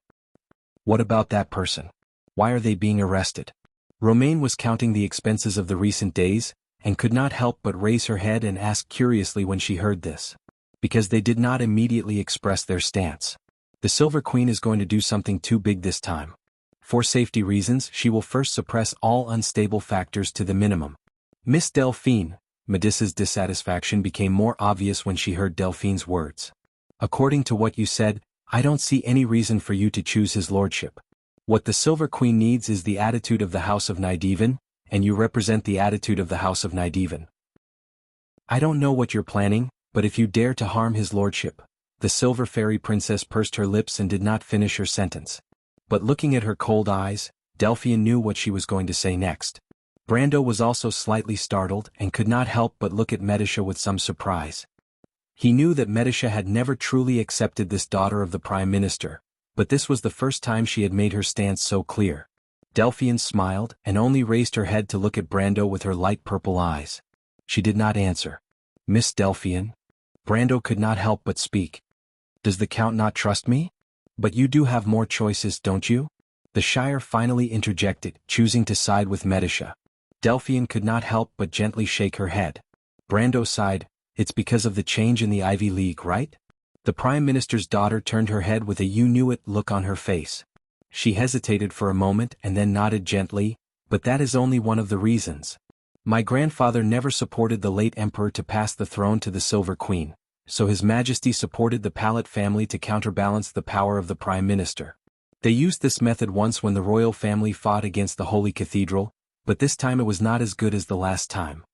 What about that person? Why are they being arrested? Romaine was counting the expenses of the recent days, and could not help but raise her head and ask curiously when she heard this. Because they did not immediately express their stance. The Silver Queen is going to do something too big this time. For safety reasons, she will first suppress all unstable factors to the minimum. Miss Delphine, Melissa's dissatisfaction became more obvious when she heard Delphine's words. According to what you said, I don't see any reason for you to choose his lordship. What the Silver Queen needs is the attitude of the House of Nideven, and you represent the attitude of the House of Nideven. I don't know what you're planning, but if you dare to harm his lordship. The Silver Fairy Princess pursed her lips and did not finish her sentence. But looking at her cold eyes, Delphian knew what she was going to say next. Brando was also slightly startled and could not help but look at Medicia with some surprise. He knew that Medicia had never truly accepted this daughter of the Prime Minister, but this was the first time she had made her stance so clear. Delphian smiled and only raised her head to look at Brando with her light purple eyes. She did not answer. Miss Delphian? Brando could not help but speak. Does the Count not trust me? But you do have more choices, don't you? The Shire finally interjected, choosing to side with Medicia. Delphian could not help but gently shake her head. Brando sighed. It's because of the change in the Ivy League, right? The Prime Minister's daughter turned her head with a you-knew-it look on her face. She hesitated for a moment and then nodded gently, but that is only one of the reasons. My grandfather never supported the late Emperor to pass the throne to the Silver Queen, so His Majesty supported the Pallet family to counterbalance the power of the Prime Minister. They used this method once when the royal family fought against the Holy Cathedral, but this time it was not as good as the last time.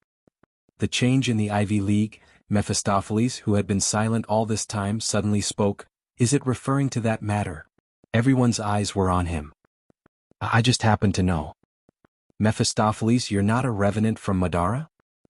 The change in the Ivy League, Mephistopheles, who had been silent all this time, suddenly spoke. Is it referring to that matter? Everyone's eyes were on him. I just happen to know. Mephistopheles, you're not a revenant from Madara?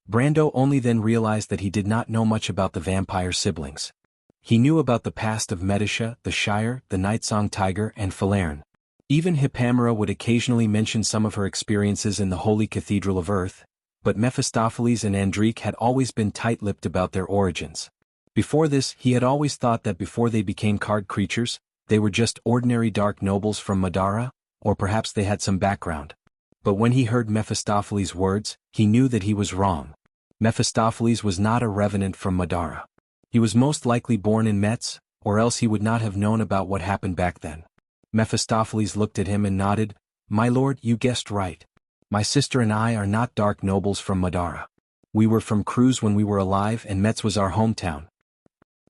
Brando only then realized that he did not know much about the vampire siblings. He knew about the past of Medicia, the Shire, the Nightsong Tiger, and Falerne. Even Hippamera would occasionally mention some of her experiences in the Holy Cathedral of Earth, but Mephistopheles and Andrique had always been tight-lipped about their origins. Before this, he had always thought that before they became card creatures, they were just ordinary dark nobles from Madara, or perhaps they had some background. But when he heard Mephistopheles' words, he knew that he was wrong. Mephistopheles was not a revenant from Madara. He was most likely born in Metz, or else he would not have known about what happened back then. Mephistopheles looked at him and nodded. My lord, you guessed right. My sister and I are not dark nobles from Madara. We were from Cruz when we were alive and Metz was our hometown.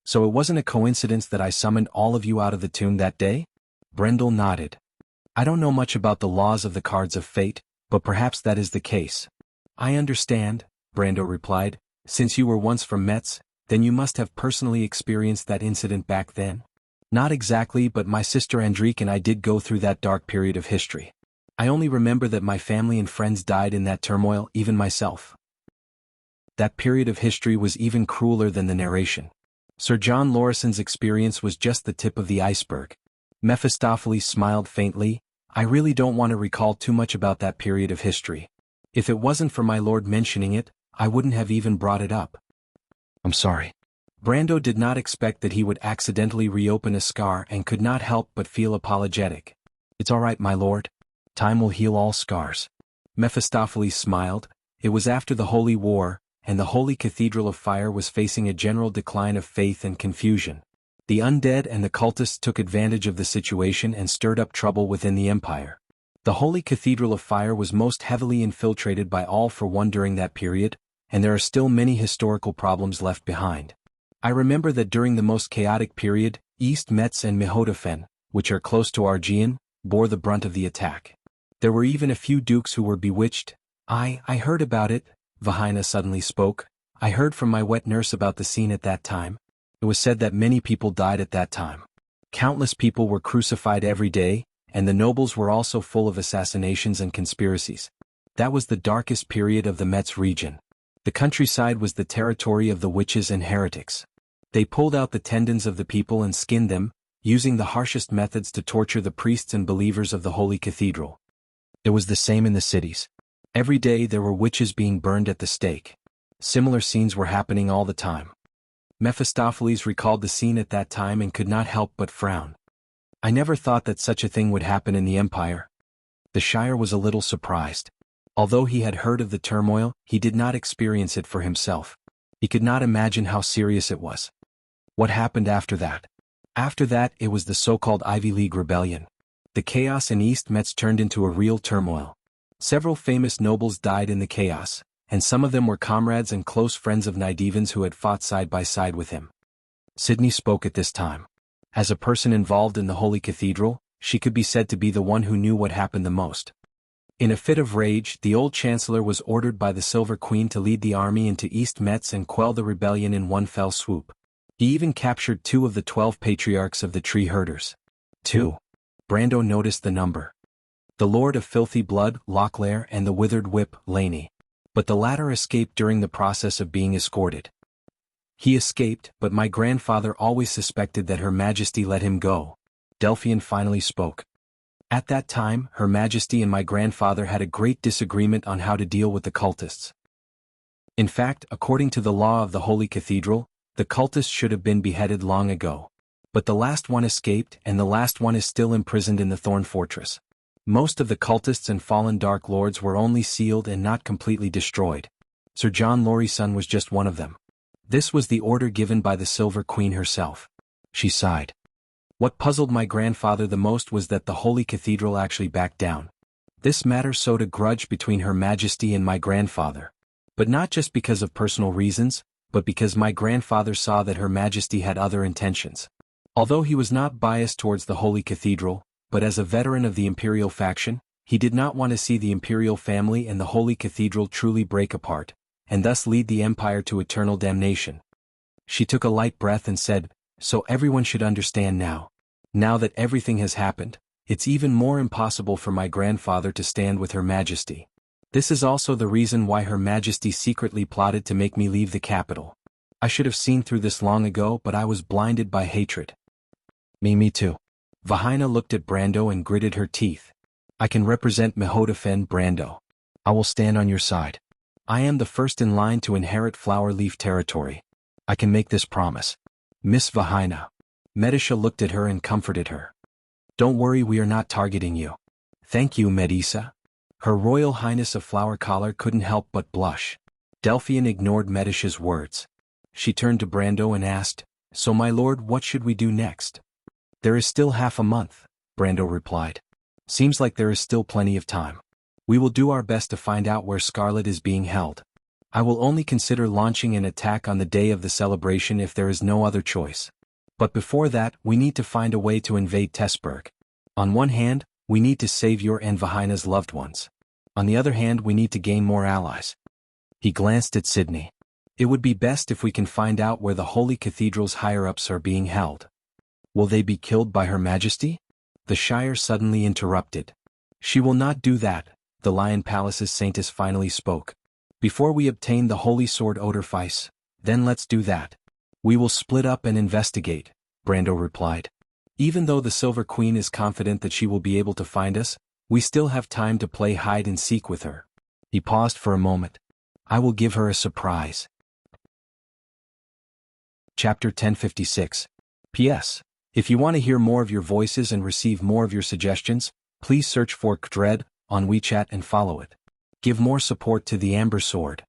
So it wasn't a coincidence that I summoned all of you out of the tomb that day? Brendel nodded. I don't know much about the laws of the Cards of Fate, but perhaps that is the case. I understand, Brando replied. Since you were once from Metz, then you must have personally experienced that incident back then? Not exactly, but my sister Andrique and I did go through that dark period of history. I only remember that my family and friends died in that turmoil, even myself. That period of history was even crueler than the narration. Sir John Lorison's experience was just the tip of the iceberg. Mephistopheles smiled faintly. I really don't want to recall too much about that period of history. If it wasn't for my lord mentioning it, I wouldn't have even brought it up. I'm sorry. Brando did not expect that he would accidentally reopen a scar and could not help but feel apologetic. It's all right, my lord. Time will heal all scars. Mephistopheles smiled. It was after the Holy War, and the Holy Cathedral of Fire was facing a general decline of faith and confusion. The undead and the cultists took advantage of the situation and stirred up trouble within the empire. The Holy Cathedral of Fire was most heavily infiltrated by All for One during that period, and there are still many historical problems left behind. I remember that during the most chaotic period, East Metz and Mihotofen, which are close to Argean, bore the brunt of the attack. There were even a few dukes who were bewitched. I heard about it, Vahina suddenly spoke. I heard from my wet nurse about the scene at that time. It was said that many people died at that time. Countless people were crucified every day, and the nobles were also full of assassinations and conspiracies. That was the darkest period of the Metz region. The countryside was the territory of the witches and heretics. They pulled out the tendons of the people and skinned them, using the harshest methods to torture the priests and believers of the Holy Cathedral. It was the same in the cities. Every day there were witches being burned at the stake. Similar scenes were happening all the time. Mephistopheles recalled the scene at that time and could not help but frown. I never thought that such a thing would happen in the Empire. The Shire was a little surprised. Although he had heard of the turmoil, he did not experience it for himself. He could not imagine how serious it was. What happened after that? After that, it was the so-called Ivy League Rebellion. The chaos in East Metz turned into a real turmoil. Several famous nobles died in the chaos, and some of them were comrades and close friends of Nidevans who had fought side by side with him. Sydney spoke at this time. As a person involved in the Holy Cathedral, she could be said to be the one who knew what happened the most. In a fit of rage, the old chancellor was ordered by the Silver Queen to lead the army into East Metz and quell the rebellion in one fell swoop. He even captured 2 of the 12 patriarchs of the tree herders. 2. Brando noticed the number. The Lord of Filthy Blood, Lochlear, and the Withered Whip, Laney. But the latter escaped during the process of being escorted. He escaped, but my grandfather always suspected that Her Majesty let him go. Delphian finally spoke. At that time, Her Majesty and my grandfather had a great disagreement on how to deal with the cultists. In fact, according to the law of the Holy Cathedral, the cultists should have been beheaded long ago. But the last one escaped, and the last one is still imprisoned in the Thorn Fortress. Most of the cultists and fallen Dark Lords were only sealed and not completely destroyed. Sir John Lorison was just one of them. This was the order given by the Silver Queen herself. She sighed. What puzzled my grandfather the most was that the Holy Cathedral actually backed down. This matter sowed a grudge between Her Majesty and my grandfather. But not just because of personal reasons, but because my grandfather saw that Her Majesty had other intentions. Although he was not biased towards the Holy Cathedral, but as a veteran of the Imperial faction, he did not want to see the Imperial family and the Holy Cathedral truly break apart, and thus lead the Empire to eternal damnation. She took a light breath and said, so everyone should understand now. Now that everything has happened, it's even more impossible for my grandfather to stand with Her Majesty. This is also the reason why Her Majesty secretly plotted to make me leave the capital. I should have seen through this long ago, but I was blinded by hatred. Me too. Vahina looked at Brando and gritted her teeth. I can represent Mihotofen, Brando. I will stand on your side. I am the first in line to inherit Flower Leaf territory. I can make this promise. Miss Vahina. Medisha looked at her and comforted her. Don't worry, we are not targeting you. Thank you, Medisa. Her Royal Highness of Flower Collar couldn't help but blush. Delphian ignored Medisha's words. She turned to Brando and asked, so my lord, what should we do next? There is still half a month, Brando replied. Seems like there is still plenty of time. We will do our best to find out where Scarlet is being held. I will only consider launching an attack on the day of the celebration if there is no other choice. But before that, we need to find a way to invade Tessberg. On one hand, we need to save your and Vahina's loved ones. On the other hand, we need to gain more allies. He glanced at Sydney. It would be best if we can find out where the Holy Cathedral's higher-ups are being held. Will they be killed by Her Majesty? The Shire suddenly interrupted. She will not do that, the Lion Palace's Saintess finally spoke. Before we obtain the Holy Sword Odorfice, then let's do that. We will split up and investigate, Brando replied. Even though the Silver Queen is confident that she will be able to find us, we still have time to play hide and seek with her. He paused for a moment. I will give her a surprise. Chapter 1056. P.S. If you want to hear more of your voices and receive more of your suggestions, please search for Kdred on WeChat and follow it. Give more support to the Amber Sword.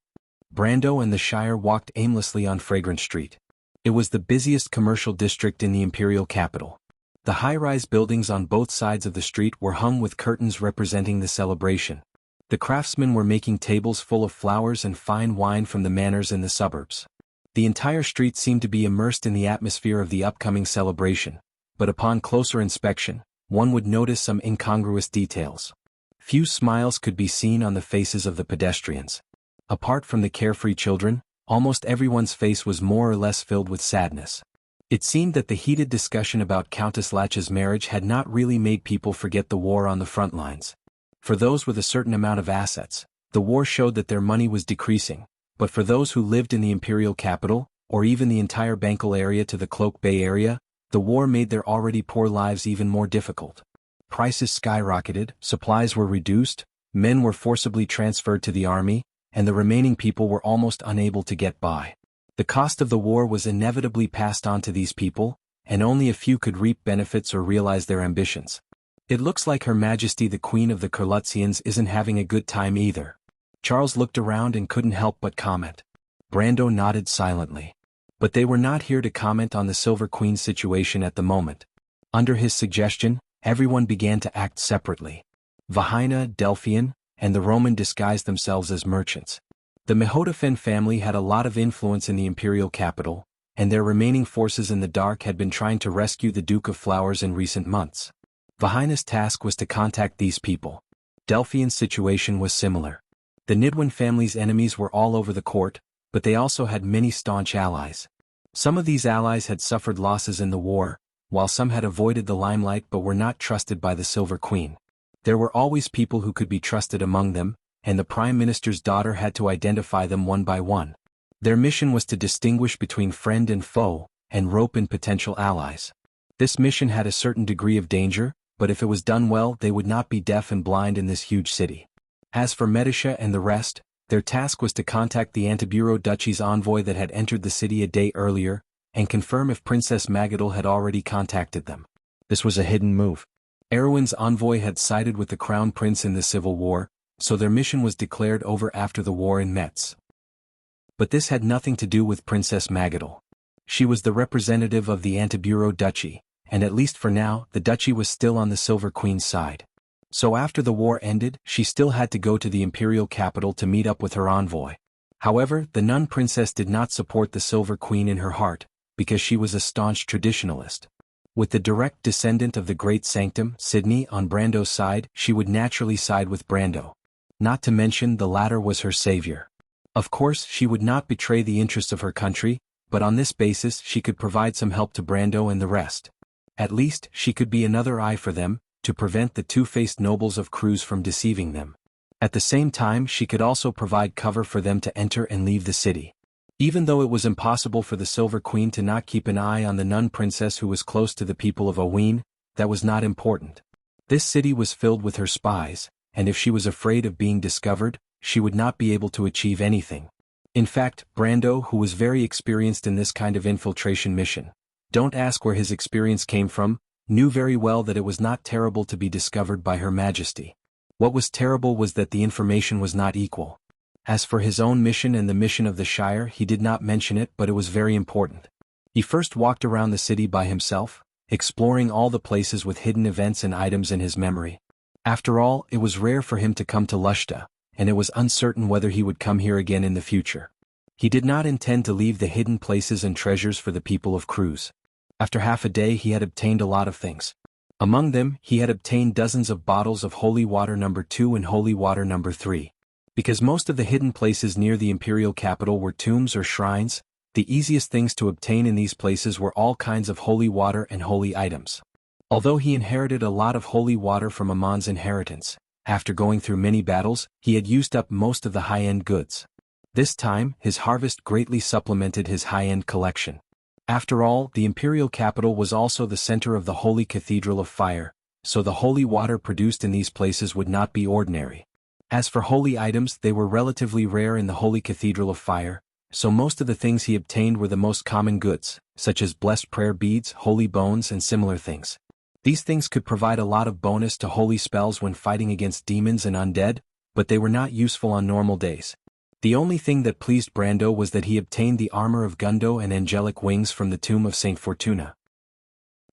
Brando and the Shire walked aimlessly on Fragrant Street. It was the busiest commercial district in the imperial capital. The high-rise buildings on both sides of the street were hung with curtains representing the celebration. The craftsmen were making tables full of flowers and fine wine from the manors in the suburbs. The entire street seemed to be immersed in the atmosphere of the upcoming celebration, but upon closer inspection, one would notice some incongruous details. Few smiles could be seen on the faces of the pedestrians. Apart from the carefree children, almost everyone's face was more or less filled with sadness. It seemed that the heated discussion about Countess Lach's marriage had not really made people forget the war on the front lines. For those with a certain amount of assets, the war showed that their money was decreasing, but for those who lived in the imperial capital, or even the entire Bankal area to the Cloak Bay area, the war made their already poor lives even more difficult. Prices skyrocketed, supplies were reduced, men were forcibly transferred to the army, and the remaining people were almost unable to get by. The cost of the war was inevitably passed on to these people, and only a few could reap benefits or realize their ambitions. It looks like Her Majesty the Queen of the Kurlutzians isn't having a good time either. Charles looked around and couldn't help but comment. Brando nodded silently. But they were not here to comment on the Silver Queen's situation at the moment. Under his suggestion, everyone began to act separately. Vahina, Delphian, and the Roman disguised themselves as merchants. The Mehodafen family had a lot of influence in the imperial capital, and their remaining forces in the dark had been trying to rescue the Duke of Flowers in recent months. Vahina's task was to contact these people. Delphian's situation was similar. The Nidwin family's enemies were all over the court, but they also had many staunch allies. Some of these allies had suffered losses in the war, while some had avoided the limelight but were not trusted by the Silver Queen. There were always people who could be trusted among them, and the Prime Minister's daughter had to identify them one by one. Their mission was to distinguish between friend and foe, and rope in potential allies. This mission had a certain degree of danger, but if it was done well they would not be deaf and blind in this huge city. As for Medicia and the rest, their task was to contact the Antiburo Duchy's envoy that had entered the city a day earlier, and confirm if Princess Magadal had already contacted them. This was a hidden move. Erwin's envoy had sided with the Crown Prince in the Civil War, so their mission was declared over after the war in Metz. But this had nothing to do with Princess Magadal. She was the representative of the Antiburo Duchy, and at least for now, the duchy was still on the Silver Queen's side. So after the war ended, she still had to go to the imperial capital to meet up with her envoy. However, the nun princess did not support the Silver Queen in her heart, because she was a staunch traditionalist. With the direct descendant of the great sanctum, Sidney, on Brando's side, she would naturally side with Brando. Not to mention the latter was her savior. Of course, she would not betray the interests of her country, but on this basis she could provide some help to Brando and the rest. At least, she could be another eye for them, to prevent the two-faced nobles of Cruz from deceiving them. At the same time she could also provide cover for them to enter and leave the city. Even though it was impossible for the Silver Queen to not keep an eye on the nun princess who was close to the people of Oween, that was not important. This city was filled with her spies, and if she was afraid of being discovered, she would not be able to achieve anything. In fact, Brando, who was very experienced in this kind of infiltration mission, don't ask where his experience came from, knew very well that it was not terrible to be discovered by Her Majesty. What was terrible was that the information was not equal. As for his own mission and the mission of the Shire, he did not mention it, but it was very important. He first walked around the city by himself, exploring all the places with hidden events and items in his memory. After all, it was rare for him to come to Lushta, and it was uncertain whether he would come here again in the future. He did not intend to leave the hidden places and treasures for the people of Cruz. After half a day he had obtained a lot of things. Among them, he had obtained dozens of bottles of holy water No. 2 and holy water No. 3. Because most of the hidden places near the imperial capital were tombs or shrines, the easiest things to obtain in these places were all kinds of holy water and holy items. Although he inherited a lot of holy water from Amon's inheritance, after going through many battles, he had used up most of the high-end goods. This time, his harvest greatly supplemented his high-end collection. After all, the imperial capital was also the center of the Holy Cathedral of Fire, so the holy water produced in these places would not be ordinary. As for holy items, they were relatively rare in the Holy Cathedral of Fire, so most of the things he obtained were the most common goods, such as blessed prayer beads, holy bones and similar things. These things could provide a lot of bonus to holy spells when fighting against demons and undead, but they were not useful on normal days. The only thing that pleased Brando was that he obtained the armor of Gundo and angelic wings from the tomb of Saint Fortuna.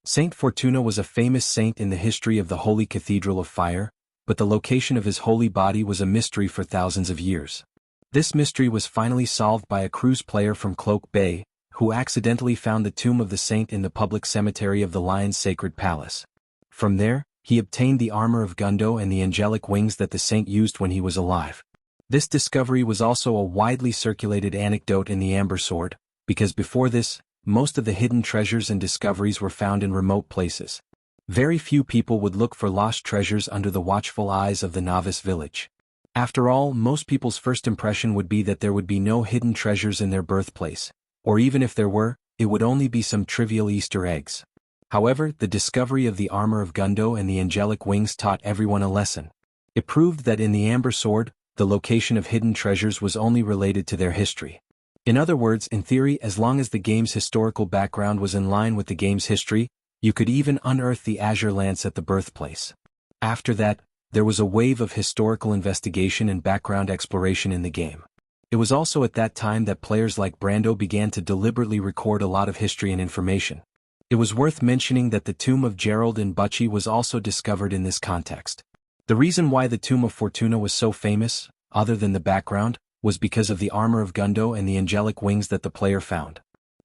Saint Fortuna was a famous saint in the history of the Holy Cathedral of Fire, but the location of his holy body was a mystery for thousands of years. This mystery was finally solved by a cruise player from Cloak Bay, who accidentally found the tomb of the saint in the public cemetery of the Lion's Sacred Palace. From there, he obtained the armor of Gundo and the angelic wings that the saint used when he was alive. This discovery was also a widely circulated anecdote in the Amber Sword, because before this, most of the hidden treasures and discoveries were found in remote places. Very few people would look for lost treasures under the watchful eyes of the novice village. After all, most people's first impression would be that there would be no hidden treasures in their birthplace, or even if there were, it would only be some trivial Easter eggs. However, the discovery of the armor of Gundo and the angelic wings taught everyone a lesson. It proved that in the Amber Sword, the location of hidden treasures was only related to their history. In other words, in theory, as long as the game's historical background was in line with the game's history, you could even unearth the Azure Lance at the birthplace. After that, there was a wave of historical investigation and background exploration in the game. It was also at that time that players like Brando began to deliberately record a lot of history and information. It was worth mentioning that the tomb of Gerald and Butchie was also discovered in this context. The reason why the tomb of Fortuna was so famous, other than the background, was because of the armor of Gundo and the angelic wings that the player found.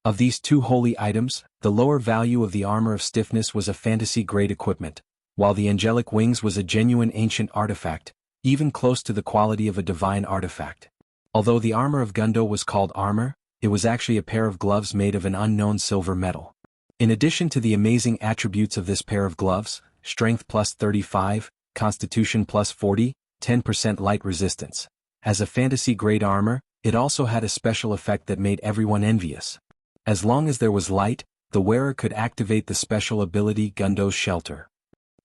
Of these two holy items, the lower value of the armor of stiffness was a fantasy-grade equipment, while the angelic wings was a genuine ancient artifact, even close to the quality of a divine artifact. Although the armor of Gundo was called armor, it was actually a pair of gloves made of an unknown silver metal. In addition to the amazing attributes of this pair of gloves, strength plus 35, constitution plus 40, 10% light resistance. As a fantasy-grade armor, it also had a special effect that made everyone envious. As long as there was light, the wearer could activate the special ability Gundo's Shelter.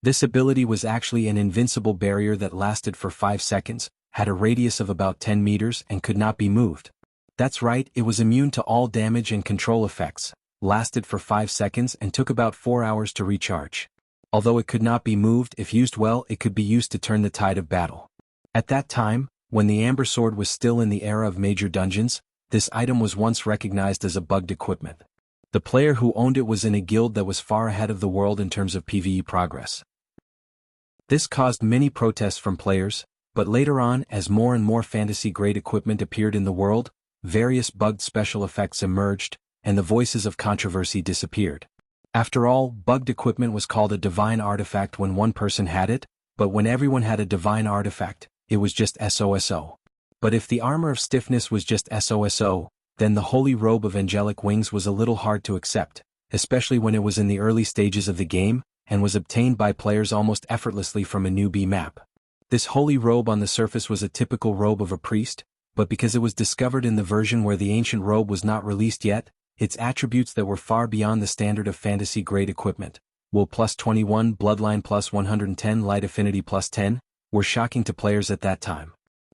This ability was actually an invincible barrier that lasted for 5 seconds, had a radius of about 10 meters and could not be moved. That's right, it was immune to all damage and control effects, lasted for 5 seconds and took about 4 hours to recharge. Although it could not be moved, if used well, it could be used to turn the tide of battle. At that time, when the Amber Sword was still in the era of major dungeons, this item was once recognized as a bugged equipment. The player who owned it was in a guild that was far ahead of the world in terms of PvE progress. This caused many protests from players, but later on, as more and more fantasy-grade equipment appeared in the world, various bugged special effects emerged, and the voices of controversy disappeared. After all, bugged equipment was called a divine artifact when one person had it, but when everyone had a divine artifact, it was just SOSO. But if the armor of stiffness was just SOSO, then the holy robe of angelic wings was a little hard to accept, especially when it was in the early stages of the game, and was obtained by players almost effortlessly from a newbie map. This holy robe on the surface was a typical robe of a priest, but because it was discovered in the version where the ancient robe was not released yet, its attributes that were far beyond the standard of fantasy-grade equipment, wool plus 21, bloodline plus 110, light affinity plus 10, were shocking to players at that time.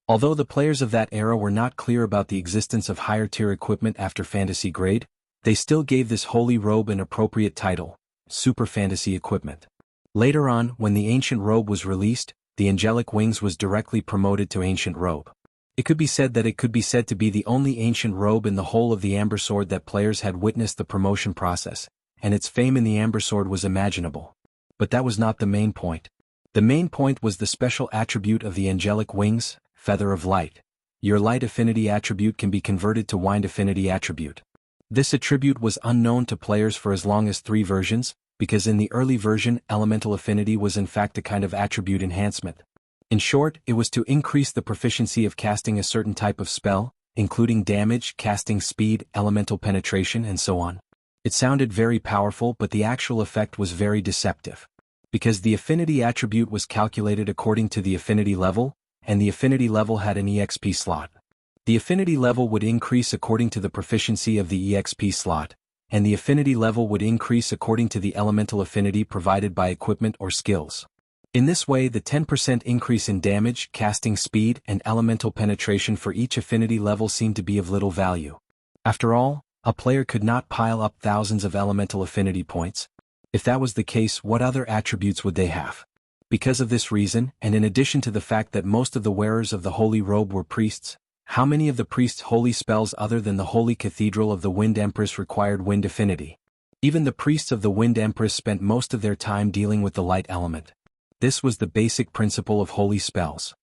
Although the players of that era were not clear about the existence of higher-tier equipment after fantasy grade, they still gave this holy robe an appropriate title, Super Fantasy Equipment. Later on, when the ancient robe was released, the angelic wings was directly promoted to ancient robe. It could be said to be the only ancient robe in the whole of the Amber Sword that players had witnessed the promotion process, and its fame in the Amber Sword was imaginable. But that was not the main point. The main point was the special attribute of the angelic wings, Feather of Light. Your light affinity attribute can be converted to wind affinity attribute. This attribute was unknown to players for as long as 3 versions, because in the early version elemental affinity was in fact a kind of attribute enhancement. In short, it was to increase the proficiency of casting a certain type of spell, including damage, casting speed, elemental penetration, and so on. It sounded very powerful, but the actual effect was very deceptive. Because the affinity attribute was calculated according to the affinity level, and the affinity level had an EXP slot. The affinity level would increase according to the proficiency of the EXP slot, and the affinity level would increase according to the elemental affinity provided by equipment or skills. In this way, the 10% increase in damage, casting speed, and elemental penetration for each affinity level seemed to be of little value. After all, a player could not pile up thousands of elemental affinity points. If that was the case, what other attributes would they have? Because of this reason, and in addition to the fact that most of the wearers of the Holy Robe were priests, how many of the priests' holy spells other than the Holy Cathedral of the Wind Empress required wind affinity? Even the priests of the Wind Empress spent most of their time dealing with the light element. This was the basic principle of holy spells.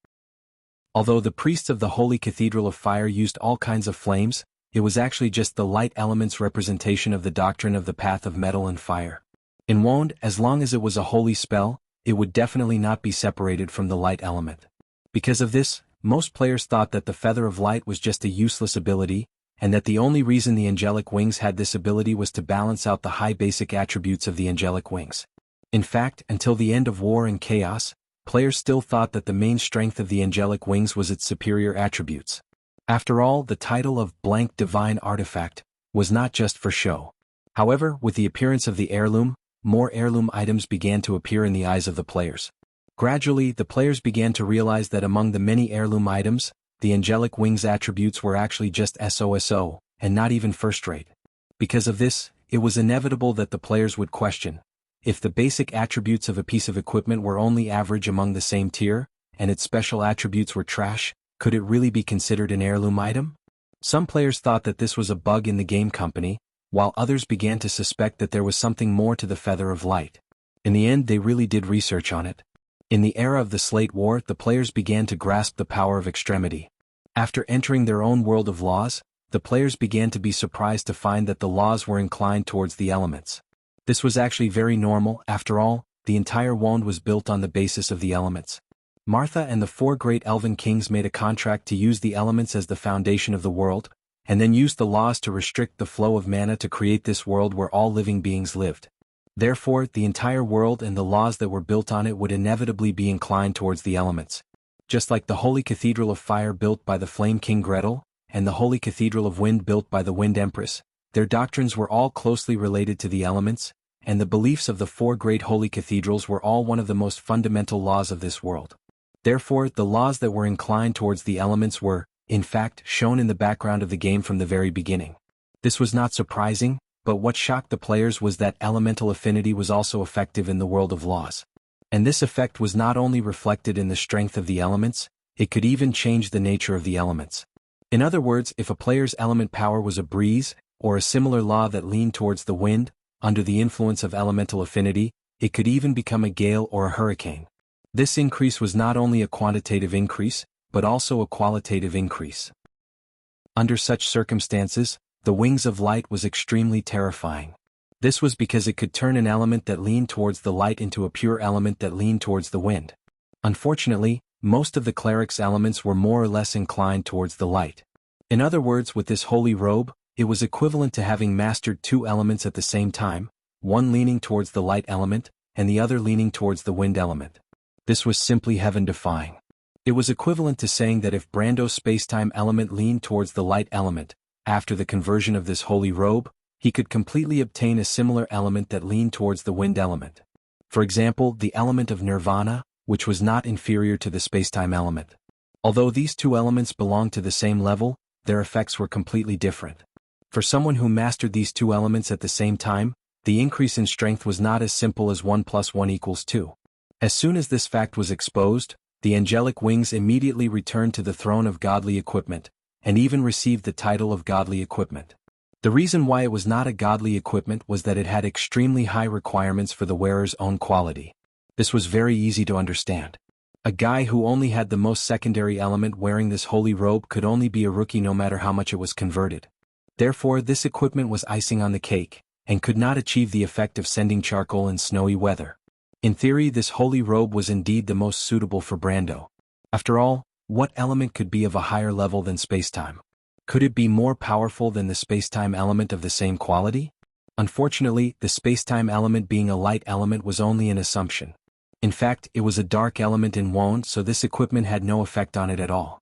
Although the priests of the Holy Cathedral of Fire used all kinds of flames, it was actually just the light element's representation of the doctrine of the path of metal and fire. In Wand, as long as it was a holy spell, it would definitely not be separated from the light element. Because of this, most players thought that the Feather of Light was just a useless ability, and that the only reason the angelic wings had this ability was to balance out the high basic attributes of the angelic wings. In fact, until the end of War and Chaos, players still thought that the main strength of the angelic wings was its superior attributes. After all, the title of blank divine artifact was not just for show. However, with the appearance of the heirloom, more heirloom items began to appear in the eyes of the players. Gradually, the players began to realize that among the many heirloom items, the angelic wings attributes were actually just SOSO, and not even first-rate. Because of this, it was inevitable that the players would question, if the basic attributes of a piece of equipment were only average among the same tier, and its special attributes were trash, could it really be considered an heirloom item? Some players thought that this was a bug in the game company, while others began to suspect that there was something more to the Feather of Light. In the end, they really did research on it. In the era of the Slate War, the players began to grasp the power of extremity. After entering their own world of laws, the players began to be surprised to find that the laws were inclined towards the elements. This was actually very normal. After all, the entire wand was built on the basis of the elements. Martha and the 4 great elven kings made a contract to use the elements as the foundation of the world, and then used the laws to restrict the flow of mana to create this world where all living beings lived. Therefore, the entire world and the laws that were built on it would inevitably be inclined towards the elements. Just like the Holy Cathedral of Fire built by the Flame King Gretel, and the Holy Cathedral of Wind built by the Wind Empress, their doctrines were all closely related to the elements, and the beliefs of the 4 great holy cathedrals were all one of the most fundamental laws of this world. Therefore, the laws that were inclined towards the elements were, in fact, shown in the background of the game from the very beginning. This was not surprising, but what shocked the players was that elemental affinity was also effective in the world of laws. And this effect was not only reflected in the strength of the elements, it could even change the nature of the elements. In other words, if a player's element power was a breeze, or a similar law that leaned towards the wind, under the influence of elemental affinity, it could even become a gale or a hurricane. This increase was not only a quantitative increase, but also a qualitative increase. Under such circumstances, the Wings of Light was extremely terrifying. This was because it could turn an element that leaned towards the light into a pure element that leaned towards the wind. Unfortunately, most of the cleric's elements were more or less inclined towards the light. In other words, with this holy robe, it was equivalent to having mastered 2 elements at the same time, one leaning towards the light element, and the other leaning towards the wind element. This was simply heaven-defying. It was equivalent to saying that if Brando's spacetime element leaned towards the light element, after the conversion of this holy robe, he could completely obtain a similar element that leaned towards the wind element. For example, the element of nirvana, which was not inferior to the spacetime element. Although these 2 elements belonged to the same level, their effects were completely different. For someone who mastered these 2 elements at the same time, the increase in strength was not as simple as 1 + 1 = 2. As soon as this fact was exposed, the angelic wings immediately returned to the throne of godly equipment, and even received the title of godly equipment. The reason why it was not a godly equipment was that it had extremely high requirements for the wearer's own quality. This was very easy to understand. A guy who only had the most secondary element wearing this holy robe could only be a rookie no matter how much it was converted. Therefore, this equipment was icing on the cake, and could not achieve the effect of sending charcoal in snowy weather. In theory, this holy robe was indeed the most suitable for Brando. After all, what element could be of a higher level than spacetime? Could it be more powerful than the spacetime element of the same quality? Unfortunately, the spacetime element being a light element was only an assumption. In fact, it was a dark element in Wand, so this equipment had no effect on it at all.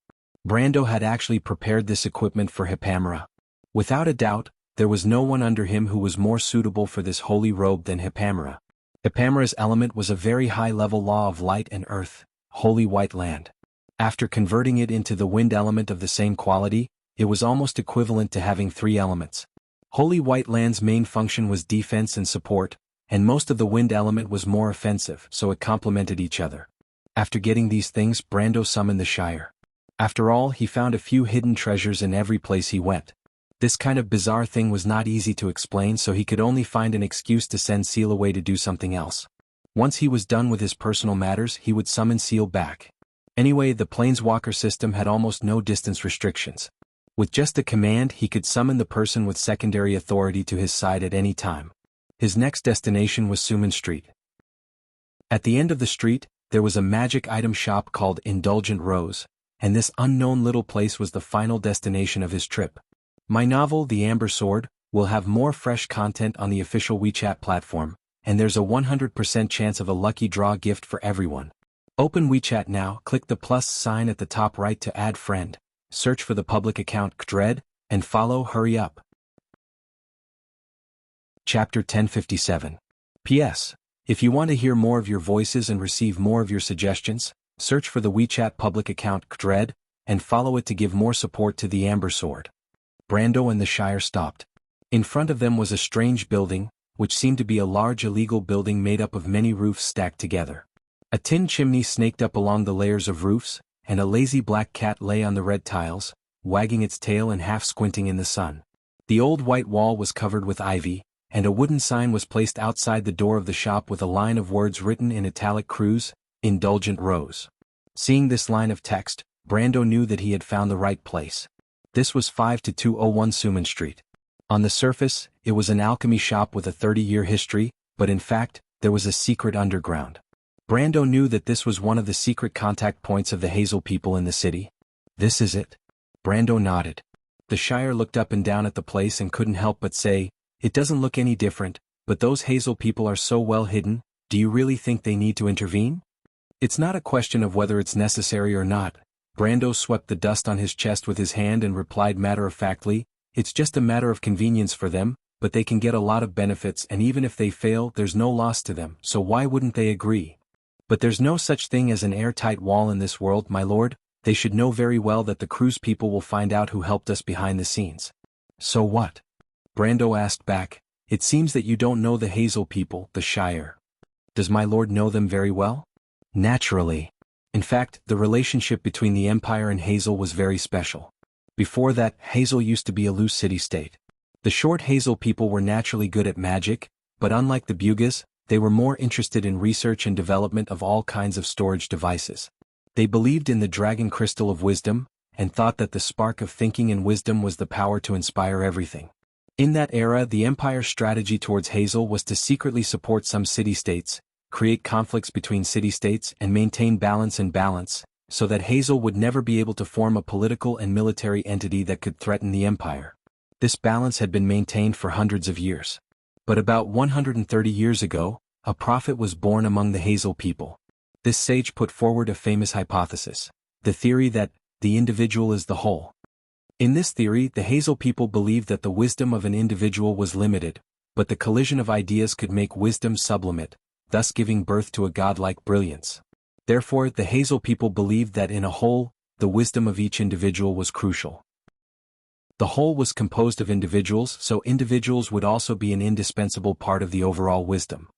Brando had actually prepared this equipment for Hippamera. Without a doubt, there was no one under him who was more suitable for this holy robe than Hippamera. Hippamera's element was a very high-level law of light and earth, holy white land. After converting it into the wind element of the same quality, it was almost equivalent to having 3 elements. Holy white land's main function was defense and support, and most of the wind element was more offensive, so it complemented each other. After getting these things, Brando summoned the Shire. After all, he found a few hidden treasures in every place he went. This kind of bizarre thing was not easy to explain, so he could only find an excuse to send Seal away to do something else. Once he was done with his personal matters, he would summon Seal back. Anyway, the Planeswalker system had almost no distance restrictions. With just a command, he could summon the person with secondary authority to his side at any time. His next destination was Suman Street. At the end of the street, there was a magic item shop called Indulgent Rose, and this unknown little place was the final destination of his trip. My novel, The Amber Sword, will have more fresh content on the official WeChat platform, and there's a 100% chance of a lucky draw gift for everyone. Open WeChat now, click the plus sign at the top right to add friend, search for the public account Dread, and follow. Hurry up. Chapter 1057. P.S. If you want to hear more of your voices and receive more of your suggestions, search for the WeChat public account Dread, and follow it to give more support to the Amber Sword. Brando and the Shire stopped. In front of them was a strange building, which seemed to be a large illegal building made up of many roofs stacked together. A tin chimney snaked up along the layers of roofs, and a lazy black cat lay on the red tiles, wagging its tail and half squinting in the sun. The old white wall was covered with ivy, and a wooden sign was placed outside the door of the shop with a line of words written in italic cruz, Indulgent Rose. Seeing this line of text, Brando knew that he had found the right place. This was 5201 Suman Street. On the surface, it was an alchemy shop with a 30-year history, but in fact, there was a secret underground. Brando knew that this was one of the secret contact points of the Hazel people in the city. This is it? Brando nodded. The Shire looked up and down at the place and couldn't help but say, "It doesn't look any different, but those Hazel people are so well hidden, do you really think they need to intervene?" "It's not a question of whether it's necessary or not." Brando swept the dust on his chest with his hand and replied matter-of-factly, "It's just a matter of convenience for them, but they can get a lot of benefits, and even if they fail, there's no loss to them, so why wouldn't they agree? But there's no such thing as an airtight wall in this world, my lord. They should know very well that the Cruz people will find out who helped us behind the scenes." "So what?" Brando asked back. "It seems that you don't know the Hazel people, the Shire. Does my lord know them very well?" "Naturally. In fact, the relationship between the Empire and Hazel was very special. Before that, Hazel used to be a loose city-state. The short Hazel people were naturally good at magic, but unlike the Bugas, they were more interested in research and development of all kinds of storage devices. They believed in the dragon crystal of wisdom, and thought that the spark of thinking and wisdom was the power to inspire everything. In that era, the Empire's strategy towards Hazel was to secretly support some city-states, create conflicts between city-states and maintain balance, so that Hazel would never be able to form a political and military entity that could threaten the Empire. This balance had been maintained for hundreds of years. But about 130 years ago, a prophet was born among the Hazel people. This sage put forward a famous hypothesis, the theory that the individual is the whole. In this theory, the Hazel people believed that the wisdom of an individual was limited, but the collision of ideas could make wisdom sublimate, thus giving birth to a godlike brilliance. Therefore, the Hazel people believed that in a whole, the wisdom of each individual was crucial. The whole was composed of individuals, so individuals would also be an indispensable part of the overall wisdom.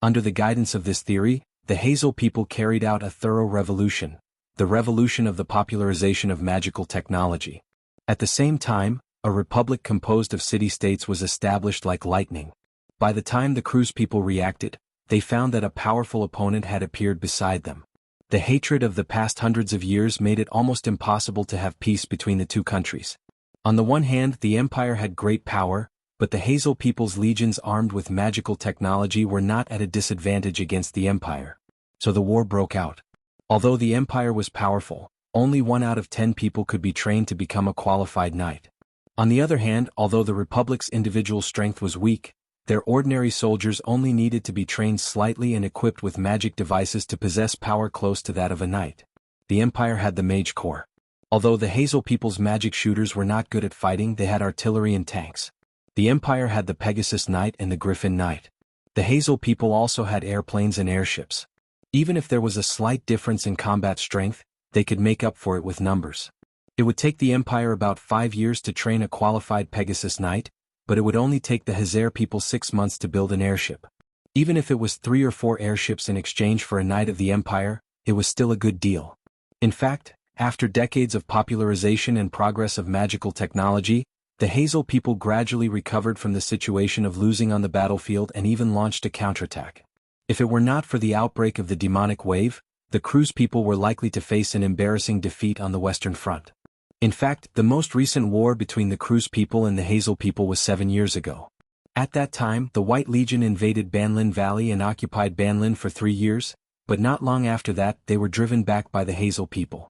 Under the guidance of this theory, the Hazel people carried out a thorough revolution, the revolution of the popularization of magical technology. At the same time, a republic composed of city-states was established like lightning. By the time the Cruz people reacted, they found that a powerful opponent had appeared beside them. The hatred of the past hundreds of years made it almost impossible to have peace between the two countries. On the one hand, the Empire had great power, but the Hazel people's legions armed with magical technology were not at a disadvantage against the Empire. So the war broke out. Although the Empire was powerful, only 1 out of 10 people could be trained to become a qualified knight. On the other hand, although the Republic's individual strength was weak, their ordinary soldiers only needed to be trained slightly and equipped with magic devices to possess power close to that of a knight. The Empire had the Mage Corps. Although the Hazel people's magic shooters were not good at fighting, they had artillery and tanks. The Empire had the Pegasus Knight and the Griffin Knight. The Hazel people also had airplanes and airships. Even if there was a slight difference in combat strength, they could make up for it with numbers. It would take the Empire about 5 years to train a qualified Pegasus Knight, but it would only take the Hazer people 6 months to build an airship. Even if it was 3 or 4 airships in exchange for a Knight of the Empire, it was still a good deal. In fact, after decades of popularization and progress of magical technology, the Hazel people gradually recovered from the situation of losing on the battlefield and even launched a counterattack. If it were not for the outbreak of the demonic wave, the Cruz people were likely to face an embarrassing defeat on the Western Front. In fact, the most recent war between the Cruz people and the Hazel people was 7 years ago. At that time, the White Legion invaded Banlin Valley and occupied Banlin for 3 years, but not long after that they were driven back by the Hazel people.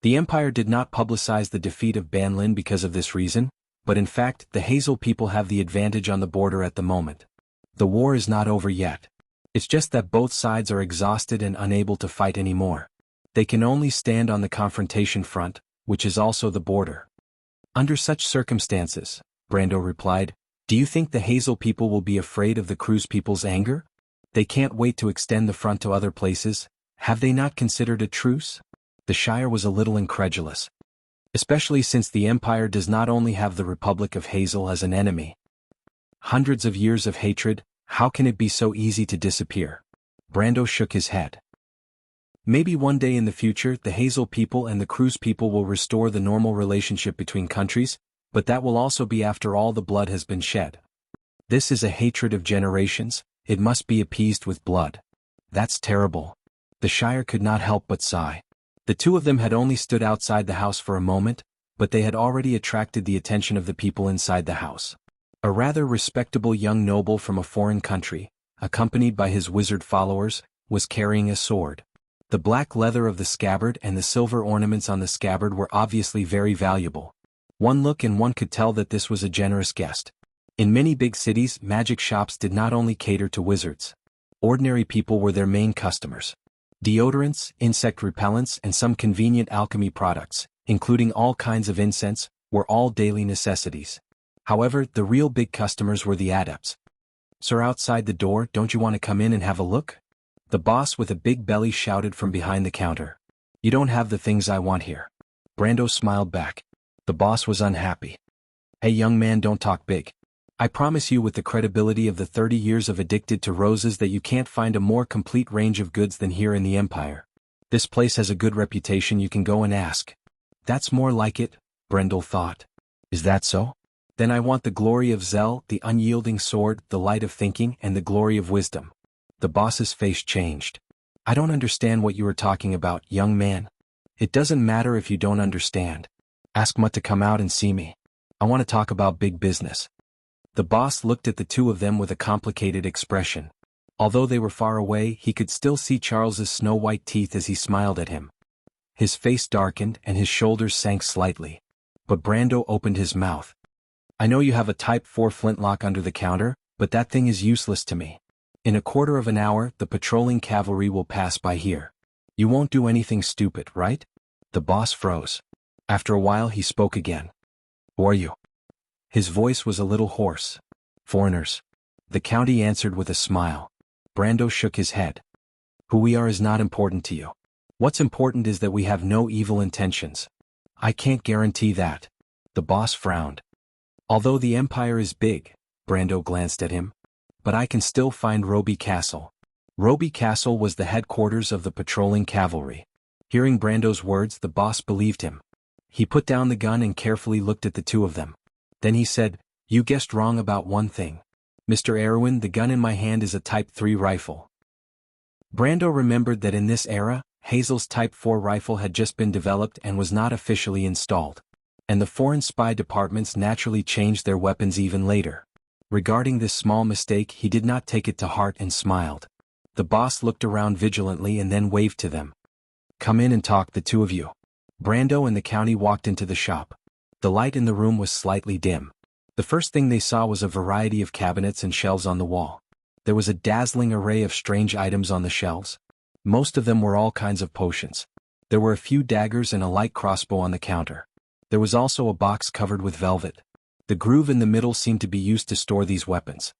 The Empire did not publicize the defeat of Banlin because of this reason, but in fact the Hazel people have the advantage on the border at the moment. The war is not over yet. It's just that both sides are exhausted and unable to fight anymore. They can only stand on the confrontation front, which is also the border. Under such circumstances, Brando replied, do you think the Hazel people will be afraid of the Cruz people's anger? They can't wait to extend the front to other places. Have they not considered a truce? The Shire was a little incredulous. Especially since the Empire does not only have the Republic of Hazel as an enemy. Hundreds of years of hatred, how can it be so easy to disappear? Brando shook his head. Maybe one day in the future the Hazel people and the Cruz people will restore the normal relationship between countries, but that will also be after all the blood has been shed. This is a hatred of generations, it must be appeased with blood. That's terrible. The Shire could not help but sigh. The two of them had only stood outside the house for a moment, but they had already attracted the attention of the people inside the house. A rather respectable young noble from a foreign country, accompanied by his wizard followers, was carrying a sword. The black leather of the scabbard and the silver ornaments on the scabbard were obviously very valuable. One look and one could tell that this was a generous guest. In many big cities, magic shops did not only cater to wizards. Ordinary people were their main customers. Deodorants, insect repellents and some convenient alchemy products, including all kinds of incense, were all daily necessities. However, the real big customers were the adepts. Sir, outside the door, don't you want to come in and have a look? The boss with a big belly shouted from behind the counter. You don't have the things I want here. Brando smiled back. The boss was unhappy. Hey young man, don't talk big. I promise you with the credibility of the 30 years of Addicted to Roses that you can't find a more complete range of goods than here in the Empire. This place has a good reputation, you can go and ask. That's more like it, Brendel thought. Is that so? Then I want the glory of Zell, the unyielding sword, the light of thinking, and the glory of wisdom. The boss's face changed. I don't understand what you are talking about, young man. It doesn't matter if you don't understand. Ask Mutt to come out and see me. I want to talk about big business. The boss looked at the two of them with a complicated expression. Although they were far away, he could still see Charles's snow-white teeth as he smiled at him. His face darkened and his shoulders sank slightly. But Brando opened his mouth. I know you have a Type 4 flintlock under the counter, but that thing is useless to me. In a quarter of an hour, the patrolling cavalry will pass by here. You won't do anything stupid, right? The boss froze. After a while he spoke again. Who are you? His voice was a little hoarse. Foreigners. The county answered with a smile. Brando shook his head. Who we are is not important to you. What's important is that we have no evil intentions. I can't guarantee that. The boss frowned. Although the Empire is big, Brando glanced at him, but I can still find Roby Castle. Roby Castle was the headquarters of the patrolling cavalry. Hearing Brando's words, the boss believed him. He put down the gun and carefully looked at the two of them. Then he said, you guessed wrong about one thing. Mr. Erwin, the gun in my hand is a Type 3 rifle. Brando remembered that in this era, Hazel's Type 4 rifle had just been developed and was not officially installed. And the foreign spy departments naturally changed their weapons even later. Regarding this small mistake, he did not take it to heart and smiled. The boss looked around vigilantly and then waved to them. Come in and talk, the two of you. Brando and the county walked into the shop. The light in the room was slightly dim. The first thing they saw was a variety of cabinets and shelves on the wall. There was a dazzling array of strange items on the shelves. Most of them were all kinds of potions. There were a few daggers and a light crossbow on the counter. There was also a box covered with velvet. The groove in the middle seemed to be used to store these weapons.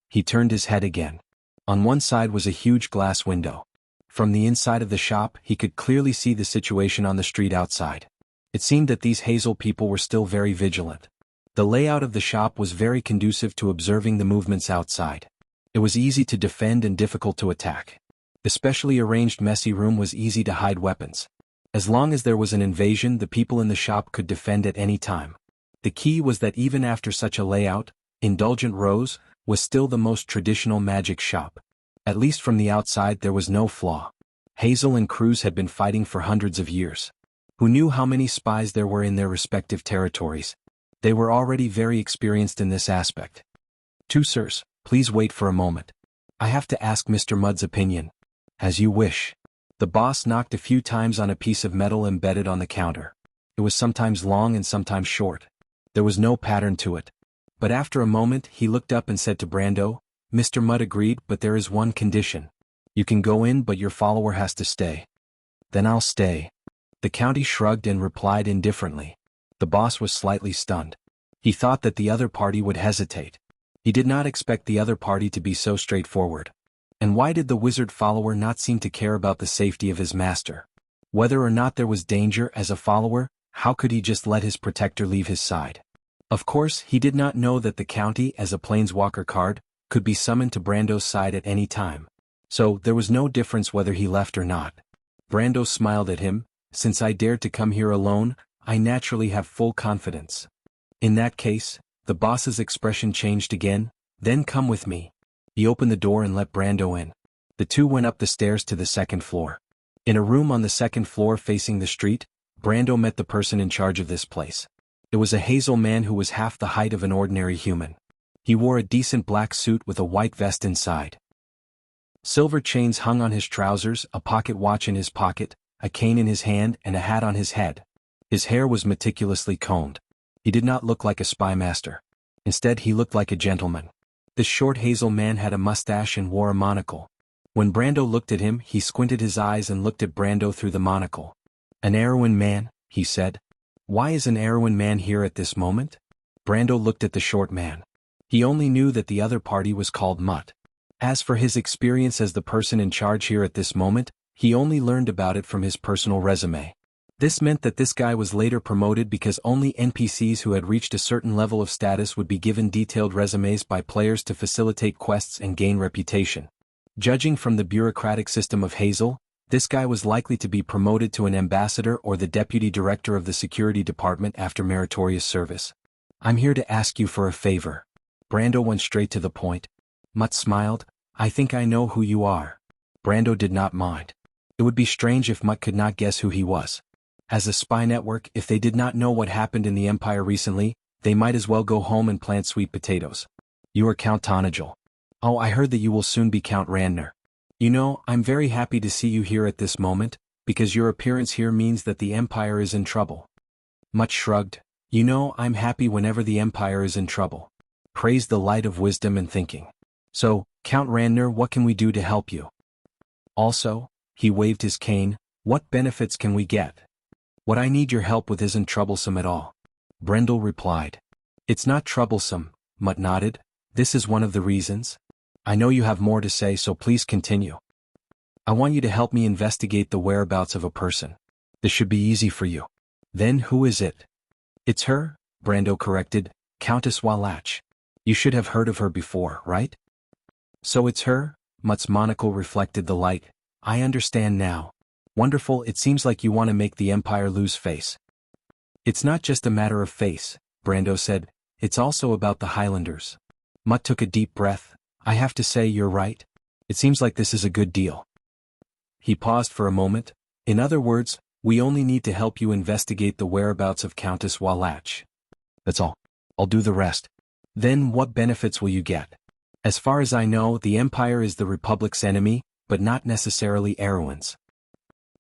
He turned his head again. On one side was a huge glass window. From the inside of the shop, he could clearly see the situation on the street outside. It seemed that these Hazel people were still very vigilant. The layout of the shop was very conducive to observing the movements outside. It was easy to defend and difficult to attack. The specially arranged messy room was easy to hide weapons. As long as there was an invasion, the people in the shop could defend at any time. The key was that even after such a layout, Indulgent Rose was still the most traditional magic shop. At least from the outside there was no flaw. Hazel and Cruz had been fighting for hundreds of years. Who knew how many spies there were in their respective territories? They were already very experienced in this aspect. Two sirs, please wait for a moment. I have to ask Mr. Mudd's opinion. As you wish. The boss knocked a few times on a piece of metal embedded on the counter. It was sometimes long and sometimes short. There was no pattern to it. But after a moment he looked up and said to Brando, Mr. Mudd agreed, but there is one condition. You can go in, but your follower has to stay. Then I'll stay. The county shrugged and replied indifferently. The boss was slightly stunned. He thought that the other party would hesitate. He did not expect the other party to be so straightforward. And why did the wizard follower not seem to care about the safety of his master? Whether or not there was danger as a follower, how could he just let his protector leave his side? Of course, he did not know that the county, as a planeswalker card, could be summoned to Brando's side at any time. So, there was no difference whether he left or not. Brando smiled at him. Since I dared to come here alone, I naturally have full confidence. In that case, the boss's expression changed again. Then come with me. He opened the door and let Brando in. The two went up the stairs to the second floor. In a room on the second floor facing the street, Brando met the person in charge of this place. It was a Hazel man who was half the height of an ordinary human. He wore a decent black suit with a white vest inside. Silver chains hung on his trousers, a pocket watch in his pocket, a cane in his hand, and a hat on his head. His hair was meticulously combed. He did not look like a spy master. Instead, he looked like a gentleman. This short Hazel man had a mustache and wore a monocle. When Brando looked at him, he squinted his eyes and looked at Brando through the monocle. An Erewhon man, he said. Why is an Erewhon man here at this moment? Brando looked at the short man. He only knew that the other party was called Mutt. As for his experience as the person in charge here at this moment, he only learned about it from his personal resume. This meant that this guy was later promoted because only NPCs who had reached a certain level of status would be given detailed resumes by players to facilitate quests and gain reputation. Judging from the bureaucratic system of Hazel, this guy was likely to be promoted to an ambassador or the deputy director of the security department after meritorious service. I'm here to ask you for a favor. Brando went straight to the point. Mutt smiled. I think I know who you are. Brando did not mind. It would be strange if Mutt could not guess who he was. As a spy network, if they did not know what happened in the Empire recently, they might as well go home and plant sweet potatoes. You are Count Tonagel. Oh, I heard that you will soon be Count Randner. You know, I'm very happy to see you here at this moment, because your appearance here means that the Empire is in trouble. Mutt shrugged. You know, I'm happy whenever the Empire is in trouble. Praise the light of wisdom and thinking. So, Count Randner, what can we do to help you? Also, he waved his cane, what benefits can we get? What I need your help with isn't troublesome at all. Brendel replied. It's not troublesome, Mutt nodded. This is one of the reasons. I know you have more to say, so please continue. I want you to help me investigate the whereabouts of a person. This should be easy for you. Then who is it? It's her, Brando corrected, Countess Wallach. You should have heard of her before, right? So it's her? Mutt's monocle reflected the light. I understand now. Wonderful, it seems like you want to make the Empire lose face. It's not just a matter of face, Brando said, it's also about the Highlanders. Mutt took a deep breath. I have to say you're right. It seems like this is a good deal. He paused for a moment. In other words, we only need to help you investigate the whereabouts of Countess Wallach. That's all. I'll do the rest. Then what benefits will you get? As far as I know, the Empire is the Republic's enemy, but not necessarily Erewhon's.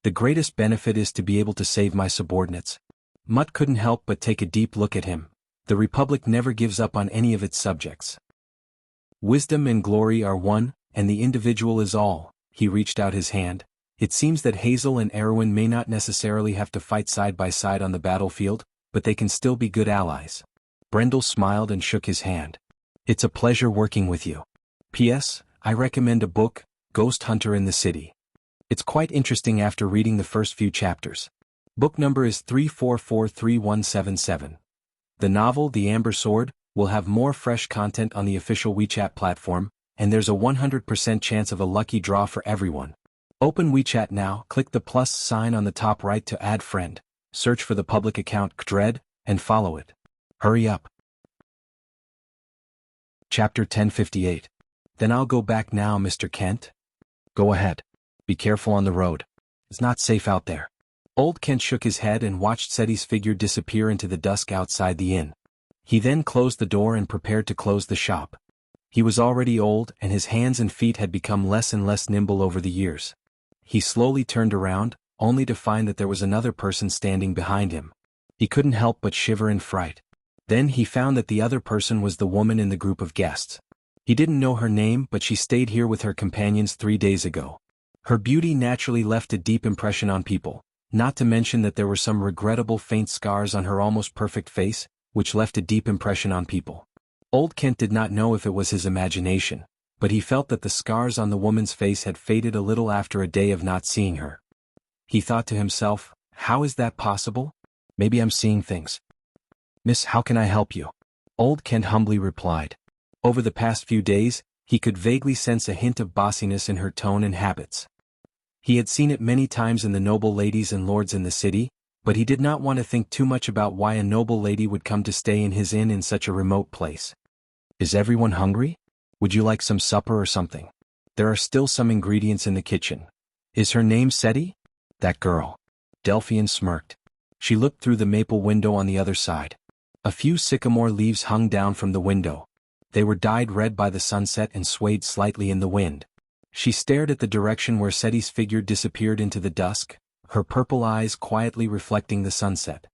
The greatest benefit is to be able to save my subordinates. Mutt couldn't help but take a deep look at him. The Republic never gives up on any of its subjects. Wisdom and glory are one, and the individual is all. He reached out his hand. It seems that Hazel and Erewhon may not necessarily have to fight side by side on the battlefield, but they can still be good allies. Brendel smiled and shook his hand. It's a pleasure working with you. P.S. I recommend a book, Ghost Hunter in the City. It's quite interesting after reading the first few chapters. Book number is 3443177. The novel, The Amber Sword, will have more fresh content on the official WeChat platform, and there's a 100% chance of a lucky draw for everyone. Open WeChat now, click the plus sign on the top right to add friend, search for the public account Dread, and follow it. Hurry up. Chapter 1058. Then I'll go back now, Mr. Kent. Go ahead. Be careful on the road. It's not safe out there. Old Kent shook his head and watched Seti's figure disappear into the dusk outside the inn. He then closed the door and prepared to close the shop. He was already old, and his hands and feet had become less and less nimble over the years. He slowly turned around, only to find that there was another person standing behind him. He couldn't help but shiver in fright. Then he found that the other person was the woman in the group of guests. He didn't know her name, but she stayed here with her companions 3 days ago. Her beauty naturally left a deep impression on people, not to mention that there were some regrettable faint scars on her almost perfect face, which left a deep impression on people. Old Kent did not know if it was his imagination, but he felt that the scars on the woman's face had faded a little after a day of not seeing her. He thought to himself, how is that possible? Maybe I'm seeing things. Miss, how can I help you? Old Kent humbly replied. Over the past few days, he could vaguely sense a hint of bossiness in her tone and habits. He had seen it many times in the noble ladies and lords in the city, but he did not want to think too much about why a noble lady would come to stay in his inn in such a remote place. Is everyone hungry? Would you like some supper or something? There are still some ingredients in the kitchen. Is her name Seti? That girl. Delphian smirked. She looked through the maple window on the other side. A few sycamore leaves hung down from the window. They were dyed red by the sunset and swayed slightly in the wind. She stared at the direction where Seti's figure disappeared into the dusk, her purple eyes quietly reflecting the sunset.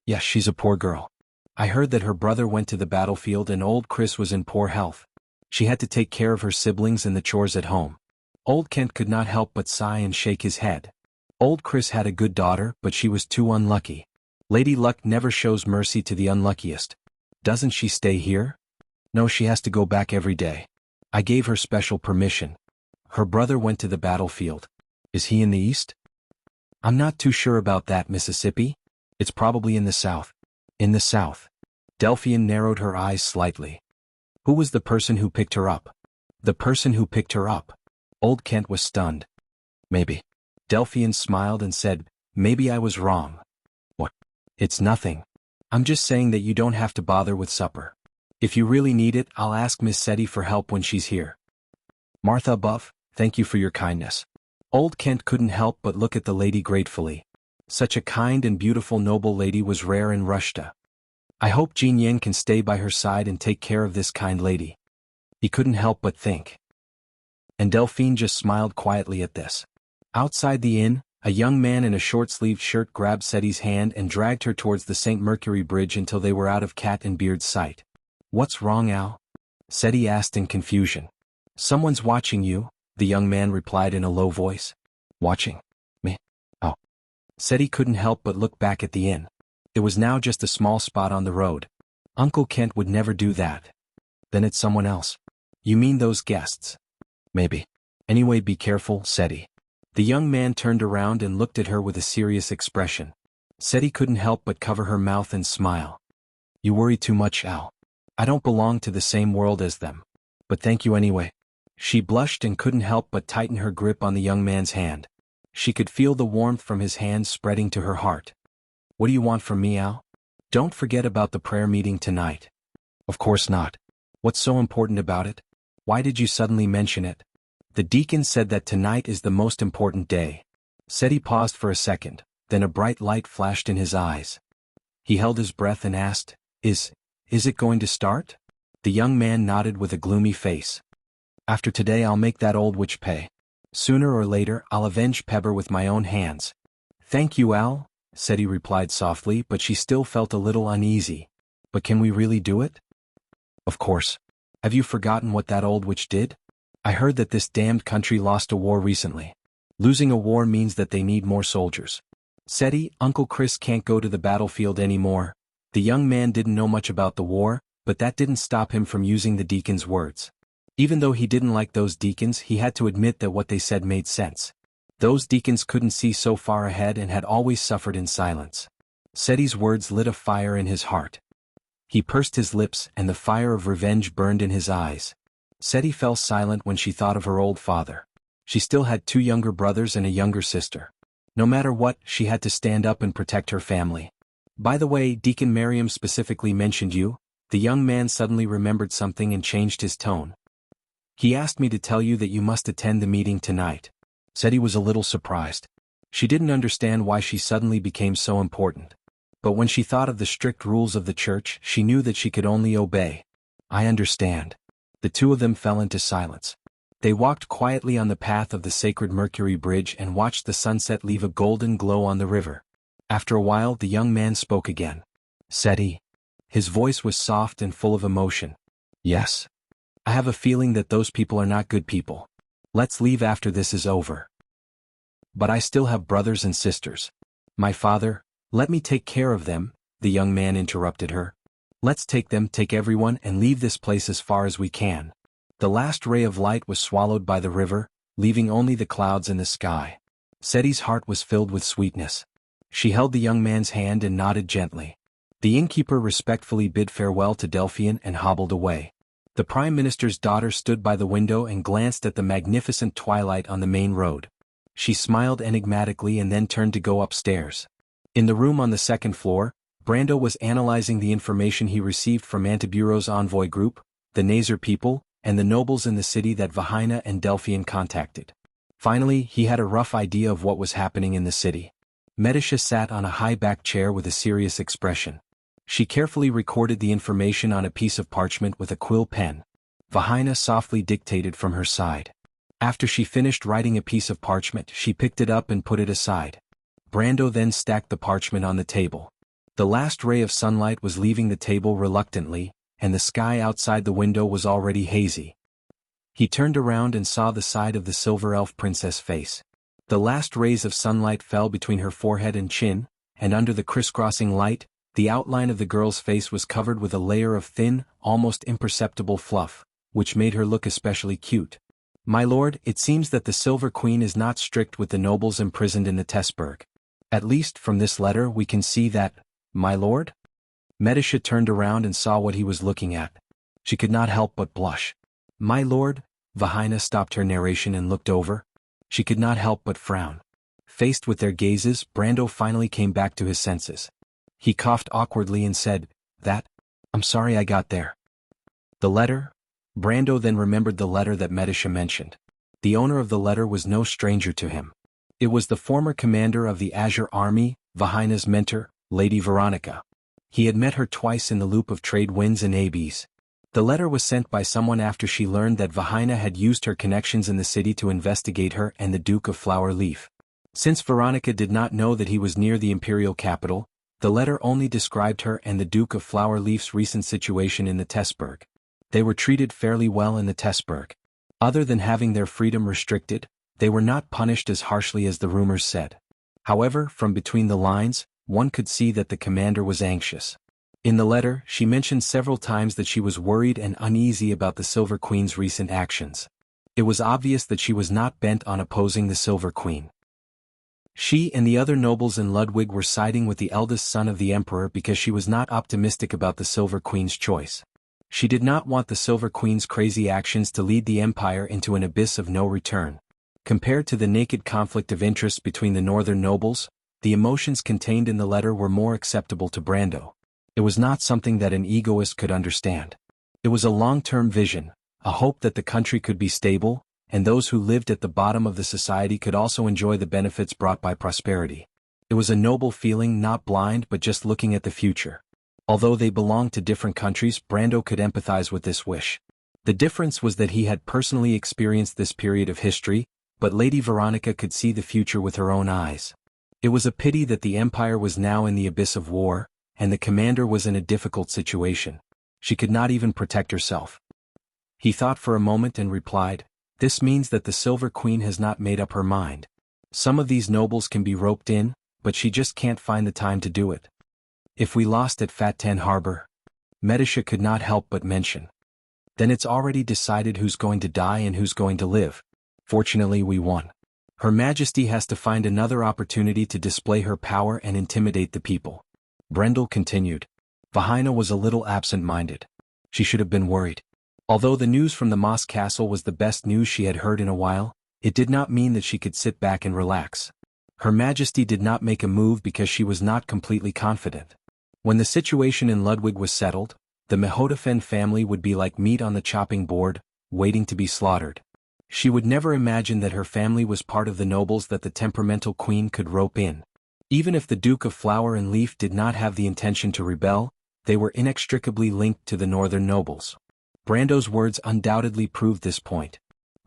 Yes, she's a poor girl. I heard that her brother went to the battlefield and old Chris was in poor health. She had to take care of her siblings and the chores at home. Old Kent could not help but sigh and shake his head. Old Chris had a good daughter, but she was too unlucky. Lady Luck never shows mercy to the unluckiest. Doesn't she stay here? No, she has to go back every day. I gave her special permission. Her brother went to the battlefield. Is he in the east? I'm not too sure about that, Mississippi. It's probably in the south. In the south. Delphian narrowed her eyes slightly. Who was the person who picked her up? The person who picked her up. Old Kent was stunned. Maybe. Delphian smiled and said, maybe I was wrong. What? It's nothing. I'm just saying that you don't have to bother with supper. If you really need it, I'll ask Miss Seti for help when she's here. Martha Buff, thank you for your kindness. Old Kent couldn't help but look at the lady gratefully. Such a kind and beautiful noble lady was rare in Rushta. I hope Jean Yen can stay by her side and take care of this kind lady. He couldn't help but think. And Delphine just smiled quietly at this. Outside the inn, a young man in a short-sleeved shirt grabbed Seti's hand and dragged her towards the St. Mercury Bridge until they were out of Cat and Beard's sight. What's wrong, Al? Seti asked in confusion. Someone's watching you, the young man replied in a low voice. Watching? Me? Oh. Seti couldn't help but look back at the inn. It was now just a small spot on the road. Uncle Kent would never do that. Then it's someone else. You mean those guests? Maybe. Anyway, be careful, Seti. The young man turned around and looked at her with a serious expression. Seti couldn't help but cover her mouth and smile. You worry too much, Al. I don't belong to the same world as them. But thank you anyway. She blushed and couldn't help but tighten her grip on the young man's hand. She could feel the warmth from his hand spreading to her heart. What do you want from me, Al? Don't forget about the prayer meeting tonight. Of course not. What's so important about it? Why did you suddenly mention it? The deacon said that tonight is the most important day. Seti paused for a second, then a bright light flashed in his eyes. He held his breath and asked, Is it going to start? The young man nodded with a gloomy face. After today I'll make that old witch pay. Sooner or later I'll avenge Pebber with my own hands. Thank you, Al, Seti replied softly, but she still felt a little uneasy. But can we really do it? Of course. Have you forgotten what that old witch did? I heard that this damned country lost a war recently. Losing a war means that they need more soldiers. Seti, Uncle Chris can't go to the battlefield anymore. The young man didn't know much about the war, but that didn't stop him from using the deacon's words. Even though he didn't like those deacons, he had to admit that what they said made sense. Those deacons couldn't see so far ahead and had always suffered in silence. Seti's words lit a fire in his heart. He pursed his lips and the fire of revenge burned in his eyes. Seti fell silent when she thought of her old father. She still had 2 younger brothers and a younger sister. No matter what, she had to stand up and protect her family. By the way, Deacon Miriam specifically mentioned you. The young man suddenly remembered something and changed his tone. He asked me to tell you that you must attend the meeting tonight. Seti was a little surprised. She didn't understand why she suddenly became so important. But when she thought of the strict rules of the church, she knew that she could only obey. I understand. The 2 of them fell into silence. They walked quietly on the path of the sacred Mercury Bridge and watched the sunset leave a golden glow on the river. After a while, the young man spoke again. Seti. His voice was soft and full of emotion. Yes. I have a feeling that those people are not good people. Let's leave after this is over. But I still have brothers and sisters. My father, let me take care of them, the young man interrupted her. Let's take everyone and leave this place as far as we can. The last ray of light was swallowed by the river, leaving only the clouds in the sky. Seti's heart was filled with sweetness. She held the young man's hand and nodded gently. The innkeeper respectfully bid farewell to Delphian and hobbled away. The Prime Minister's daughter stood by the window and glanced at the magnificent twilight on the main road. She smiled enigmatically and then turned to go upstairs. In the room on the 2nd floor, Brando was analyzing the information he received from Antiburo's envoy group, the Nazar people, and the nobles in the city that Vahina and Delphian contacted. Finally, he had a rough idea of what was happening in the city. Medisha sat on a high-backed chair with a serious expression. She carefully recorded the information on a piece of parchment with a quill pen. Vahina softly dictated from her side. After she finished writing a piece of parchment, she picked it up and put it aside. Brando then stacked the parchment on the table. The last ray of sunlight was leaving the table reluctantly, and the sky outside the window was already hazy. He turned around and saw the side of the silver elf princess face. The last rays of sunlight fell between her forehead and chin, and under the crisscrossing light, the outline of the girl's face was covered with a layer of thin, almost imperceptible fluff, which made her look especially cute. My lord, it seems that the Silver Queen is not strict with the nobles imprisoned in the Tessberg. At least from this letter we can see that, my lord? Medisha turned around and saw what he was looking at. She could not help but blush. My lord? Vahina stopped her narration and looked over. She could not help but frown. Faced with their gazes, Brando finally came back to his senses. He coughed awkwardly and said, I'm sorry I got there. The letter? Brando then remembered the letter that Medisha mentioned. The owner of the letter was no stranger to him. It was the former commander of the Azure Army, Vahina's mentor, Lady Veronica. He had met her twice in the loop of trade winds and Abes. The letter was sent by someone after she learned that Vahina had used her connections in the city to investigate her and the Duke of Flower Leaf. Since Veronica did not know that he was near the imperial capital, the letter only described her and the Duke of Flower Leaf's recent situation in the Tessberg. They were treated fairly well in the Tessberg. Other than having their freedom restricted, they were not punished as harshly as the rumors said. However, from between the lines, one could see that the commander was anxious. In the letter, she mentioned several times that she was worried and uneasy about the Silver Queen's recent actions. It was obvious that she was not bent on opposing the Silver Queen. She and the other nobles in Ludwig were siding with the eldest son of the emperor because she was not optimistic about the Silver Queen's choice. She did not want the Silver Queen's crazy actions to lead the empire into an abyss of no return. Compared to the naked conflict of interest between the northern nobles, the emotions contained in the letter were more acceptable to Brando. It was not something that an egoist could understand. It was a long-term vision, a hope that the country could be stable, and those who lived at the bottom of the society could also enjoy the benefits brought by prosperity. It was a noble feeling, not blind but just looking at the future. Although they belonged to different countries, Brando could empathize with this wish. The difference was that he had personally experienced this period of history, but Lady Veronica could see the future with her own eyes. It was a pity that the empire was now in the abyss of war, and the commander was in a difficult situation. She could not even protect herself. He thought for a moment and replied, "This means that the Silver Queen has not made up her mind. Some of these nobles can be roped in, but she just can't find the time to do it. If we lost at Fat Ten Harbor? Medisha could not help but mention. Then it's already decided who's going to die and who's going to live. Fortunately we won. Her Majesty has to find another opportunity to display her power and intimidate the people. Brendel continued. Vahina was a little absent-minded. She should have been worried. Although the news from the Moss Castle was the best news she had heard in a while, it did not mean that she could sit back and relax. Her Majesty did not make a move because she was not completely confident. When the situation in Ludwig was settled, the Mehodafen family would be like meat on the chopping board, waiting to be slaughtered. She would never imagine that her family was part of the nobles that the temperamental queen could rope in. Even if the Duke of Flower and Leaf did not have the intention to rebel, they were inextricably linked to the northern nobles. Brando's words undoubtedly proved this point.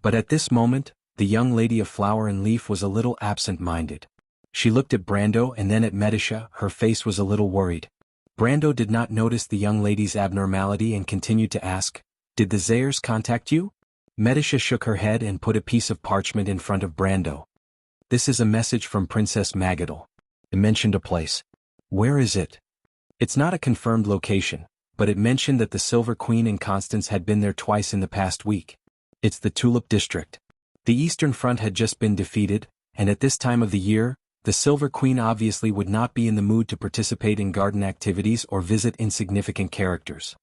But at this moment, the young lady of Flower and Leaf was a little absent-minded. She looked at Brando and then at Medisha. Her face was a little worried. Brando did not notice the young lady's abnormality and continued to ask, "Did the Zayres contact you?" Medisha shook her head and put a piece of parchment in front of Brando. "This is a message from Princess Magadal. It mentioned a place." "Where is it?" "It's not a confirmed location, but it mentioned that the Silver Queen and Constance had been there twice in the past week. It's the Tulip District. The Eastern Front had just been defeated, and at this time of the year, the Silver Queen obviously would not be in the mood to participate in garden activities or visit insignificant characters.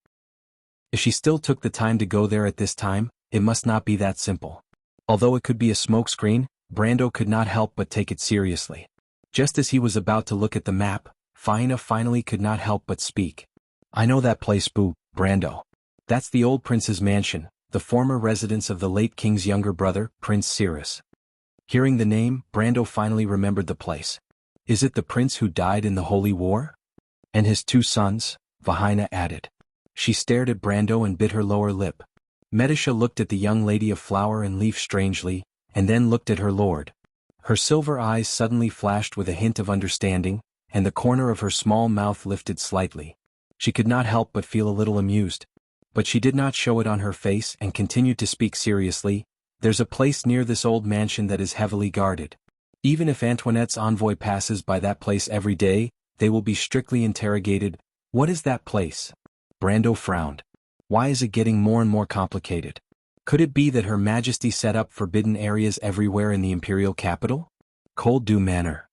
If she still took the time to go there at this time, it must not be that simple." Although it could be a smokescreen, Brando could not help but take it seriously. Just as he was about to look at the map, Faina finally could not help but speak. "I know that place, Brando. That's the old prince's mansion, the former residence of the late king's younger brother, Prince Cyrus." Hearing the name, Brando finally remembered the place. "Is it the prince who died in the Holy War?" "And his two sons," Vahina added. She stared at Brando and bit her lower lip. Medisha looked at the young lady of Flower and Leaf strangely, and then looked at her lord. Her silver eyes suddenly flashed with a hint of understanding, and the corner of her small mouth lifted slightly. She could not help but feel a little amused. But she did not show it on her face and continued to speak seriously. "There's a place near this old mansion that is heavily guarded. Even if Antoinette's envoy passes by that place every day, they will be strictly interrogated." "What is that place?" Brando frowned. "Why is it getting more and more complicated? Could it be that Her Majesty set up forbidden areas everywhere in the imperial capital?" Cold Dew Manor.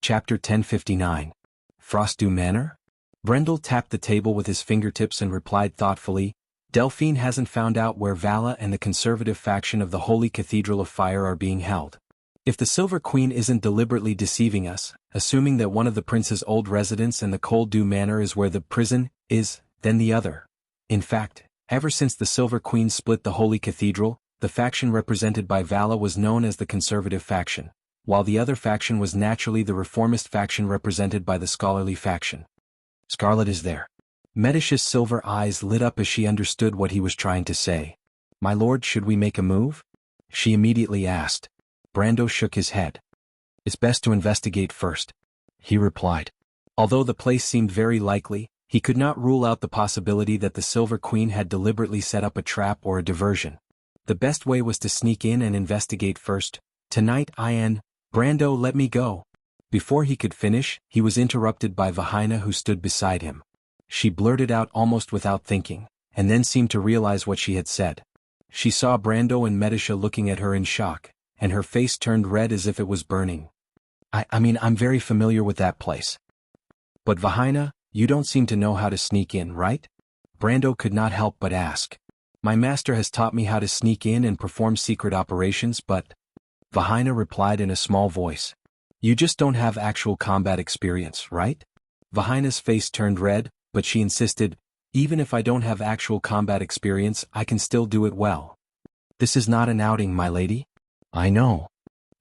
Chapter 1059. Frostdew Manor? Brendel tapped the table with his fingertips and replied thoughtfully, "Delphine hasn't found out where Vala and the conservative faction of the Holy Cathedral of Fire are being held. If the Silver Queen isn't deliberately deceiving us, assuming that one of the prince's old residence and the Cold Dew Manor is where the prison is, then the other. In fact, ever since the Silver Queen split the Holy Cathedral, the faction represented by Vala was known as the conservative faction, while the other faction was naturally the reformist faction represented by the scholarly faction. Scarlet is there." Medisha's silver eyes lit up as she understood what he was trying to say. "My lord, should we make a move?" she immediately asked. Brando shook his head. "It's best to investigate first," he replied. Although the place seemed very likely, he could not rule out the possibility that the Silver Queen had deliberately set up a trap or a diversion. The best way was to sneak in and investigate first. "Tonight Brando, let me go." Before he could finish, he was interrupted by Vahina, who stood beside him. She blurted out almost without thinking, and then seemed to realize what she had said. She saw Brando and Medisha looking at her in shock, and her face turned red as if it was burning. I'm very familiar with that place." "But Vahina, you don't seem to know how to sneak in, right?" Brando could not help but ask. "My master has taught me how to sneak in and perform secret operations, but..." Vahina replied in a small voice. "You just don't have actual combat experience, right?" Vahina's face turned red, but she insisted, "Even if I don't have actual combat experience, I can still do it well." "This is not an outing, my lady." "I know."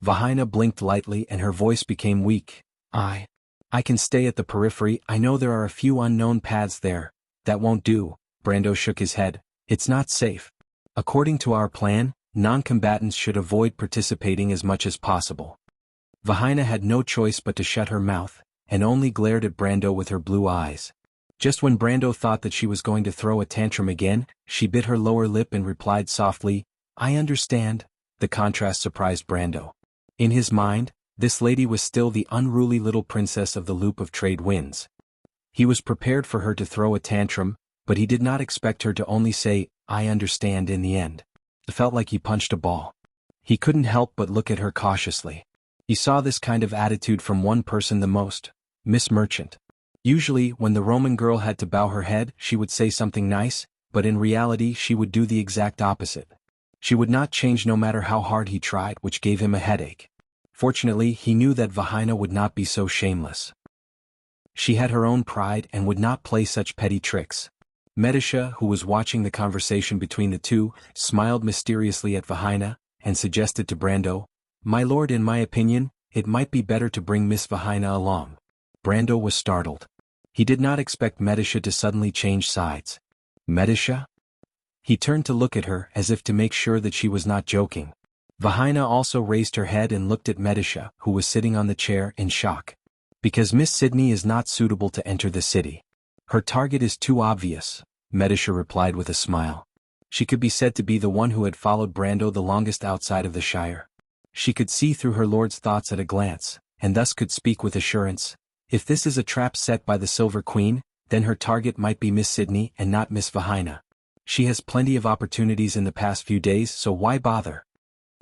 Vahina blinked lightly and her voice became weak. I can stay at the periphery. I know there are a few unknown paths there." "That won't do." Brando shook his head. "It's not safe. According to our plan, non-combatants should avoid participating as much as possible." Vahina had no choice but to shut her mouth, and only glared at Brando with her blue eyes. Just when Brando thought that she was going to throw a tantrum again, she bit her lower lip and replied softly, "I understand." The contrast surprised Brando. In his mind, This lady was still the unruly little princess of the loop of trade winds. He was prepared for her to throw a tantrum, but he did not expect her to only say, "I understand," in the end. It felt like he punched a ball. He couldn't help but look at her cautiously. He saw this kind of attitude from one person the most, Miss Merchant. Usually, when the Roman girl had to bow her head, she would say something nice, but in reality she would do the exact opposite. She would not change no matter how hard he tried, which gave him a headache. Fortunately, he knew that Vahina would not be so shameless. She had her own pride and would not play such petty tricks. Medisha, who was watching the conversation between the two, smiled mysteriously at Vahina, and suggested to Brando, "My lord, in my opinion, it might be better to bring Miss Vahina along." Brando was startled. He did not expect Medisha to suddenly change sides. Medisha? He turned to look at her as if to make sure that she was not joking. Vahina also raised her head and looked at Medisha, who was sitting on the chair, in shock. "Because Miss Sydney is not suitable to enter the city. Her target is too obvious," Medisha replied with a smile. She could be said to be the one who had followed Brando the longest outside of the Shire. She could see through her lord's thoughts at a glance, and thus could speak with assurance. If this is a trap set by the Silver Queen, then her target might be Miss Sydney and not Miss Vahina. She has plenty of opportunities in the past few days, so why bother?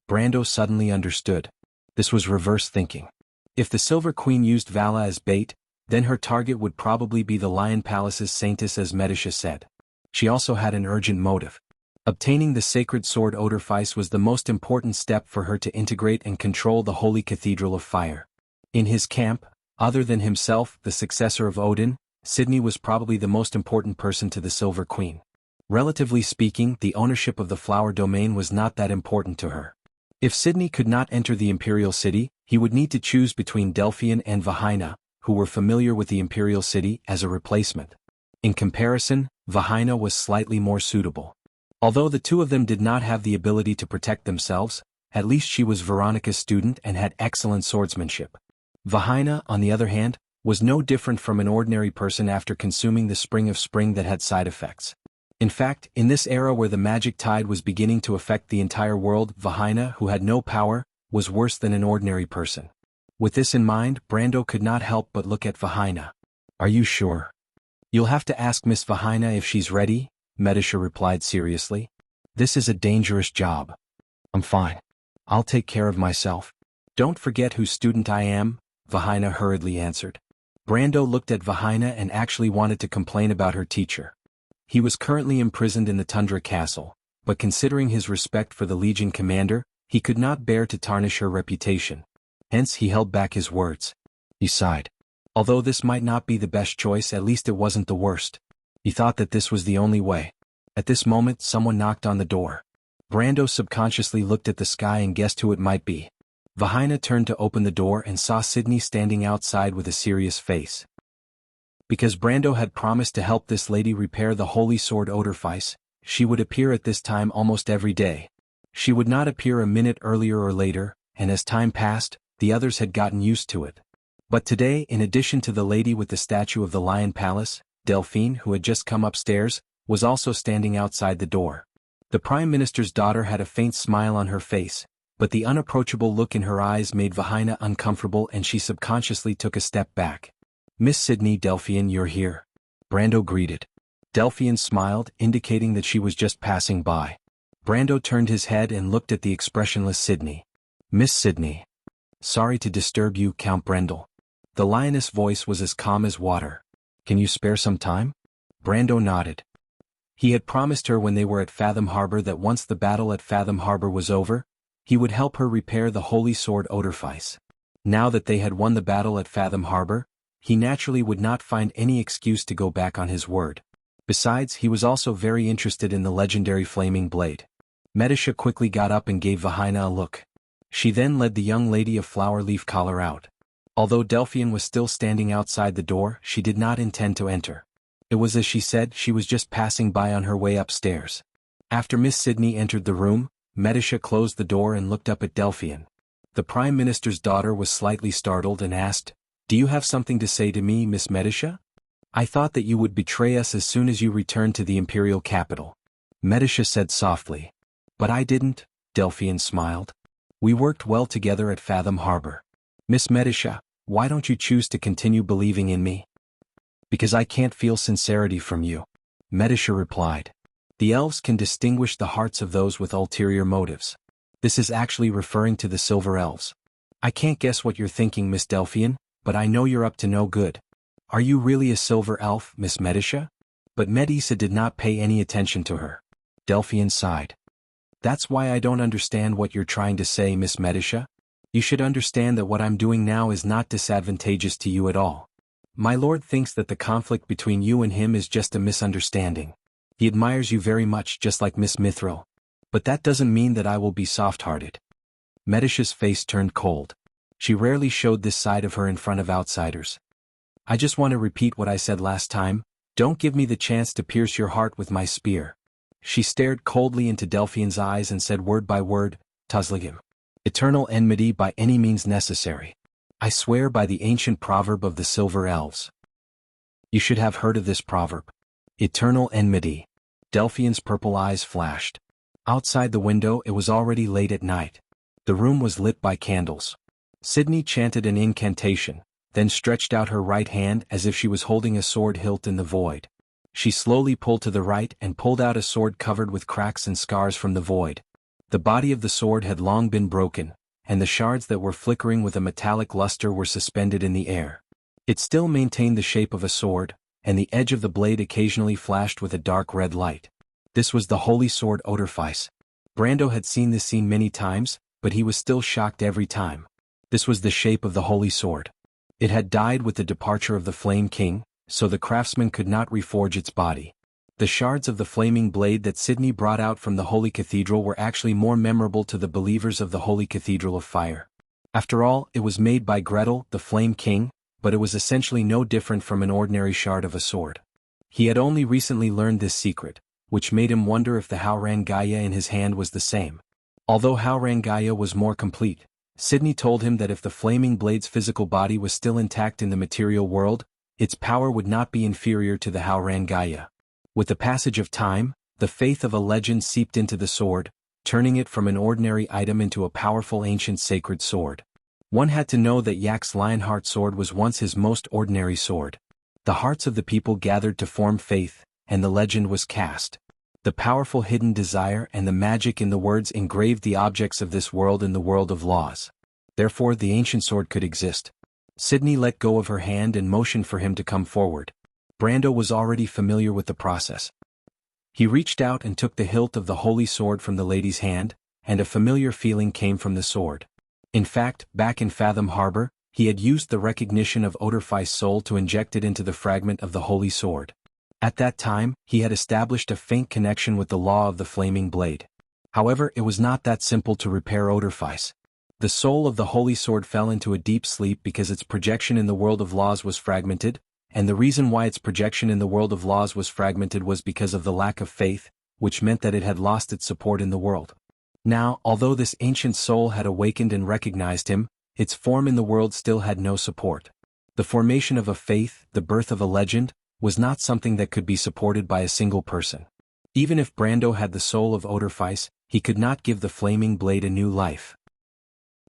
Brando suddenly understood. This was reverse thinking. If the Silver Queen used Vala as bait, then her target would probably be the Lion Palace's saintess, as Medisha said. She also had an urgent motive. Obtaining the sacred sword Odorfice was the most important step for her to integrate and control the Holy Cathedral of Fire. In his camp, other than himself, the successor of Odin, Sydney was probably the most important person to the Silver Queen. Relatively speaking, the ownership of the flower domain was not that important to her. If Sydney could not enter the Imperial City, he would need to choose between Delphian and Vahina, who were familiar with the Imperial City, as a replacement. In comparison, Vahina was slightly more suitable. Although the two of them did not have the ability to protect themselves, at least she was Veronica's student and had excellent swordsmanship. Vahina, on the other hand, was no different from an ordinary person after consuming the Spring of Spring that had side effects. In fact, in this era where the magic tide was beginning to affect the entire world, Vahina, who had no power, was worse than an ordinary person. With this in mind, Brando could not help but look at Vahina. "Are you sure?" "You'll have to ask Miss Vahina if she's ready," Medisha replied seriously. "This is a dangerous job." "I'm fine. I'll take care of myself." "Don't forget whose student I am," Vahina hurriedly answered. Brando looked at Vahina and actually wanted to complain about her teacher. He was currently imprisoned in the Tundra Castle, but considering his respect for the Legion commander, he could not bear to tarnish her reputation. Hence he held back his words. He sighed. Although this might not be the best choice, at least it wasn't the worst. He thought that this was the only way. At this moment someone knocked on the door. Brando subconsciously looked at the sky and guessed who it might be. Vahina turned to open the door and saw Sydney standing outside with a serious face. Because Brando had promised to help this lady repair the holy sword Odorfice, she would appear at this time almost every day. She would not appear a minute earlier or later, and as time passed, the others had gotten used to it. But today, in addition to the lady with the statue of the Lion Palace, Delphine, who had just come upstairs, was also standing outside the door. The Prime Minister's daughter had a faint smile on her face, but the unapproachable look in her eyes made Vahina uncomfortable and she subconsciously took a step back. "Miss Sydney, Delphine, you're here," Brando greeted. Delphine smiled, indicating that she was just passing by. Brando turned his head and looked at the expressionless Sydney. "Miss Sydney. Sorry to disturb you, Count Brendel." The lioness' voice was as calm as water. "Can you spare some time?" Brando nodded. He had promised her when they were at Fathom Harbor that once the battle at Fathom Harbor was over, he would help her repair the holy sword Odorfice. Now that they had won the battle at Fathom Harbor, he naturally would not find any excuse to go back on his word. Besides, he was also very interested in the legendary flaming blade. Medisha quickly got up and gave Vahina a look. She then led the young lady of flower leaf collar out. Although Delphine was still standing outside the door, she did not intend to enter. It was as she said, she was just passing by on her way upstairs. After Miss Sydney entered the room, Medisha closed the door and looked up at Delphine. The Prime Minister's daughter was slightly startled and asked, "Do you have something to say to me, Miss Medisha? I thought that you would betray us as soon as you returned to the imperial capital." Medisha said softly. "But I didn't," Delphine smiled. "We worked well together at Fathom Harbor. Miss Medisha, why don't you choose to continue believing in me? Because I can't feel sincerity from you. Medisha replied. The elves can distinguish the hearts of those with ulterior motives. This is actually referring to the silver elves. I can't guess what you're thinking, Miss Delphian, but I know you're up to no good. Are you really a silver elf, Miss Medisha? But Medisa did not pay any attention to her. Delphian sighed. That's why I don't understand what you're trying to say, Miss Medisha. You should understand that what I'm doing now is not disadvantageous to you at all. My lord thinks that the conflict between you and him is just a misunderstanding. He admires you very much, just like Miss Mithril. But that doesn't mean that I will be soft-hearted. Medisha's face turned cold. She rarely showed this side of her in front of outsiders. I just want to repeat what I said last time. Don't give me the chance to pierce your heart with my spear. She stared coldly into Delphian's eyes and said word by word, Tuzligim. Eternal enmity by any means necessary. I swear by the ancient proverb of the silver elves. You should have heard of this proverb. Eternal enmity. Delphian's purple eyes flashed. Outside the window it was already late at night. The room was lit by candles. Sydney chanted an incantation, then stretched out her right hand as if she was holding a sword hilt in the void. She slowly pulled to the right and pulled out a sword covered with cracks and scars from the void. The body of the sword had long been broken, and the shards that were flickering with a metallic luster were suspended in the air. It still maintained the shape of a sword, and the edge of the blade occasionally flashed with a dark red light. This was the holy sword Odorfice. Brando had seen this scene many times, but he was still shocked every time. This was the shape of the holy sword. It had died with the departure of the Flame King, so the craftsman could not reforge its body. The shards of the flaming blade that Sydney brought out from the Holy Cathedral were actually more memorable to the believers of the Holy Cathedral of Fire. After all, it was made by Gretel, the Flame King, but it was essentially no different from an ordinary shard of a sword. He had only recently learned this secret, which made him wonder if the Haurangaya in his hand was the same. Although Haurangaya was more complete, Sydney told him that if the flaming blade's physical body was still intact in the material world, its power would not be inferior to the Haurangaya. With the passage of time, the faith of a legend seeped into the sword, turning it from an ordinary item into a powerful ancient sacred sword. One had to know that Yak's Lionheart sword was once his most ordinary sword. The hearts of the people gathered to form faith, and the legend was cast. The powerful hidden desire and the magic in the words engraved the objects of this world in the world of laws. Therefore the ancient sword could exist. Sydney let go of her hand and motioned for him to come forward. Brando was already familiar with the process. He reached out and took the hilt of the holy sword from the lady's hand, and a familiar feeling came from the sword. In fact, back in Fathom Harbor, he had used the recognition of Odorfice's soul to inject it into the fragment of the holy sword. At that time, he had established a faint connection with the law of the flaming blade. However, it was not that simple to repair Odorfice. The soul of the holy sword fell into a deep sleep because its projection in the world of laws was fragmented, and the reason why its projection in the world of laws was fragmented was because of the lack of faith, which meant that it had lost its support in the world. Now, although this ancient soul had awakened and recognized him, its form in the world still had no support. The formation of a faith, the birth of a legend, was not something that could be supported by a single person. Even if Brando had the soul of Odorfice, he could not give the flaming blade a new life.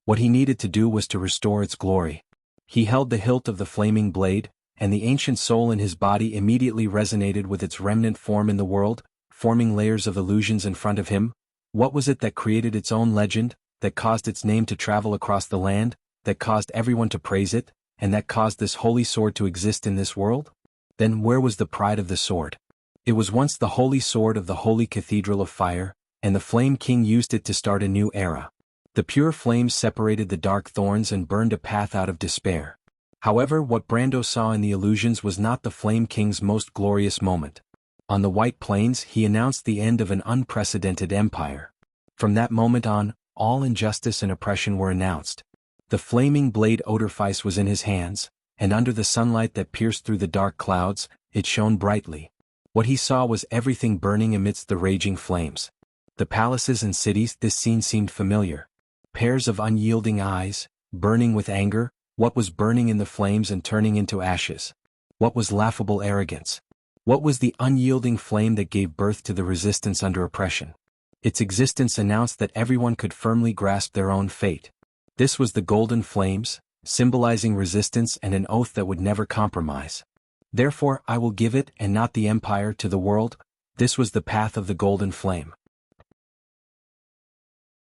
What he needed to do was to restore its glory. He held the hilt of the flaming blade, and the ancient soul in his body immediately resonated with its remnant form in the world, forming layers of illusions in front of him. What was it that created its own legend, that caused its name to travel across the land, that caused everyone to praise it, and that caused this holy sword to exist in this world? Then where was the pride of the sword? It was once the holy sword of the Holy Cathedral of Fire, and the Flame King used it to start a new era. The pure flames separated the dark thorns and burned a path out of despair. However, what Brando saw in the illusions was not the Flame King's most glorious moment. On the White Plains, he announced the end of an unprecedented empire. From that moment on, all injustice and oppression were announced. The flaming blade Odorfice was in his hands, and under the sunlight that pierced through the dark clouds, it shone brightly. What he saw was everything burning amidst the raging flames. The palaces and cities, this scene seemed familiar. Pairs of unyielding eyes, burning with anger. What was burning in the flames and turning into ashes? What was laughable arrogance? What was the unyielding flame that gave birth to the resistance under oppression? Its existence announced that everyone could firmly grasp their own fate. This was the golden flames, symbolizing resistance and an oath that would never compromise. Therefore I will give it and not the empire to the world. This was the path of the golden flame.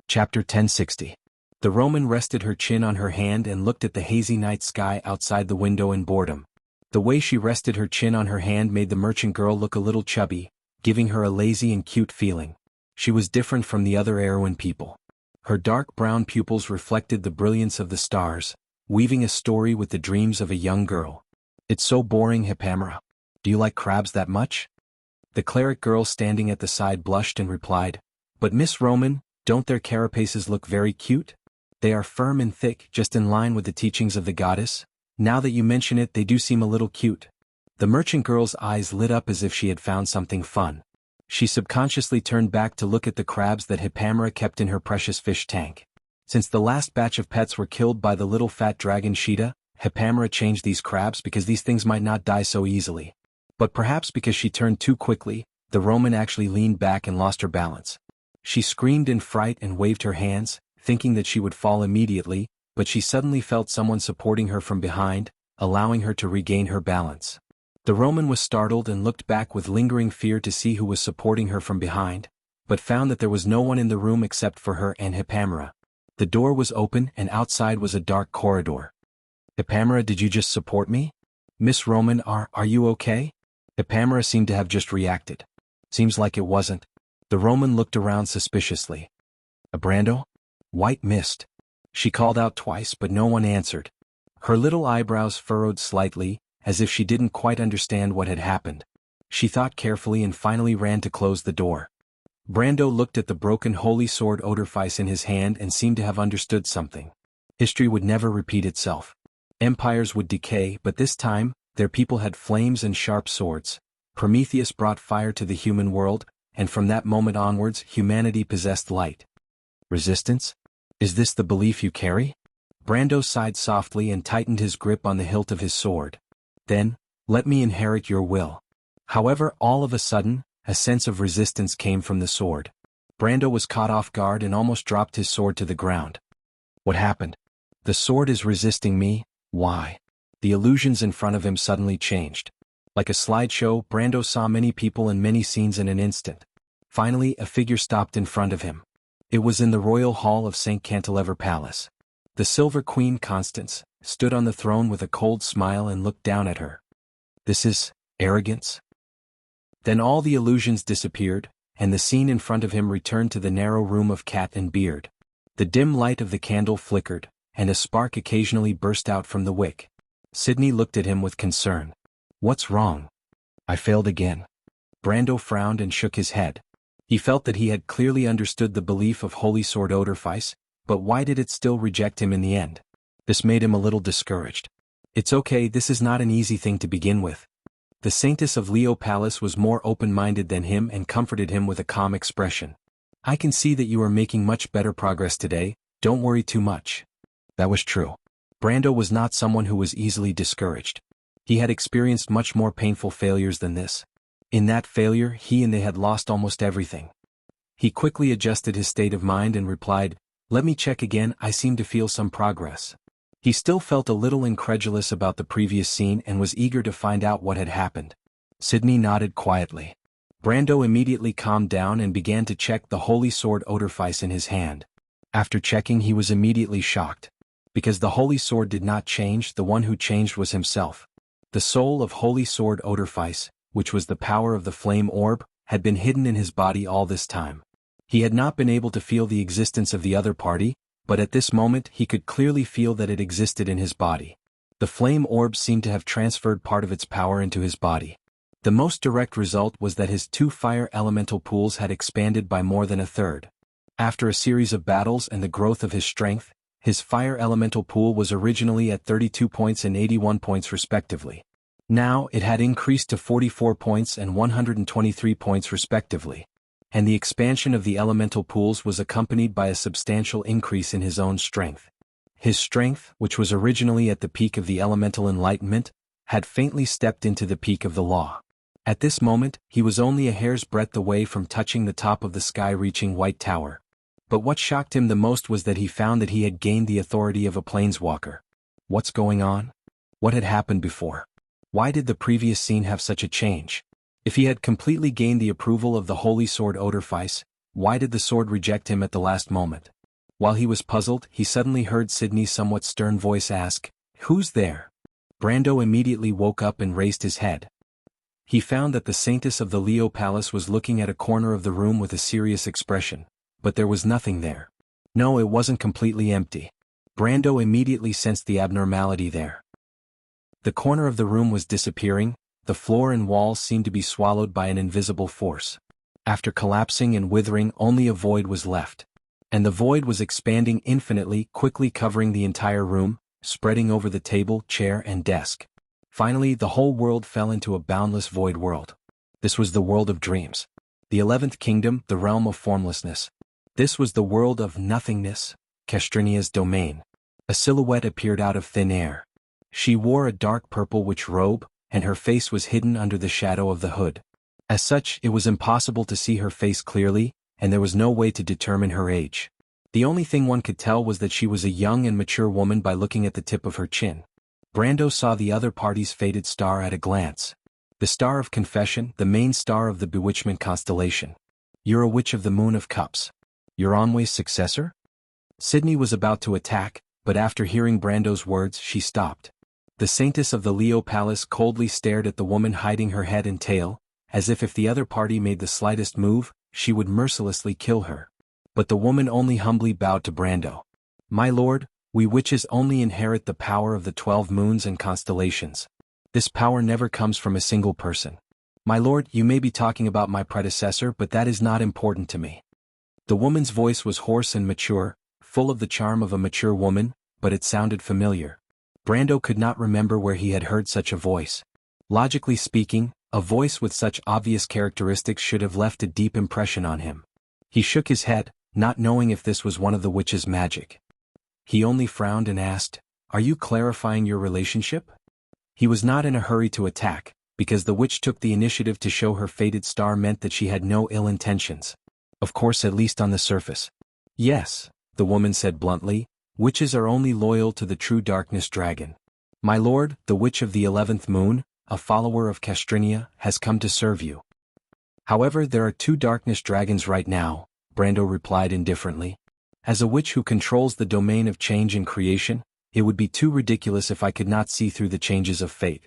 Chapter 1060. The Roman rested her chin on her hand and looked at the hazy night sky outside the window in boredom. The way she rested her chin on her hand made the merchant girl look a little chubby, giving her a lazy and cute feeling. She was different from the other Erewhon people. Her dark brown pupils reflected the brilliance of the stars, weaving a story with the dreams of a young girl. It's so boring, Hippamera. Do you like crabs that much? The cleric girl standing at the side blushed and replied, But Miss Roman, don't their carapaces look very cute? They are firm and thick, just in line with the teachings of the goddess. Now that you mention it, they do seem a little cute. The merchant girl's eyes lit up as if she had found something fun. She subconsciously turned back to look at the crabs that Hippamera kept in her precious fish tank. Since the last batch of pets were killed by the little fat dragon Sheeta, Hippamera changed these crabs because these things might not die so easily. But perhaps because she turned too quickly, the Roman actually leaned back and lost her balance. She screamed in fright and waved her hands, thinking that she would fall immediately, but she suddenly felt someone supporting her from behind, allowing her to regain her balance. The Roman was startled and looked back with lingering fear to see who was supporting her from behind, but found that there was no one in the room except for her and Hippamera. The door was open and outside was a dark corridor. Hippamera, did you just support me? Miss Roman, are you okay? Hippamera seemed to have just reacted. Seems like it wasn't. The Roman looked around suspiciously. A Brando? White mist. She called out twice but no one answered. Her little eyebrows furrowed slightly, as if she didn't quite understand what had happened. She thought carefully and finally ran to close the door. Brando looked at the broken holy sword Odorfice in his hand and seemed to have understood something. History would never repeat itself. Empires would decay, but this time, their people had flames and sharp swords. Prometheus brought fire to the human world, and from that moment onwards humanity possessed light. Resistance? Is this the belief you carry? Brando sighed softly and tightened his grip on the hilt of his sword. Then, let me inherit your will. However, all of a sudden, a sense of resistance came from the sword. Brando was caught off guard and almost dropped his sword to the ground. What happened? The sword is resisting me. Why? The illusions in front of him suddenly changed. Like a slideshow, Brando saw many people and many scenes in an instant. Finally, a figure stopped in front of him. It was in the royal hall of St. Cantilever Palace. The Silver Queen Constance stood on the throne with a cold smile and looked down at her. This is arrogance? Then all the illusions disappeared, and the scene in front of him returned to the narrow room of Cat and Beard. The dim light of the candle flickered, and a spark occasionally burst out from the wick. Sydney looked at him with concern. What's wrong? I failed again. Brando frowned and shook his head. He felt that he had clearly understood the belief of Holy Sword Odorfice, but why did it still reject him in the end? This made him a little discouraged. It's okay, this is not an easy thing to begin with. The Saintess of Leo Palace was more open-minded than him and comforted him with a calm expression. I can see that you are making much better progress today, don't worry too much. That was true. Brando was not someone who was easily discouraged. He had experienced much more painful failures than this. In that failure, he and they had lost almost everything. He quickly adjusted his state of mind and replied, Let me check again, I seem to feel some progress. He still felt a little incredulous about the previous scene and was eager to find out what had happened. Sydney nodded quietly. Brando immediately calmed down and began to check the holy sword Odorfice in his hand. After checking, he was immediately shocked. Because the holy sword did not change, the one who changed was himself. The soul of holy sword Odorfice, which was the power of the flame orb, had been hidden in his body all this time. He had not been able to feel the existence of the other party, but at this moment he could clearly feel that it existed in his body. The flame orb seemed to have transferred part of its power into his body. The most direct result was that his 2 fire elemental pools had expanded by more than a third. After a series of battles and the growth of his strength, his fire elemental pool was originally at 32 points and 81 points respectively. Now it had increased to 44 points and 123 points respectively. And the expansion of the elemental pools was accompanied by a substantial increase in his own strength. His strength, which was originally at the peak of the elemental enlightenment, had faintly stepped into the peak of the law. At this moment, he was only a hair's breadth away from touching the top of the sky-reaching white tower. But what shocked him the most was that he found that he had gained the authority of a planeswalker. What's going on? What had happened before? Why did the previous scene have such a change? If he had completely gained the approval of the holy sword Oderfeis, why did the sword reject him at the last moment? While he was puzzled, he suddenly heard Sydney's somewhat stern voice ask, "Who's there?" Brando immediately woke up and raised his head. He found that the Saintess of the Leo Palace was looking at a corner of the room with a serious expression, but there was nothing there. No, it wasn't completely empty. Brando immediately sensed the abnormality there. The corner of the room was disappearing, the floor and walls seemed to be swallowed by an invisible force. After collapsing and withering, only a void was left. And the void was expanding infinitely, quickly covering the entire room, spreading over the table, chair, and desk. Finally, the whole world fell into a boundless void world. This was the world of dreams. The 11th kingdom, the realm of formlessness. This was the world of nothingness, Castrinia's domain. A silhouette appeared out of thin air. She wore a dark purple witch robe, and her face was hidden under the shadow of the hood. As such, it was impossible to see her face clearly, and there was no way to determine her age. The only thing one could tell was that she was a young and mature woman by looking at the tip of her chin. Brando saw the other party's fated star at a glance. The Star of Confession, the main star of the Bewitchment constellation. You're a Witch of the Moon of Cups. You're Anwei's successor? Sydney was about to attack, but after hearing Brando's words, she stopped. The Saintess of the Leo Palace coldly stared at the woman hiding her head and tail, as if the other party made the slightest move, she would mercilessly kill her. But the woman only humbly bowed to Brando. "My lord, we witches only inherit the power of the 12 moons and constellations. This power never comes from a single person. My lord, you may be talking about my predecessor, but that is not important to me." The woman's voice was hoarse and mature, full of the charm of a mature woman, but it sounded familiar. Brando could not remember where he had heard such a voice. Logically speaking, a voice with such obvious characteristics should have left a deep impression on him. He shook his head, not knowing if this was one of the witch's magic. He only frowned and asked, "Are you clarifying your relationship?" He was not in a hurry to attack, because the witch took the initiative to show her fated star meant that she had no ill intentions. Of course, at least on the surface. "Yes," the woman said bluntly, "witches are only loyal to the true darkness dragon. My lord, the witch of the 11th moon, a follower of Castrinia, has come to serve you." "However, there are 2 darkness dragons right now," Brando replied indifferently. "As a witch who controls the domain of change and creation, it would be too ridiculous if I could not see through the changes of fate.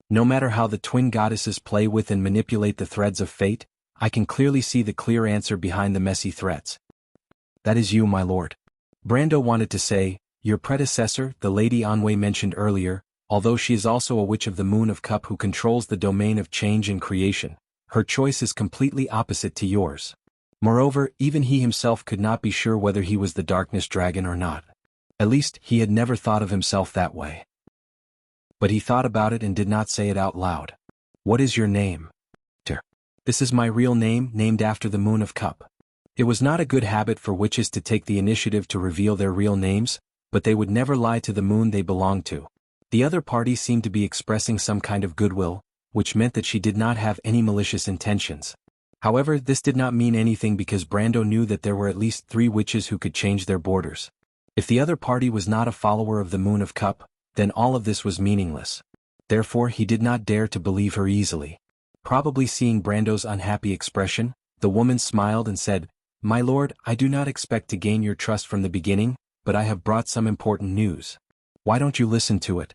No matter how the twin goddesses play with and manipulate the threads of fate, I can clearly see the clear answer behind the messy threads." "That is you, my lord." Brando wanted to say, "Your predecessor, the Lady Anwei mentioned earlier, although she is also a witch of the Moon of Cup who controls the domain of change and creation, her choice is completely opposite to yours." Moreover, even he himself could not be sure whether he was the darkness dragon or not. At least, he had never thought of himself that way. But he thought about it and did not say it out loud. "What is your name?" "This is my real name, named after the Moon of Cup." It was not a good habit for witches to take the initiative to reveal their real names, but they would never lie to the moon they belonged to. The other party seemed to be expressing some kind of goodwill, which meant that she did not have any malicious intentions. However, this did not mean anything because Brando knew that there were at least 3 witches who could change their borders. If the other party was not a follower of the Moon of Cup, then all of this was meaningless. Therefore, he did not dare to believe her easily. Probably seeing Brando's unhappy expression, the woman smiled and said, "My lord, I do not expect to gain your trust from the beginning, but I have brought some important news. Why don't you listen to it?"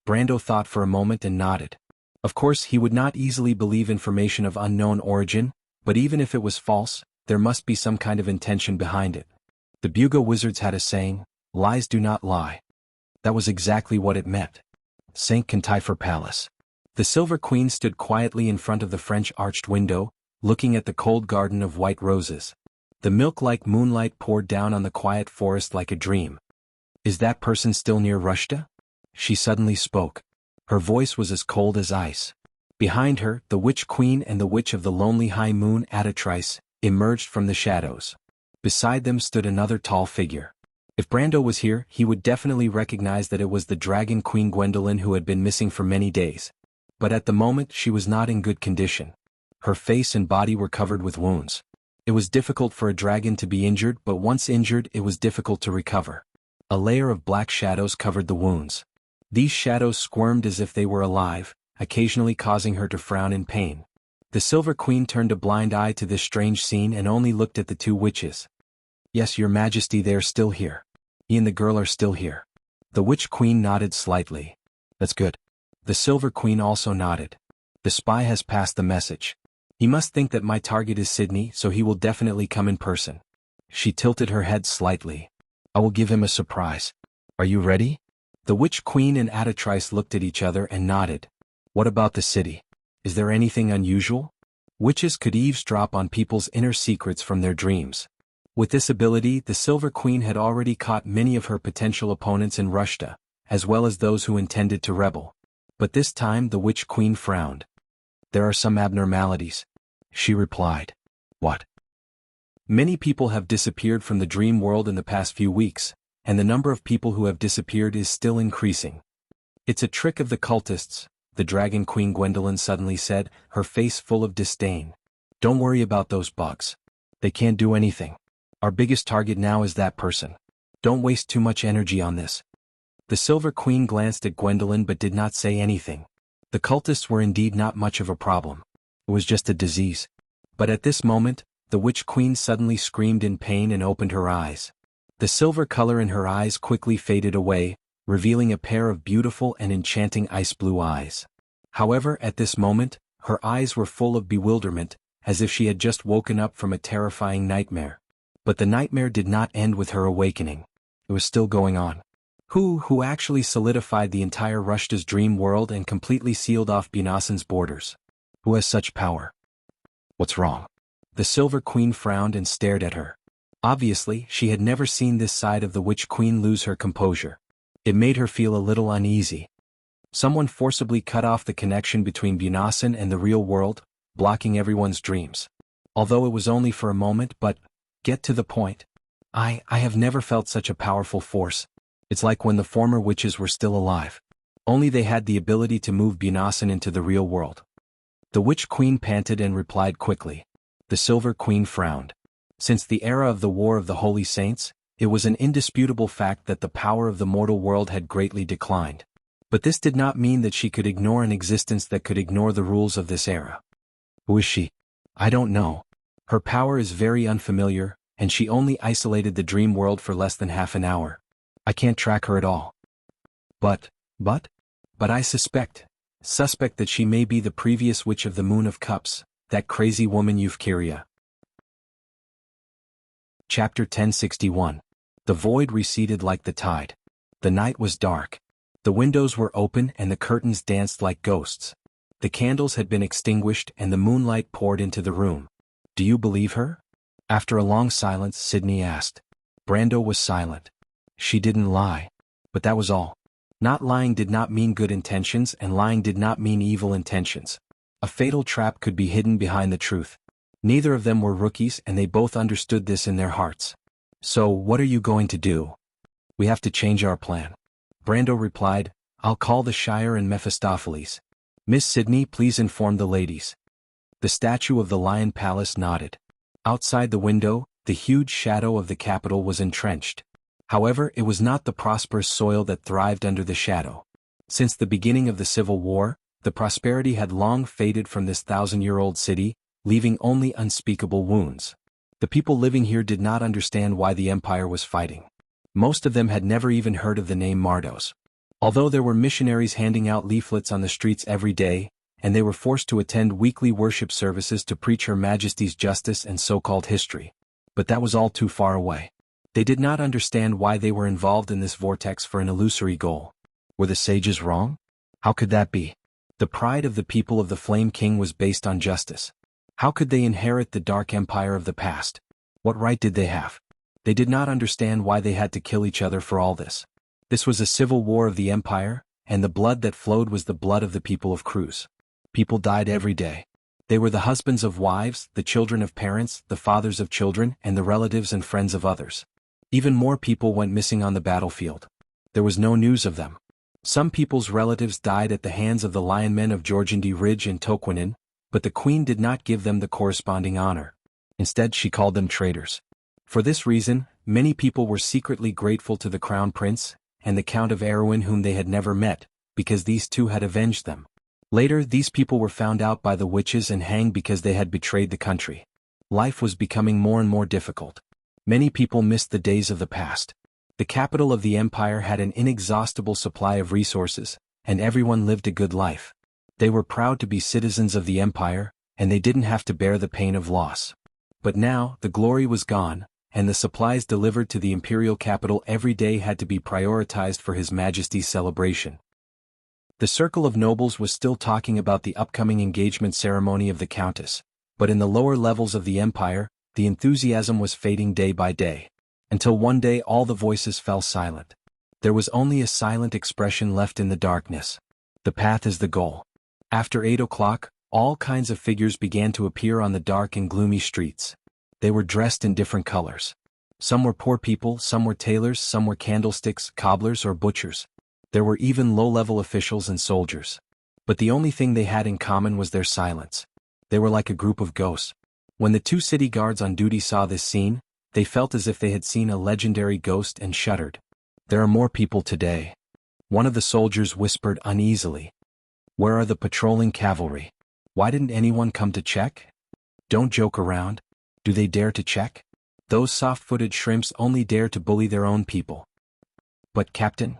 Brando thought for a moment and nodded. Of course, he would not easily believe information of unknown origin, but even if it was false, there must be some kind of intention behind it. The Bugo wizards had a saying, "Lies do not lie." That was exactly what it meant. St. Cantifer Palace. The Silver Queen stood quietly in front of the French arched window, looking at the cold garden of white roses. The milk-like moonlight poured down on the quiet forest like a dream. "Is that person still near Rushta?" She suddenly spoke. Her voice was as cold as ice. Behind her, the Witch Queen and the Witch of the Lonely High Moon, Atatrice, emerged from the shadows. Beside them stood another tall figure. If Brando was here, he would definitely recognize that it was the Dragon Queen Gwendolyn who had been missing for many days. But at the moment, she was not in good condition. Her face and body were covered with wounds. It was difficult for a dragon to be injured, but once injured, it was difficult to recover. A layer of black shadows covered the wounds. These shadows squirmed as if they were alive, occasionally causing her to frown in pain. The Silver Queen turned a blind eye to this strange scene and only looked at the two witches. "Yes, your majesty, they are still here. He and the girl are still here." The Witch Queen nodded slightly. "That's good." The Silver Queen also nodded. "The spy has passed the message. He must think that my target is Sydney, so he will definitely come in person." She tilted her head slightly. "I will give him a surprise. Are you ready?" The Witch Queen and Atatrice looked at each other and nodded. "What about the city? Is there anything unusual?" Witches could eavesdrop on people's inner secrets from their dreams. With this ability, the Silver Queen had already caught many of her potential opponents in Rushta, as well as those who intended to rebel. But this time the Witch Queen frowned. "There are some abnormalities," she replied. "What?" "Many people have disappeared from the dream world in the past few weeks, and the number of people who have disappeared is still increasing. It's a trick of the cultists," the Dragon Queen Gwendolyn suddenly said, her face full of disdain. "Don't worry about those bugs. They can't do anything. Our biggest target now is that person. Don't waste too much energy on this." The Silver Queen glanced at Gwendolyn but did not say anything. The cultists were indeed not much of a problem. It was just a disease. But at this moment, the Witch Queen suddenly screamed in pain and opened her eyes. The silver color in her eyes quickly faded away, revealing a pair of beautiful and enchanting ice-blue eyes. However, at this moment, her eyes were full of bewilderment, as if she had just woken up from a terrifying nightmare. But the nightmare did not end with her awakening. It was still going on. Who actually solidified the entire Rushta's dream world and completely sealed off Bunasan's borders? Who has such power? What's wrong? The Silver Queen frowned and stared at her. Obviously, she had never seen this side of the Witch Queen lose her composure. It made her feel a little uneasy. Someone forcibly cut off the connection between Bunasan and the real world, blocking everyone's dreams. Although it was only for a moment, but, get to the point. I have never felt such a powerful force. It's like when the former witches were still alive. Only they had the ability to move Bunasan into the real world. The Witch Queen panted and replied quickly. The Silver Queen frowned. Since the era of the War of the Holy Saints, it was an indisputable fact that the power of the mortal world had greatly declined. But this did not mean that she could ignore an existence that could ignore the rules of this era. Who is she? I don't know. Her power is very unfamiliar, and she only isolated the dream world for less than half an hour. I can't track her at all. But I suspect that she may be the previous Witch of the Moon of Cups, that crazy woman Euphkyria. Chapter 1061. The void receded like the tide. The night was dark. The windows were open and the curtains danced like ghosts. The candles had been extinguished and the moonlight poured into the room. "Do you believe her?" After a long silence, Sydney asked. Brando was silent. She didn't lie. But that was all. Not lying did not mean good intentions, and lying did not mean evil intentions. A fatal trap could be hidden behind the truth. Neither of them were rookies, and they both understood this in their hearts. "So, what are you going to do?" "We have to change our plan." Brando replied, "I'll call the Shire and Mephistopheles. Miss Sydney, please inform the ladies." The statue of the Lion Palace nodded. Outside the window, the huge shadow of the capital was entrenched. However, it was not the prosperous soil that thrived under the shadow. Since the beginning of the Civil War, the prosperity had long faded from this 1,000-year-old city, leaving only unspeakable wounds. The people living here did not understand why the Empire was fighting. Most of them had never even heard of the name Mardos. Although there were missionaries handing out leaflets on the streets every day, and they were forced to attend weekly worship services to preach Her Majesty's justice and so-called history. But that was all too far away. They did not understand why they were involved in this vortex for an illusory goal. Were the sages wrong? How could that be? The pride of the people of the Flame King was based on justice. How could they inherit the dark empire of the past? What right did they have? They did not understand why they had to kill each other for all this. This was a civil war of the empire, and the blood that flowed was the blood of the people of Cruz. People died every day. They were the husbands of wives, the children of parents, the fathers of children, and the relatives and friends of others. Even more people went missing on the battlefield. There was no news of them. Some people's relatives died at the hands of the Lion Men of Georgindy Ridge and Toquinin, but the Queen did not give them the corresponding honor. Instead, she called them traitors. For this reason, many people were secretly grateful to the Crown Prince, and the Count of Erwin whom they had never met, because these two had avenged them. Later, these people were found out by the witches and hanged because they had betrayed the country. Life was becoming more and more difficult. Many people missed the days of the past. The capital of the empire had an inexhaustible supply of resources, and everyone lived a good life. They were proud to be citizens of the empire, and they didn't have to bear the pain of loss. But now, the glory was gone, and the supplies delivered to the imperial capital every day had to be prioritized for His Majesty's celebration. The circle of nobles was still talking about the upcoming engagement ceremony of the countess, but in the lower levels of the empire, the enthusiasm was fading day by day, until one day all the voices fell silent. There was only a silent expression left in the darkness. The path is the goal. After 8 o'clock, all kinds of figures began to appear on the dark and gloomy streets. They were dressed in different colors. Some were poor people, some were tailors, some were candlesticks, cobblers, or butchers. There were even low-level officials and soldiers. But the only thing they had in common was their silence. They were like a group of ghosts. When the 2 city guards on duty saw this scene, they felt as if they had seen a legendary ghost and shuddered. There are more people today. One of the soldiers whispered uneasily. Where are the patrolling cavalry? Why didn't anyone come to check? Don't joke around. Do they dare to check? Those soft-footed shrimps only dare to bully their own people. But Captain,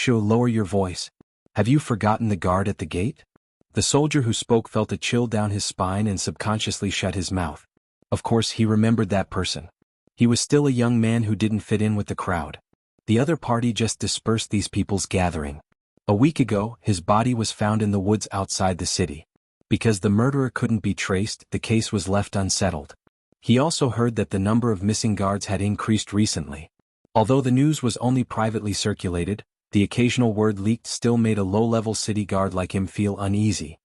lower your voice. Have you forgotten the guard at the gate? The soldier who spoke felt a chill down his spine and subconsciously shut his mouth. Of course he remembered that person. He was still a young man who didn't fit in with the crowd. The other party just dispersed these people's gathering. A week ago, his body was found in the woods outside the city. Because the murderer couldn't be traced, the case was left unsettled. He also heard that the number of missing guards had increased recently. Although the news was only privately circulated, the occasional word leaked still made a low-level city guard like him feel uneasy.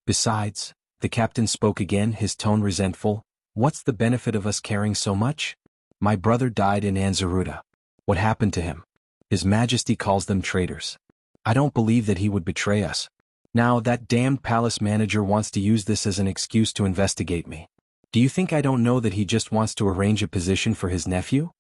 Besides, the captain spoke again, his tone resentful. What's the benefit of us caring so much? My brother died in Anzaruta. What happened to him? His Majesty calls them traitors. I don't believe that he would betray us. Now that damned palace manager wants to use this as an excuse to investigate me. Do you think I don't know that he just wants to arrange a position for his nephew?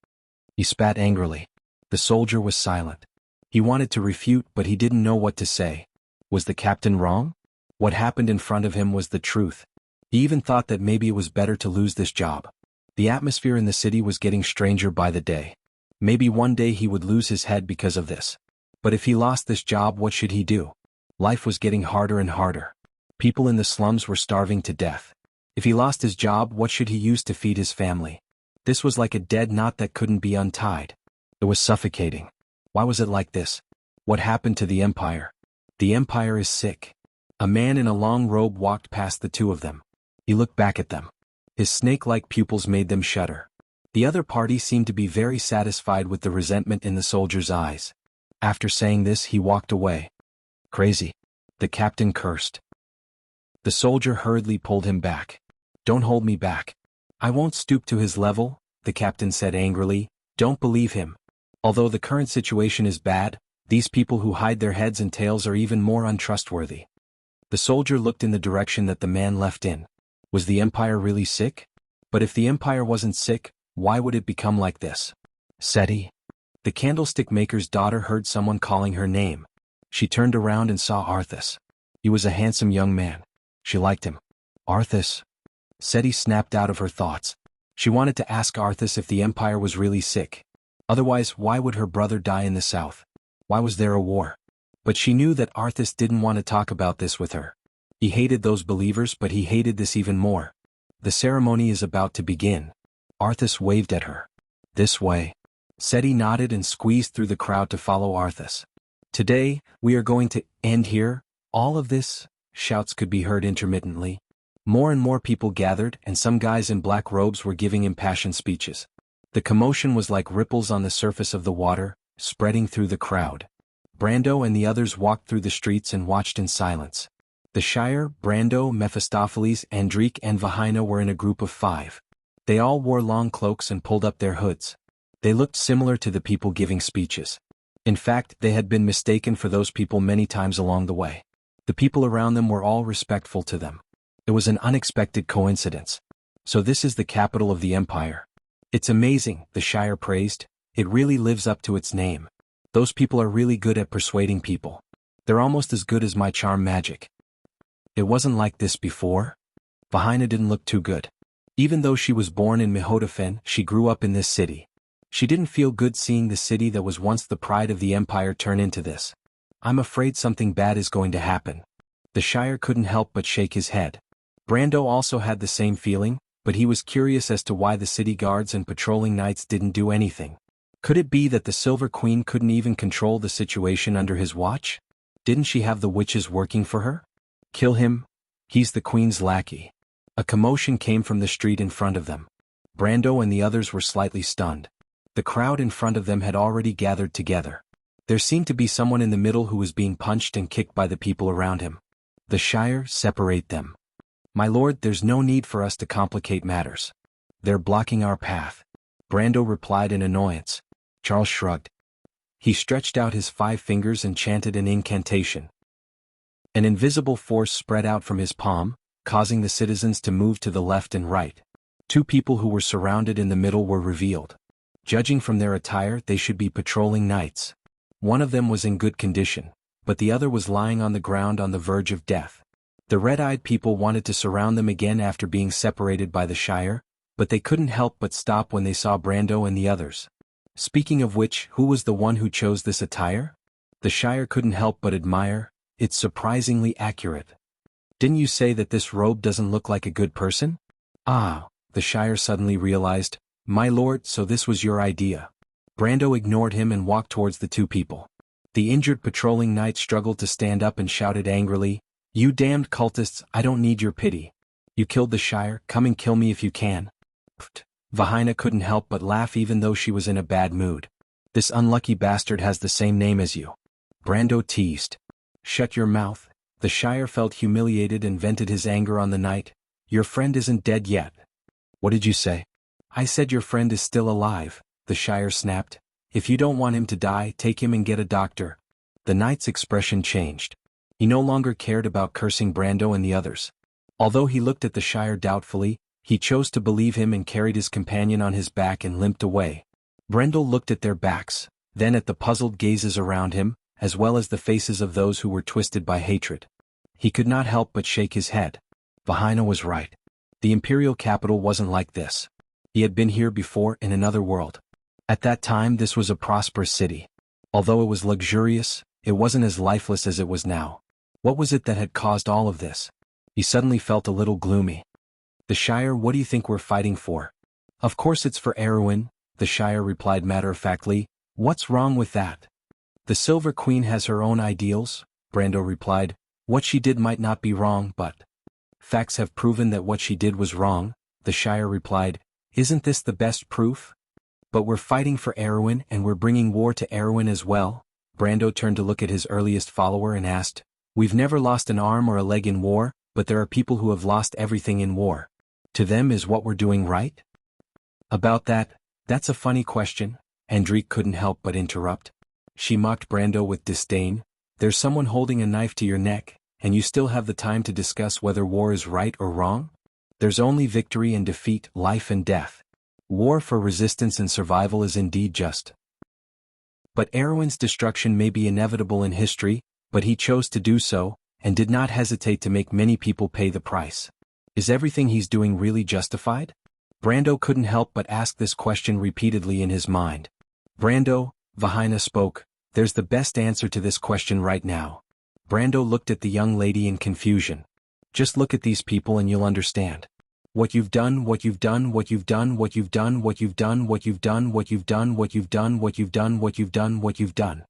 He spat angrily. The soldier was silent. He wanted to refute, but he didn't know what to say. Was the captain wrong? What happened in front of him was the truth. He even thought that maybe it was better to lose this job. The atmosphere in the city was getting stranger by the day. Maybe one day he would lose his head because of this. But if he lost this job, what should he do? Life was getting harder and harder. People in the slums were starving to death. If he lost his job, what should he use to feed his family? This was like a dead knot that couldn't be untied. It was suffocating. Why was it like this? What happened to the empire? The empire is sick. A man in a long robe walked past the two of them. He looked back at them. His snake-like pupils made them shudder. The other party seemed to be very satisfied with the resentment in the soldier's eyes. After saying this, he walked away. Crazy. The captain cursed. The soldier hurriedly pulled him back. Don't hold me back. I won't stoop to his level, the captain said angrily. Don't believe him. Although the current situation is bad, these people who hide their heads and tails are even more untrustworthy. The soldier looked in the direction that the man left in. Was the empire really sick? But if the empire wasn't sick, why would it become like this? Seti. The candlestick maker's daughter heard someone calling her name. She turned around and saw Arthas. He was a handsome young man. She liked him. Arthas. Seti snapped out of her thoughts. She wanted to ask Arthas if the empire was really sick. Otherwise, why would her brother die in the south? Why was there a war? But she knew that Arthas didn't want to talk about this with her. He hated those believers, but he hated this even more. The ceremony is about to begin. Arthas waved at her. This way. Seti nodded and squeezed through the crowd to follow Arthas. Today, we are going to end here. All of this, shouts could be heard intermittently. More and more people gathered, and some guys in black robes were giving impassioned speeches. The commotion was like ripples on the surface of the water, spreading through the crowd. Brando and the others walked through the streets and watched in silence. The Shire, Brando, Mephistopheles, Andrique and Vahina were in a group of 5. They all wore long cloaks and pulled up their hoods. They looked similar to the people giving speeches. In fact, they had been mistaken for those people many times along the way. The people around them were all respectful to them. It was an unexpected coincidence. So this is the capital of the empire. It's amazing, the Shire praised. It really lives up to its name. Those people are really good at persuading people. They're almost as good as my charm magic. It wasn't like this before. Vahina didn't look too good. Even though she was born in Mihodafen, she grew up in this city. She didn't feel good seeing the city that was once the pride of the empire turn into this. I'm afraid something bad is going to happen. The Shire couldn't help but shake his head. Brando also had the same feeling, but he was curious as to why the city guards and patrolling knights didn't do anything. Could it be that the Silver Queen couldn't even control the situation under his watch? Didn't she have the witches working for her? Kill him? He's the Queen's lackey. A commotion came from the street in front of them. Brando and the others were slightly stunned. The crowd in front of them had already gathered together. There seemed to be someone in the middle who was being punched and kicked by the people around him. The Shire, separate them. My lord, there's no need for us to complicate matters. They're blocking our path. Brando replied in annoyance. Charles shrugged. He stretched out his 5 fingers and chanted an incantation. An invisible force spread out from his palm, causing the citizens to move to the left and right. 2 people who were surrounded in the middle were revealed. Judging from their attire, they should be patrolling knights. One of them was in good condition, but the other was lying on the ground on the verge of death. The red-eyed people wanted to surround them again after being separated by the Shire, but they couldn't help but stop when they saw Brando and the others. Speaking of which, who was the one who chose this attire? The Shire couldn't help but admire. It's surprisingly accurate. Didn't you say that this robe doesn't look like a good person? Ah, the Shire suddenly realized. My lord, so this was your idea. Brando ignored him and walked towards the 2 people. The injured patrolling knight struggled to stand up and shouted angrily, You damned cultists, I don't need your pity. You killed the Shire, come and kill me if you can. Vahina couldn't help but laugh even though she was in a bad mood. This unlucky bastard has the same name as you. Brando teased. Shut your mouth. The Shire felt humiliated and vented his anger on the knight. Your friend isn't dead yet. What did you say? I said your friend is still alive, the Shire snapped. If you don't want him to die, take him and get a doctor. The knight's expression changed. He no longer cared about cursing Brando and the others. Although he looked at the Shire doubtfully, he chose to believe him and carried his companion on his back and limped away. Brendel looked at their backs, then at the puzzled gazes around him, as well as the faces of those who were twisted by hatred. He could not help but shake his head. Vahina was right. The imperial capital wasn't like this. He had been here before in another world. At that time this was a prosperous city. Although it was luxurious, it wasn't as lifeless as it was now. What was it that had caused all of this? He suddenly felt a little gloomy. The Shire, what do you think we're fighting for? Of course it's for Erwin, the Shire replied matter-of-factly. What's wrong with that? The Silver Queen has her own ideals, Brando replied. What she did might not be wrong, but facts have proven that what she did was wrong, the Shire replied. Isn't this the best proof? But we're fighting for Erwin and we're bringing war to Erwin as well. Brando turned to look at his earliest follower and asked, We've never lost an arm or a leg in war, but there are people who have lost everything in war. To them is what we're doing right? About that, that's a funny question, Hendrik couldn't help but interrupt. She mocked Brando with disdain. There's someone holding a knife to your neck, and you still have the time to discuss whether war is right or wrong? There's only victory and defeat, life and death. War for resistance and survival is indeed just. But Erwin's destruction may be inevitable in history, but he chose to do so, and did not hesitate to make many people pay the price. Is everything he's doing really justified? Brando couldn't help but ask this question repeatedly in his mind. Brando, Vahina spoke, there's the best answer to this question right now. Brando looked at the young lady in confusion. Just look at these people and you'll understand. What you've done, what you've done, what you've done, what you've done, what you've done, what you've done, what you've done, what you've done, what you've done, what you've done, what you've done.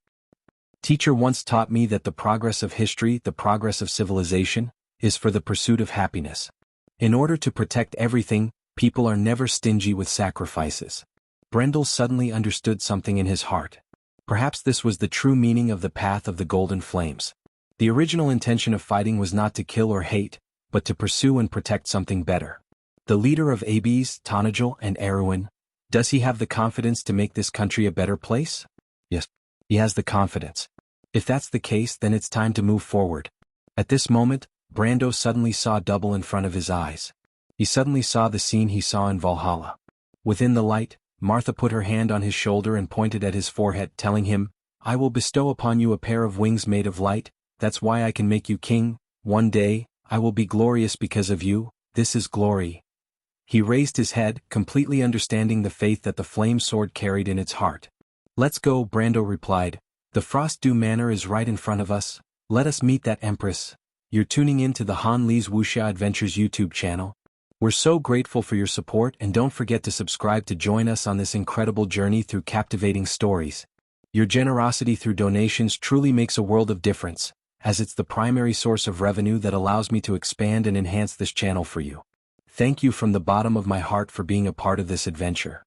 Teacher once taught me that the progress of history, the progress of civilization, is for the pursuit of happiness. In order to protect everything, people are never stingy with sacrifices. Brendel suddenly understood something in his heart. Perhaps this was the true meaning of the path of the golden flames. The original intention of fighting was not to kill or hate, but to pursue and protect something better. The leader of Abes, Tonagel, and Erwin, does he have the confidence to make this country a better place? Yes, he has the confidence. If that's the case, then it's time to move forward. At this moment, Brando suddenly saw double in front of his eyes. He suddenly saw the scene he saw in Valhalla. Within the light, Martha put her hand on his shoulder and pointed at his forehead, telling him, I will bestow upon you a pair of wings made of light, that's why I can make you king. One day, I will be glorious because of you, this is glory." He raised his head, completely understanding the faith that the flame sword carried in its heart. "Let's go," Brando replied. "The Frost Dew Manor is right in front of us, let us meet that Empress." You're tuning in to the Han Li's Wuxia Adventures YouTube channel. We're so grateful for your support, and don't forget to subscribe to join us on this incredible journey through captivating stories. Your generosity through donations truly makes a world of difference, as it's the primary source of revenue that allows me to expand and enhance this channel for you. Thank you from the bottom of my heart for being a part of this adventure.